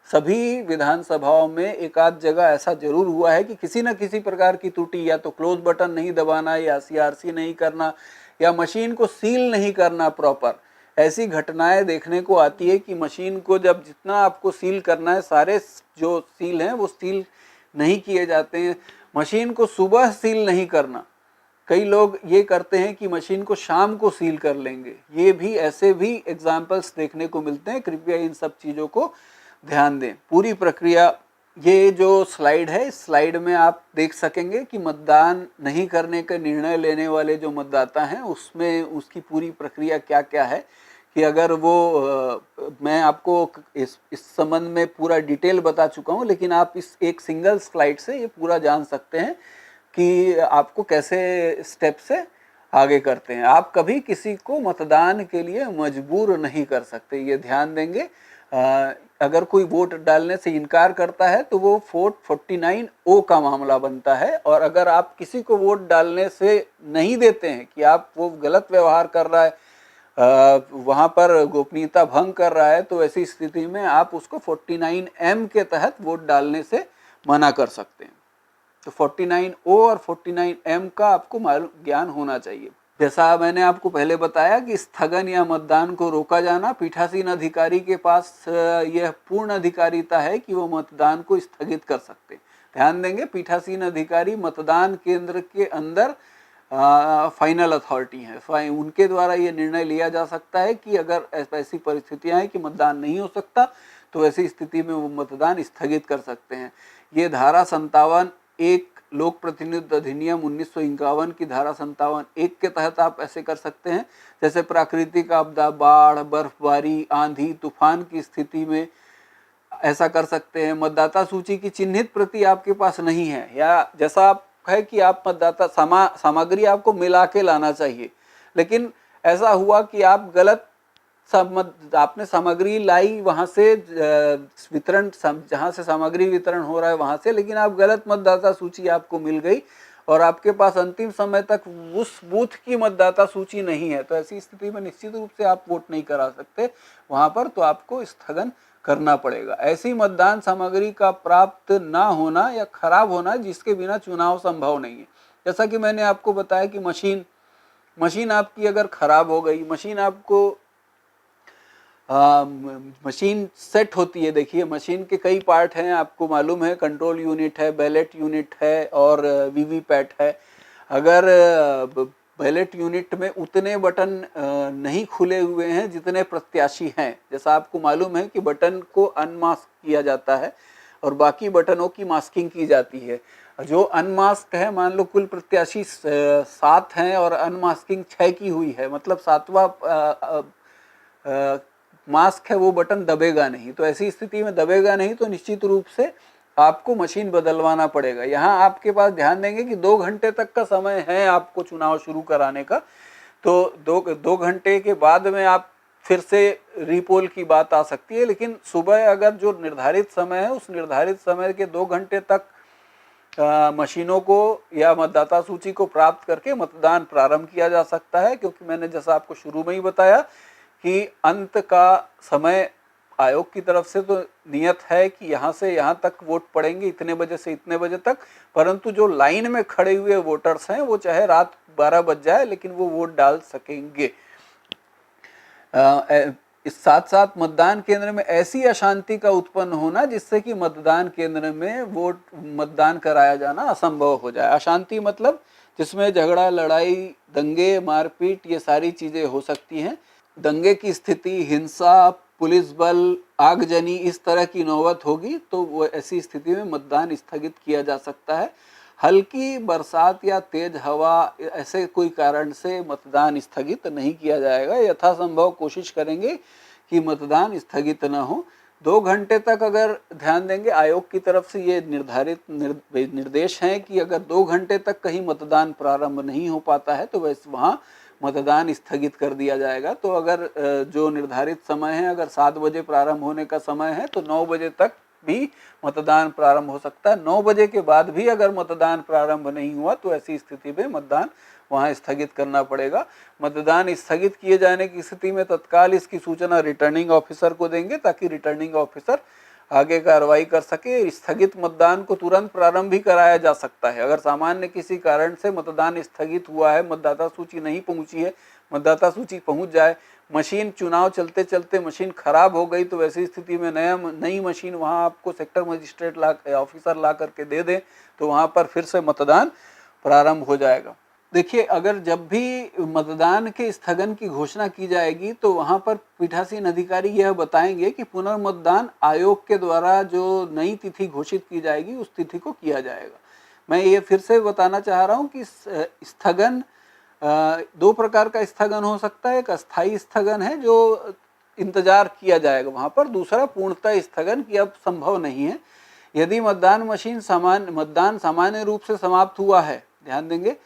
S1: सभी विधानसभाओं में, एक आध जगह ऐसा जरूर हुआ है कि किसी न किसी प्रकार की त्रुटि, या तो क्लोज बटन नहीं दबाना, या सीआरसी नहीं करना, या मशीन को सील नहीं करना प्रॉपर, ऐसी घटनाएं देखने को आती है कि मशीन को जब जितना आपको सील करना है सारे जो सील हैं वो सील नहीं किए जाते हैं। मशीन को सुबह सील नहीं करना, कई लोग ये करते हैं कि मशीन को शाम को सील कर लेंगे, ये भी ऐसे भी एग्जाम्पल्स देखने को मिलते हैं। कृपया इन सब चीज़ों को ध्यान दें। पूरी प्रक्रिया, ये जो स्लाइड है, इस स्लाइड में आप देख सकेंगे कि मतदान नहीं करने का निर्णय लेने वाले जो मतदाता हैं उसमें उसकी पूरी प्रक्रिया क्या क्या है, कि अगर वो मैं आपको इस संबंध में पूरा डिटेल बता चुका हूँ, लेकिन आप इस एक सिंगल स्लाइड से ये पूरा जान सकते हैं कि आपको कैसे स्टेप से आगे करते हैं। आप कभी किसी को मतदान के लिए मजबूर नहीं कर सकते, ये ध्यान देंगे। अगर कोई वोट डालने से इनकार करता है तो वो 49O का मामला बनता है, और अगर आप किसी को वोट डालने से नहीं देते हैं कि आप वो गलत व्यवहार कर रहा है, वहाँ पर गोपनीयता भंग कर रहा है, तो ऐसी स्थिति में आप उसको 49M के तहत वोट डालने से मना कर सकते हैं। तो 49O और 49M का आपको ज्ञान होना चाहिए। जैसा मैंने आपको पहले बताया कि स्थगन या मतदान को रोका जाना, पीठासीन अधिकारी के पास यह पूर्ण अधिकारिता है कि वो मतदान को स्थगित कर सकते हैं। ध्यान देंगे, पीठासीन अधिकारी मतदान केंद्र के अंदर फाइनल अथॉरिटी है, उनके द्वारा ये निर्णय लिया जा सकता है कि अगर ऐसी परिस्थितियां हैं कि मतदान नहीं हो सकता तो ऐसी स्थिति में वो मतदान स्थगित कर सकते हैं। ये धारा 57(1) लोक प्रतिनिधित्व अधिनियम 1951 की धारा 57(1) के तहत आप ऐसे कर सकते हैं। जैसे प्राकृतिक आपदा, बाढ़, बर्फबारी, आंधी, तूफान की स्थिति में ऐसा कर सकते हैं। मतदाता सूची की चिन्हित प्रति आपके पास नहीं है, या जैसा आप है कि आप मतदाता सामग्री आपको मिला के लाना चाहिए, लेकिन ऐसा हुआ कि आप गलत आपने सामग्री लाई वहां से वितरण, जहां से सामग्री वितरण हो रहा है वहां से, लेकिन आप गलत मतदाता सूची आपको मिल गई और आपके पास अंतिम समय तक उस बूथ की मतदाता सूची नहीं है, तो ऐसी स्थिति में निश्चित रूप से आप वोट नहीं करा सकते वहां पर, तो आपको स्थगन करना पड़ेगा। ऐसी मतदान सामग्री का प्राप्त ना होना या खराब होना जिसके बिना चुनाव संभव नहीं है। जैसा कि मैंने आपको बताया कि मशीन आपकी अगर खराब हो गई, मशीन सेट होती है, देखिए मशीन के कई पार्ट हैं, आपको मालूम है, कंट्रोल यूनिट है, बैलेट यूनिट है और वीवीपैट है। अगर बैलेट यूनिट में उतने बटन नहीं खुले हुए हैं जितने प्रत्याशी हैं, जैसा आपको मालूम है कि बटन को अनमास्क किया जाता है और बाकी बटनों की मास्किंग की जाती है। जो अनमास्क है, मान लो कुल प्रत्याशी 7 हैं और अनमास्किंग 6 की हुई है, मतलब 7वां मास्क है, वो बटन दबेगा नहीं। तो ऐसी स्थिति में दबेगा नहीं तो निश्चित रूप से आपको मशीन बदलवाना पड़ेगा। यहाँ आपके पास ध्यान देंगे कि 2 घंटे तक का समय है आपको चुनाव शुरू कराने का, तो दो घंटे के बाद में आप फिर से रीपोल की बात आ सकती है, लेकिन सुबह अगर जो निर्धारित समय है उस निर्धारित समय के 2 घंटे तक मशीनों को या मतदाता सूची को प्राप्त करके मतदान प्रारंभ किया जा सकता है। क्योंकि मैंने जैसा आपको शुरू में ही बताया कि अंत का समय आयोग की तरफ से तो नियत है कि यहाँ से यहाँ तक वोट पड़ेंगे, इतने बजे से इतने बजे तक, परंतु जो लाइन में खड़े हुए वोटर्स हैं वो चाहे रात 12 बज जाए लेकिन वो वोट डाल सकेंगे। इस साथ साथ मतदान केंद्र में ऐसी अशांति का उत्पन्न होना जिससे कि मतदान केंद्र में मतदान कराया जाना असंभव हो जाए। अशांति मतलब जिसमें झगड़ा, लड़ाई, दंगे, मारपीट, ये सारी चीजें हो सकती हैं। दंगे की स्थिति, हिंसा, पुलिस बल, आगजनी, इस तरह की नौबत होगी तो वो ऐसी स्थिति में मतदान स्थगित किया जा सकता है। हल्की बरसात या तेज हवा, ऐसे कोई कारण से मतदान स्थगित नहीं किया जाएगा। यथासंभव कोशिश करेंगे कि मतदान स्थगित न हो। 2 घंटे तक अगर ध्यान देंगे, आयोग की तरफ से ये निर्धारित निर्देश हैं कि अगर 2 घंटे तक कहीं मतदान प्रारंभ नहीं हो पाता है तो वैसे वहाँ मतदान स्थगित कर दिया जाएगा। तो अगर जो निर्धारित समय है, अगर 7 बजे प्रारंभ होने का समय है तो 9 बजे तक भी मतदान प्रारंभ हो सकता है। 9 बजे के बाद भी अगर मतदान प्रारंभ नहीं हुआ तो ऐसी स्थिति में मतदान वहां स्थगित करना पड़ेगा। मतदान स्थगित किए जाने की स्थिति में तत्काल इसकी सूचना रिटर्निंग ऑफिसर को देंगे ताकि रिटर्निंग ऑफिसर आगे कार्रवाई कर सके। स्थगित मतदान को तुरंत प्रारंभ भी कराया जा सकता है। अगर सामान्य किसी कारण से मतदान स्थगित हुआ है, मतदाता सूची नहीं पहुंची है, मतदाता सूची पहुंच जाए, मशीन चुनाव चलते चलते मशीन खराब हो गई, तो वैसी स्थिति में नई मशीन वहां आपको सेक्टर मजिस्ट्रेट ऑफिसर ला करके दे दें तो वहां पर फिर से मतदान प्रारंभ हो जाएगा। देखिए, अगर जब भी मतदान के स्थगन की घोषणा की जाएगी तो वहां पर पीठासीन अधिकारी यह बताएंगे कि पुनर्मतदान आयोग के द्वारा जो नई तिथि घोषित की जाएगी उस तिथि को किया जाएगा। मैं ये फिर से बताना चाह रहा हूँ कि स्थगन 2 प्रकार का स्थगन हो सकता है। एक अस्थायी स्थगन है जो इंतजार किया जाएगा वहां पर, दूसरा पूर्णतः स्थगन की अब संभव नहीं है। यदि मतदान सामान्य रूप से समाप्त हुआ है, ध्यान देंगे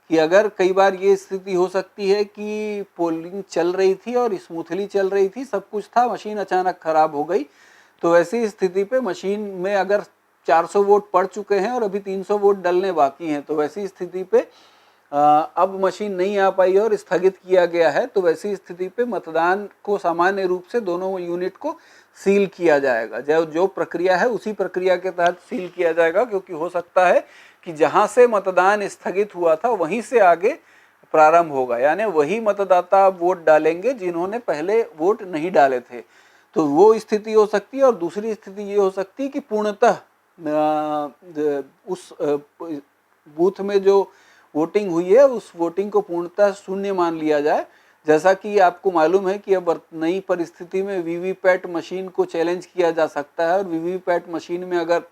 S1: कि अगर कई बार ये स्थिति हो सकती है कि पोलिंग चल रही थी और स्मूथली चल रही थी, सब कुछ था, मशीन अचानक खराब हो गई, तो ऐसी स्थिति पे मशीन में अगर 400 वोट पड़ चुके हैं और अभी 300 वोट डलने बाकी हैं, तो वैसी स्थिति पे अब मशीन नहीं आ पाई और स्थगित किया गया है, तो वैसी स्थिति पे मतदान को सामान्य रूप से दोनों यूनिट को सील किया जाएगा। जो प्रक्रिया है उसी प्रक्रिया के तहत सील किया जाएगा, क्योंकि हो सकता है कि जहां से मतदान स्थगित हुआ था वहीं से आगे प्रारंभ होगा, यानी वही मतदाता वोट डालेंगे जिन्होंने पहले वोट नहीं डाले थे, तो वो स्थिति हो सकती है। और दूसरी स्थिति ये हो सकती है कि पूर्णतः उस बूथ में जो वोटिंग हुई है उस वोटिंग को पूर्णतः शून्य मान लिया जाए। जैसा कि आपको मालूम है कि अब नई परिस्थिति में वीवीपैट मशीन को चैलेंज किया जा सकता है, और वीवीपैट मशीन में अगर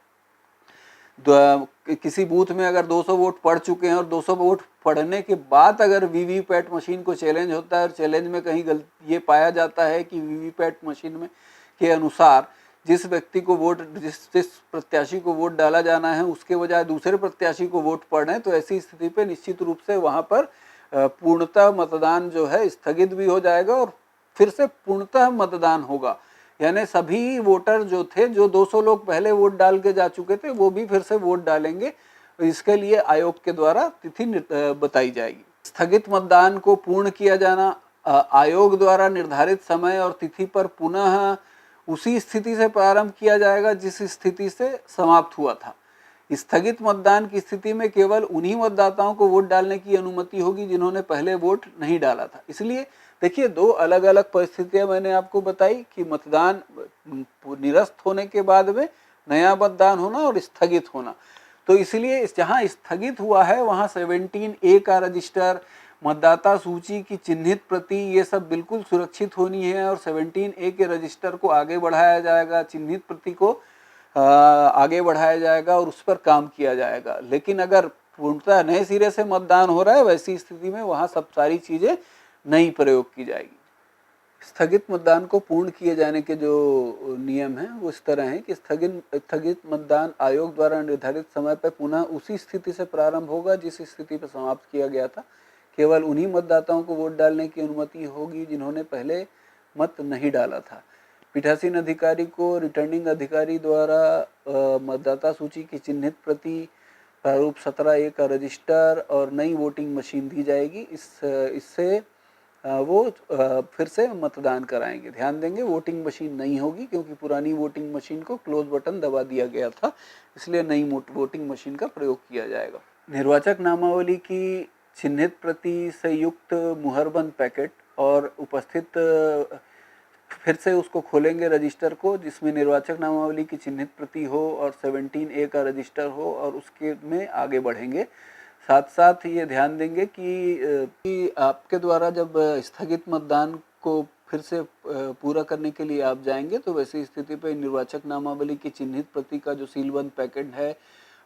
S1: किसी बूथ में अगर 200 वोट पड़ चुके हैं और 200 वोट पड़ने के बाद अगर वीवीपैट मशीन को चैलेंज होता है और चैलेंज में कहीं ये पाया जाता है कि वीवीपैट मशीन में के अनुसार जिस व्यक्ति को वोट जिस प्रत्याशी को वोट डाला जाना है उसके बजाय दूसरे प्रत्याशी को वोट पड़ रहे हैं, तो ऐसी स्थिति पे निश्चित रूप से वहाँ पर पूर्णतः मतदान जो है स्थगित भी हो जाएगा और फिर से पूर्णतः मतदान होगा। यानी सभी वोटर जो थे, जो 200 लोग पहले वोट डाल के जा चुके थे, वो भी फिर से वोट डालेंगे। इसके लिए आयोग के द्वारा तिथि बताई जाएगी। स्थगित मतदान को पूर्ण किया जाना, आयोग द्वारा निर्धारित समय और तिथि पर पुनः उसी स्थिति से प्रारंभ किया जाएगा जिस स्थिति से समाप्त हुआ था। स्थगित मतदान की स्थिति में केवल उन्हीं मतदाताओं को वोट डालने की अनुमति होगी जिन्होंने पहले वोट नहीं डाला था। इसलिए देखिए, दो अलग अलग परिस्थितियां मैंने आपको बताई कि मतदान निरस्त होने के बाद में नया मतदान होना और स्थगित होना। तो इसलिए जहां स्थगित हुआ है वहां 17A का रजिस्टर, मतदाता सूची की चिन्हित प्रति, ये सब बिल्कुल सुरक्षित होनी है और 17A के रजिस्टर को आगे बढ़ाया जाएगा, चिन्हित प्रति को आगे बढ़ाया जाएगा और उस पर काम किया जाएगा। लेकिन अगर पूर्णतः नए सिरे से मतदान हो रहा है, वैसी स्थिति में वहाँ सब सारी चीज़ें नई प्रयोग की जाएगी। स्थगित मतदान को पूर्ण किए जाने के जो नियम हैं वो इस तरह हैं कि स्थगित मतदान आयोग द्वारा निर्धारित समय पर पुनः उसी स्थिति से प्रारंभ होगा जिस स्थिति पर समाप्त किया गया था। केवल उन्हीं मतदाताओं को वोट डालने की अनुमति होगी जिन्होंने पहले मत नहीं डाला था। पीठासीन अधिकारी को रिटर्निंग अधिकारी द्वारा मतदाता सूची की चिन्हित प्रति, प्रारूप 17A का रजिस्टर और नई वोटिंग मशीन दी जाएगी। इससे वो फिर से मतदान कराएंगे। ध्यान देंगे, वोटिंग मशीन नहीं होगी क्योंकि पुरानी वोटिंग मशीन को क्लोज बटन दबा दिया गया था, इसलिए नई वोटिंग मशीन का प्रयोग किया जाएगा। निर्वाचक नामावली की चिन्हित प्रति से युक्त मुहरबंद पैकेट और उपस्थित, फिर से उसको खोलेंगे रजिस्टर को जिसमें निर्वाचक नामावली की चिन्हित प्रति हो और 17A का रजिस्टर हो और उसके में आगे बढ़ेंगे। साथ साथ ये ध्यान देंगे कि आपके द्वारा जब स्थगित मतदान को फिर से पूरा करने के लिए आप जाएंगे तो वैसी स्थिति पर निर्वाचक नामावली की चिन्हित प्रति का जो सीलबंद पैकेट है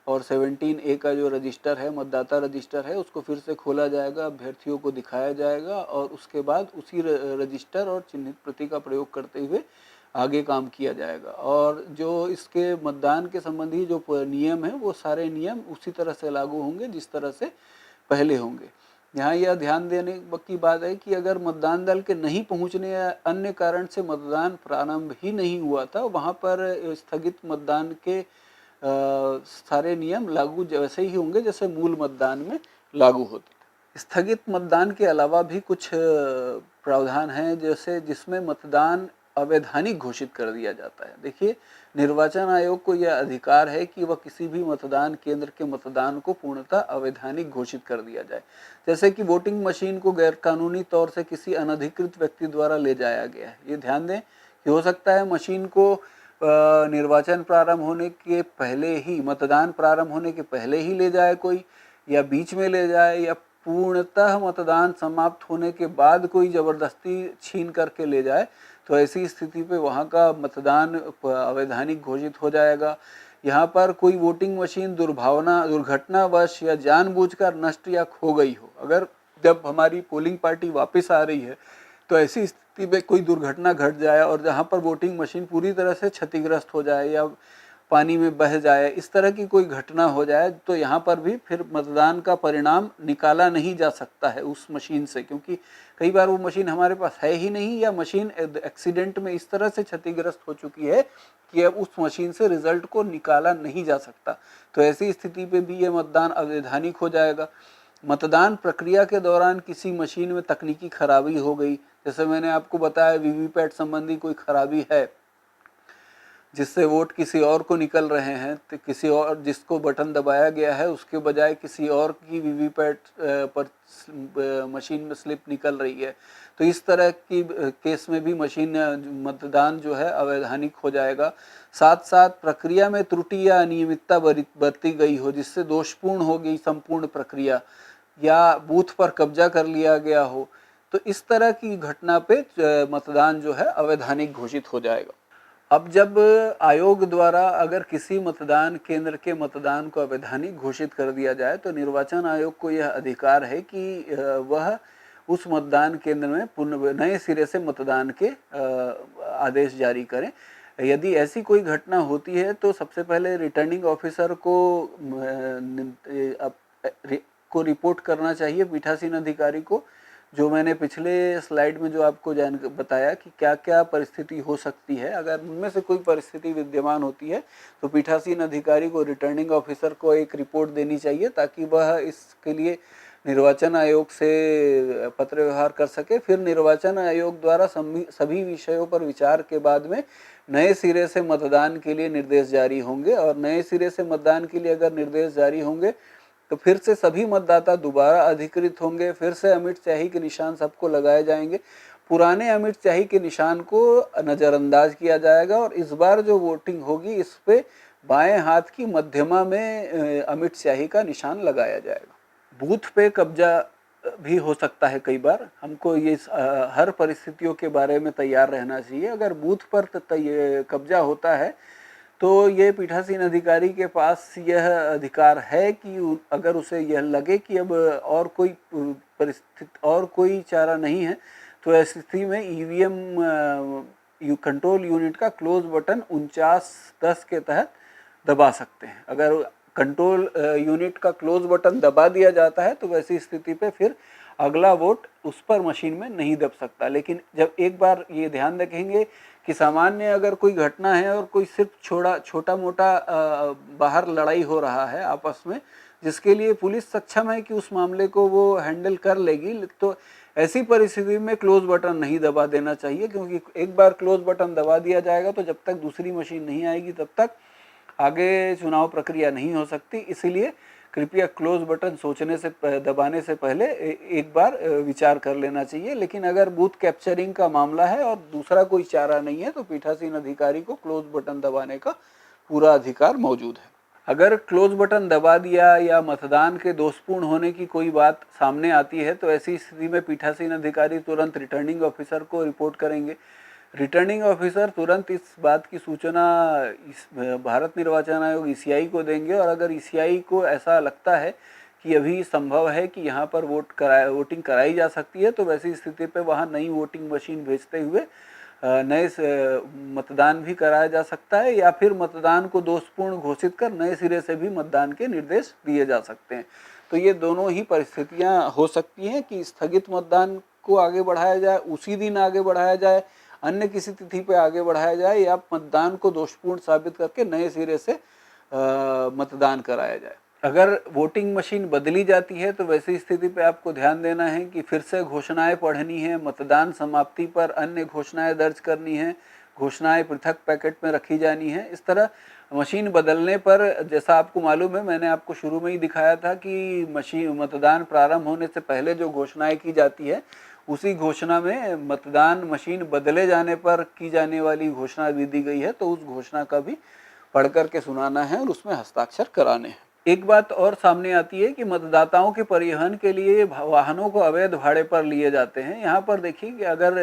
S1: और 17A का जो रजिस्टर है, मतदाता रजिस्टर है, उसको फिर से खोला जाएगा, अभ्यर्थियों को दिखाया जाएगा और उसके बाद उसी रजिस्टर और चिन्हित प्रति का प्रयोग करते हुए आगे काम किया जाएगा। और जो इसके मतदान के संबंधी जो नियम हैं वो सारे नियम उसी तरह से लागू होंगे जिस तरह से पहले होंगे। यहाँ यह ध्यान देने की बात है कि अगर मतदान दल के नहीं पहुँचने या अन्य कारण से मतदान प्रारंभ ही नहीं हुआ था, वहाँ पर स्थगित मतदान के सारे नियम लागू वैसे ही होंगे जैसे मूल मतदान में लागू होते थे। स्थगित मतदान के अलावा भी कुछ प्रावधान हैं जैसे जिसमें मतदान अवैधानिक घोषित कर दिया जाता है। देखिए, निर्वाचन आयोग को यह अधिकार है कि वह किसी भी मतदान केंद्र के मतदान को पूर्णतः अवैधानिक घोषित कर दिया जाए। जैसे कि वोटिंग मशीन को गैरकानूनी तौर से किसी अनधिकृत व्यक्ति द्वारा ले जाया गया है। ये ध्यान दें कि हो सकता है मशीन को निर्वाचन प्रारंभ होने के पहले ही, मतदान प्रारंभ होने के पहले ही ले जाए कोई, या बीच में ले जाए, या पूर्णतः मतदान समाप्त होने के बाद कोई ज़बरदस्ती छीन करके ले जाए। तो ऐसी स्थिति पे वहाँ का मतदान अवैधानिक घोषित हो जाएगा। यहाँ पर कोई वोटिंग मशीन दुर्घटनावश या जानबूझकर नष्ट या खो गई हो, अगर जब हमारी पोलिंग पार्टी वापस आ रही है तो ऐसी स्थिति में कोई दुर्घटना घट जाए और जहाँ पर वोटिंग मशीन पूरी तरह से क्षतिग्रस्त हो जाए या पानी में बह जाए, इस तरह की कोई घटना हो जाए, तो यहाँ पर भी फिर मतदान का परिणाम निकाला नहीं जा सकता है उस मशीन से, क्योंकि कई बार वो मशीन हमारे पास है ही नहीं या मशीन एक्सीडेंट में इस तरह से क्षतिग्रस्त हो चुकी है कि अब उस मशीन से रिजल्ट को निकाला नहीं जा सकता। तो ऐसी स्थिति पे भी ये मतदान अवैधानिक हो जाएगा। मतदान प्रक्रिया के दौरान किसी मशीन में तकनीकी खराबी हो गई, जैसे मैंने आपको बताया वीवीपैट संबंधी कोई खराबी है जिससे वोट किसी और को निकल रहे हैं, तो किसी और जिसको बटन दबाया गया है उसके बजाय किसी और की वीवीपैट पर मशीन में स्लिप निकल रही है, तो इस तरह की केस में भी मतदान जो है अवैधानिक हो जाएगा। साथ साथ प्रक्रिया में त्रुटि या अनियमितता बरती गई हो जिससे दोषपूर्ण हो गई संपूर्ण प्रक्रिया, या बूथ पर कब्जा कर लिया गया हो, तो इस तरह की घटना पे मतदान जो है अवैधानिक घोषित हो जाएगा। अब जब आयोग द्वारा अगर किसी मतदान केंद्र के मतदान को अवैधानिक घोषित कर दिया जाए तो निर्वाचन आयोग को यह अधिकार है कि वह उस मतदान केंद्र में पुनः नए सिरे से मतदान के आदेश जारी करें। यदि ऐसी कोई घटना होती है तो सबसे पहले रिटर्निंग ऑफिसर को रिपोर्ट करना चाहिए, पीठासीन अधिकारी को। जो मैंने पिछले स्लाइड में जो आपको बताया कि क्या क्या परिस्थिति हो सकती है, अगर उनमें से कोई परिस्थिति विद्यमान होती है तो पीठासीन अधिकारी को, रिटर्निंग ऑफिसर को एक रिपोर्ट देनी चाहिए ताकि वह इसके लिए निर्वाचन आयोग से पत्र व्यवहार कर सके। फिर निर्वाचन आयोग द्वारा सभी विषयों पर विचार के बाद में नए सिरे से मतदान के लिए निर्देश जारी होंगे, और नए सिरे से मतदान के लिए अगर निर्देश जारी होंगे तो फिर से सभी मतदाता दोबारा अधिकृत होंगे, फिर से अमिट स्याही के निशान सबको लगाए जाएंगे। पुराने अमिट स्याही के निशान को नज़रअंदाज किया जाएगा और इस बार जो वोटिंग होगी इस पे बाएं हाथ की मध्यमा में अमिट स्याही का निशान लगाया जाएगा। बूथ पे कब्जा भी हो सकता है कई बार, हमको ये हर परिस्थितियों के बारे में तैयार रहना चाहिए। अगर बूथ पर कब्जा होता है तो ये पीठासीन अधिकारी के पास यह अधिकार है कि अगर उसे यह लगे कि अब और कोई परिस्थिति और कोई चारा नहीं है तो ऐसी स्थिति में ईवीएम कंट्रोल यूनिट का क्लोज बटन 4910 के तहत दबा सकते हैं। अगर कंट्रोल यूनिट का क्लोज बटन दबा दिया जाता है तो वैसी स्थिति पे फिर अगला वोट उस पर मशीन में नहीं दब सकता। लेकिन जब एक बार ये ध्यान रखेंगे कि सामान्य अगर कोई घटना है और कोई सिर्फ छोटा मोटा बाहर लड़ाई हो रहा है आपस में, जिसके लिए पुलिस सक्षम है कि उस मामले को वो हैंडल कर लेगी, तो ऐसी परिस्थिति में क्लोज बटन नहीं दबा देना चाहिए, क्योंकि एक बार क्लोज बटन दबा दिया जाएगा तो जब तक दूसरी मशीन नहीं आएगी तब तक आगे चुनाव प्रक्रिया नहीं हो सकती। इसीलिए कृपया क्लोज बटन दबाने से पहले एक बार विचार कर लेना चाहिए। लेकिन अगर बूथ कैप्चरिंग का मामला है और दूसरा कोई चारा नहीं है तो पीठासीन अधिकारी को क्लोज बटन दबाने का पूरा अधिकार मौजूद है। अगर क्लोज बटन दबा दिया या मतदान के दोषपूर्ण होने की कोई बात सामने आती है तो ऐसी स्थिति में पीठासीन अधिकारी तुरंत रिटर्निंग ऑफिसर को रिपोर्ट करेंगे। रिटर्निंग ऑफिसर तुरंत इस बात की सूचना भारत निर्वाचन आयोग ईसीआई को देंगे, और अगर ईसीआई को ऐसा लगता है कि अभी संभव है कि यहाँ पर वोटिंग कराई जा सकती है तो वैसी स्थिति पे वहाँ नई वोटिंग मशीन भेजते हुए नए मतदान भी कराया जा सकता है, या फिर मतदान को दोषपूर्ण घोषित कर नए सिरे से भी मतदान के निर्देश दिए जा सकते हैं। तो ये दोनों ही परिस्थितियाँ हो सकती हैं कि स्थगित मतदान को आगे बढ़ाया जाए, उसी दिन आगे बढ़ाया जाए, अन्य किसी तिथि पे आगे बढ़ाया जाए, या मतदान को दोषपूर्ण साबित करके नए सिरे से मतदान कराया जाए। अगर वोटिंग मशीन बदली जाती है तो वैसी स्थिति पे आपको ध्यान देना है कि फिर से घोषणाएं पढ़नी है, मतदान समाप्ति पर अन्य घोषणाएं दर्ज करनी है, घोषणाएं पृथक पैकेट में रखी जानी है। इस तरह मशीन बदलने पर, जैसा आपको मालूम है, मैंने आपको शुरू में ही दिखाया था कि मतदान प्रारंभ होने से पहले जो घोषणाएं की जाती है उसी घोषणा में मतदान मशीन बदले जाने पर की जाने वाली घोषणा भी दी गई है, तो उस घोषणा का भी पढ़ करके सुनाना है और उसमें हस्ताक्षर कराने हैं। एक बात और सामने आती है कि मतदाताओं के परिवहन के लिए वाहनों को अवैध भाड़े पर लिए जाते हैं। यहाँ पर देखिए कि अगर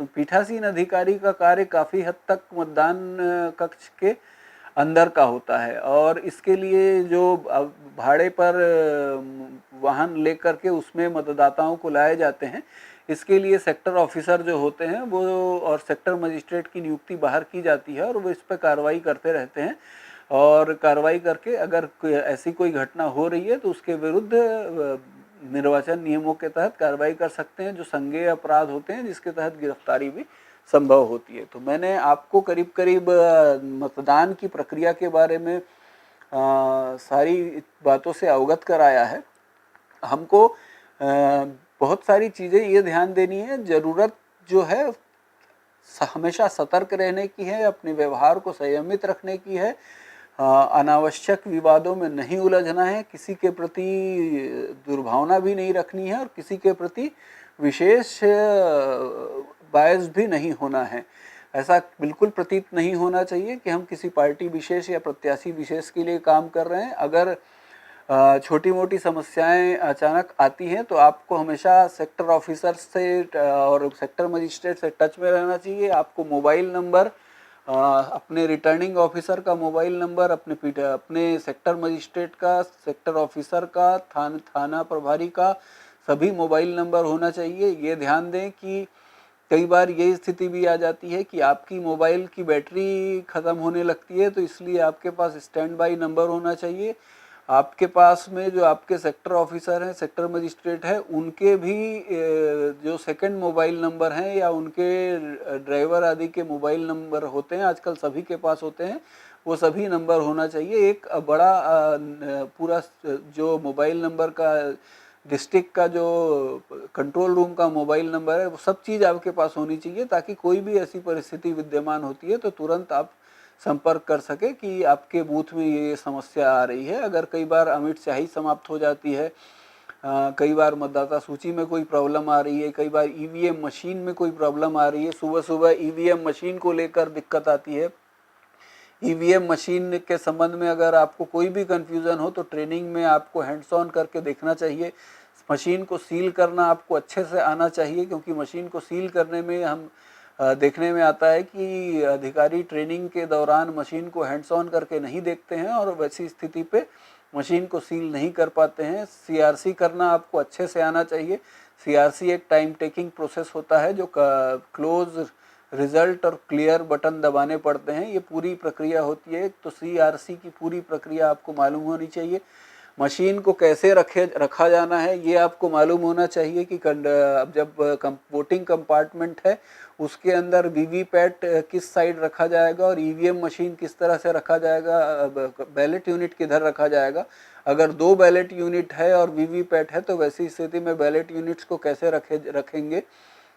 S1: पीठासीन अधिकारी का कार्य काफ़ी हद तक मतदान कक्ष के अंदर का होता है, और इसके लिए जो भाड़े पर वाहन लेकर के उसमें मतदाताओं को लाए जाते हैं, इसके लिए सेक्टर ऑफिसर जो होते हैं वो और सेक्टर मजिस्ट्रेट की नियुक्ति बाहर की जाती है और वो इस पर कार्रवाई करते रहते हैं, और कार्रवाई करके अगर ऐसी कोई घटना हो रही है तो उसके विरुद्ध निर्वाचन नियमों के तहत कार्रवाई कर सकते हैं, जो संज्ञेय अपराध होते हैं जिसके तहत गिरफ्तारी भी संभव होती है। तो मैंने आपको करीब करीब मतदान की प्रक्रिया के बारे में सारी बातों से अवगत कराया है। हमको बहुत सारी चीज़ें ये ध्यान देनी है, ज़रूरत जो है हमेशा सतर्क रहने की है, अपने व्यवहार को संयमित रखने की है, अनावश्यक विवादों में नहीं उलझना है, किसी के प्रति दुर्भावना भी नहीं रखनी है और किसी के प्रति विशेष बायस भी नहीं होना है। ऐसा बिल्कुल प्रतीत नहीं होना चाहिए कि हम किसी पार्टी विशेष या प्रत्याशी विशेष के लिए काम कर रहे हैं। अगर छोटी मोटी समस्याएं अचानक आती हैं तो आपको हमेशा सेक्टर ऑफिसर से और सेक्टर मजिस्ट्रेट से टच में रहना चाहिए। आपको मोबाइल नंबर अपने रिटर्निंग ऑफिसर का मोबाइल नंबर, अपने सेक्टर मजिस्ट्रेट का, सेक्टर ऑफिसर का, थाना प्रभारी का सभी मोबाइल नंबर होना चाहिए। ये ध्यान दें कि कई बार ये स्थिति भी आ जाती है कि आपकी मोबाइल की बैटरी ख़त्म होने लगती है, तो इसलिए आपके पास स्टैंड बाई नंबर होना चाहिए। आपके पास में जो आपके सेक्टर ऑफिसर हैं, सेक्टर मजिस्ट्रेट है, उनके भी जो सेकंड मोबाइल नंबर हैं या उनके ड्राइवर आदि के मोबाइल नंबर होते हैं, आजकल सभी के पास होते हैं, वो सभी नंबर होना चाहिए। एक बड़ा पूरा जो मोबाइल नंबर का डिस्ट्रिक्ट का जो कंट्रोल रूम का मोबाइल नंबर है, वो सब चीज़ आपके पास होनी चाहिए, ताकि कोई भी ऐसी परिस्थिति विद्यमान होती है तो तुरंत आप संपर्क कर सके कि आपके बूथ में ये समस्या आ रही है। अगर कई बार अमिट स्याही समाप्त हो जाती है, कई बार मतदाता सूची में कोई प्रॉब्लम आ रही है, कई बार ईवीएम मशीन में कोई प्रॉब्लम आ रही है, सुबह सुबह ईवीएम मशीन को लेकर दिक्कत आती है। ईवीएम मशीन के संबंध में अगर आपको कोई भी कन्फ्यूज़न हो तो ट्रेनिंग में आपको हैंड्स ऑन करके देखना चाहिए। मशीन को सील करना आपको अच्छे से आना चाहिए, क्योंकि मशीन को सील करने में हम देखने में आता है कि अधिकारी ट्रेनिंग के दौरान मशीन को हैंड्स ऑन करके नहीं देखते हैं और वैसी स्थिति पे मशीन को सील नहीं कर पाते हैं। सीआरसी करना आपको अच्छे से आना चाहिए। सीआरसी एक टाइम टेकिंग प्रोसेस होता है, जो क्लोज, रिजल्ट और क्लियर बटन दबाने पड़ते हैं, ये पूरी प्रक्रिया होती है। तो सीआरसी की पूरी प्रक्रिया आपको मालूम होनी चाहिए। मशीन को कैसे रखा जाना है ये आपको मालूम होना चाहिए कि अब जब वोटिंग कंपार्टमेंट है उसके अंदर वीवीपैट किस साइड रखा जाएगा और ईवीएम मशीन किस तरह से रखा जाएगा, बैलेट यूनिट किधर रखा जाएगा। अगर 2 बैलेट यूनिट है और वीवीपैट है तो वैसी स्थिति में बैलेट यूनिट्स को कैसे रखेंगे,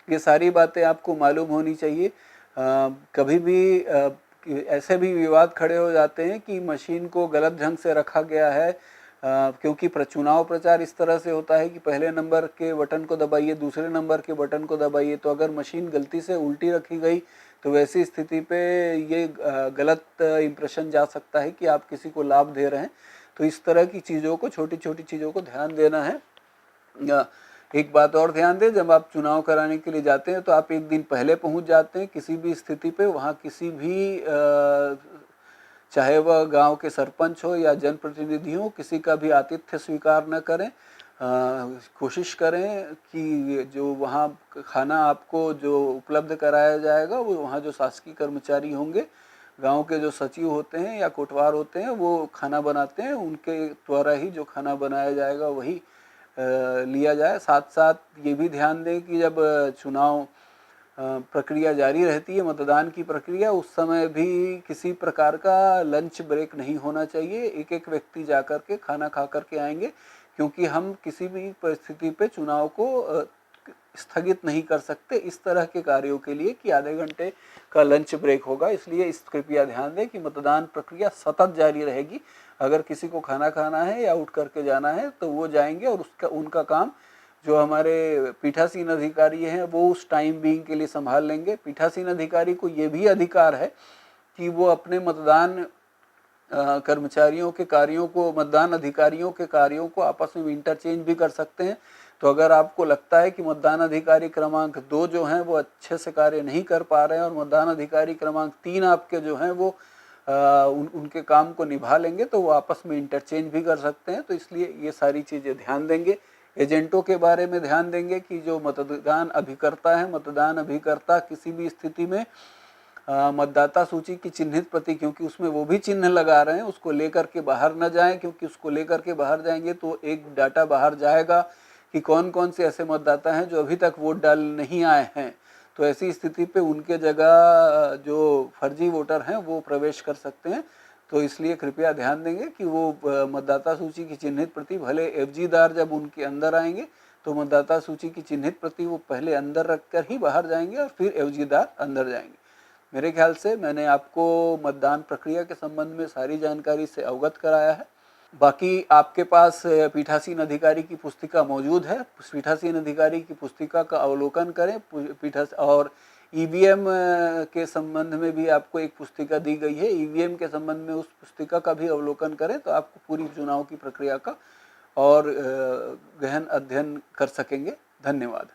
S1: ये सारी बातें आपको मालूम होनी चाहिए। कभी भी ऐसे भी विवाद खड़े हो जाते हैं कि मशीन को गलत ढंग से रखा गया है, क्योंकि चुनाव प्रचार इस तरह से होता है कि पहले नंबर के बटन को दबाइए, दूसरे नंबर के बटन को दबाइए, तो अगर मशीन गलती से उल्टी रखी गई तो वैसी स्थिति पे ये गलत इम्प्रेशन जा सकता है कि आप किसी को लाभ दे रहे हैं। तो इस तरह की चीज़ों को, छोटी छोटी चीज़ों को ध्यान देना है। एक बात और ध्यान दें, जब आप चुनाव कराने के लिए जाते हैं तो आप एक दिन पहले पहुंच जाते हैं किसी भी स्थिति पे। वहाँ किसी भी चाहे वह गांव के सरपंच हो या जनप्रतिनिधि हो, किसी का भी आतिथ्य स्वीकार न करें। कोशिश करें कि जो वहाँ खाना आपको जो उपलब्ध कराया जाएगा वो वहाँ जो शासकीय कर्मचारी होंगे, गांव के जो सचिव होते हैं या कोटवार होते हैं, वो खाना बनाते हैं, उनके द्वारा ही जो खाना बनाया जाएगा वही लिया जाए। साथ साथ ये भी ध्यान दें कि जब चुनाव प्रक्रिया जारी रहती है, मतदान की प्रक्रिया, उस समय भी किसी प्रकार का लंच ब्रेक नहीं होना चाहिए। एक एक व्यक्ति जा कर के खाना खा कर के आएंगे, क्योंकि हम किसी भी परिस्थिति पे चुनाव को स्थगित नहीं कर सकते इस तरह के कार्यों के लिए कि आधे घंटे का लंच ब्रेक होगा। इसलिए इस कृपया ध्यान दें कि मतदान प्रक्रिया सतत जारी रहेगी। अगर किसी को खाना खाना है या उठ करके जाना है तो वो जाएंगे और उनका काम जो हमारे पीठासीन अधिकारी हैं वो उस टाइम बीइंग के लिए संभाल लेंगे। पीठासीन अधिकारी को ये भी अधिकार है कि वो अपने मतदान कर्मचारियों के कार्यों को, मतदान अधिकारियों के कार्यों को आपस में इंटरचेंज भी कर सकते हैं। तो अगर आपको लगता है कि मतदान अधिकारी क्रमांक 2 जो हैं वो अच्छे से कार्य नहीं कर पा रहे हैं और मतदान अधिकारी क्रमांक 3 आपके जो हैं वो उनके काम को निभा लेंगे, तो वो आपस में इंटरचेंज भी कर सकते हैं। तो इसलिए ये सारी चीज़ें ध्यान देंगे। एजेंटों के बारे में ध्यान देंगे कि जो मतदान अभिकर्ता है, मतदान अभिकर्ता किसी भी स्थिति में मतदाता सूची की चिन्हित प्रति, क्योंकि उसमें वो भी चिन्ह लगा रहे हैं, उसको लेकर के बाहर न जाएं, क्योंकि उसको लेकर के बाहर जाएंगे तो एक डाटा बाहर जाएगा कि कौन कौन से ऐसे मतदाता हैं जो अभी तक वोट डाल नहीं आए हैं। तो ऐसी स्थिति पे उनके जगह जो फर्जी वोटर हैं वो प्रवेश कर सकते हैं। तो इसलिए कृपया ध्यान देंगे कि वो मतदाता सूची की चिन्हित प्रति, भले एफजीदार जब उनके अंदर आएंगे तो मतदाता सूची की चिन्हित प्रति वो पहले अंदर रखकर ही बाहर जाएंगे और फिर एफजीदार अंदर जाएंगे। मेरे ख्याल से मैंने आपको मतदान प्रक्रिया के संबंध में सारी जानकारी से अवगत कराया है। बाकी आपके पास पीठासीन अधिकारी की पुस्तिका मौजूद है। पीठासीन अधिकारी की पुस्तिका का अवलोकन करें। और ईवीएम के संबंध में भी आपको एक पुस्तिका दी गई है, ईवीएम के संबंध में उस पुस्तिका का भी अवलोकन करें तो आपको पूरी चुनाव की प्रक्रिया का और गहन अध्ययन कर सकेंगे। धन्यवाद।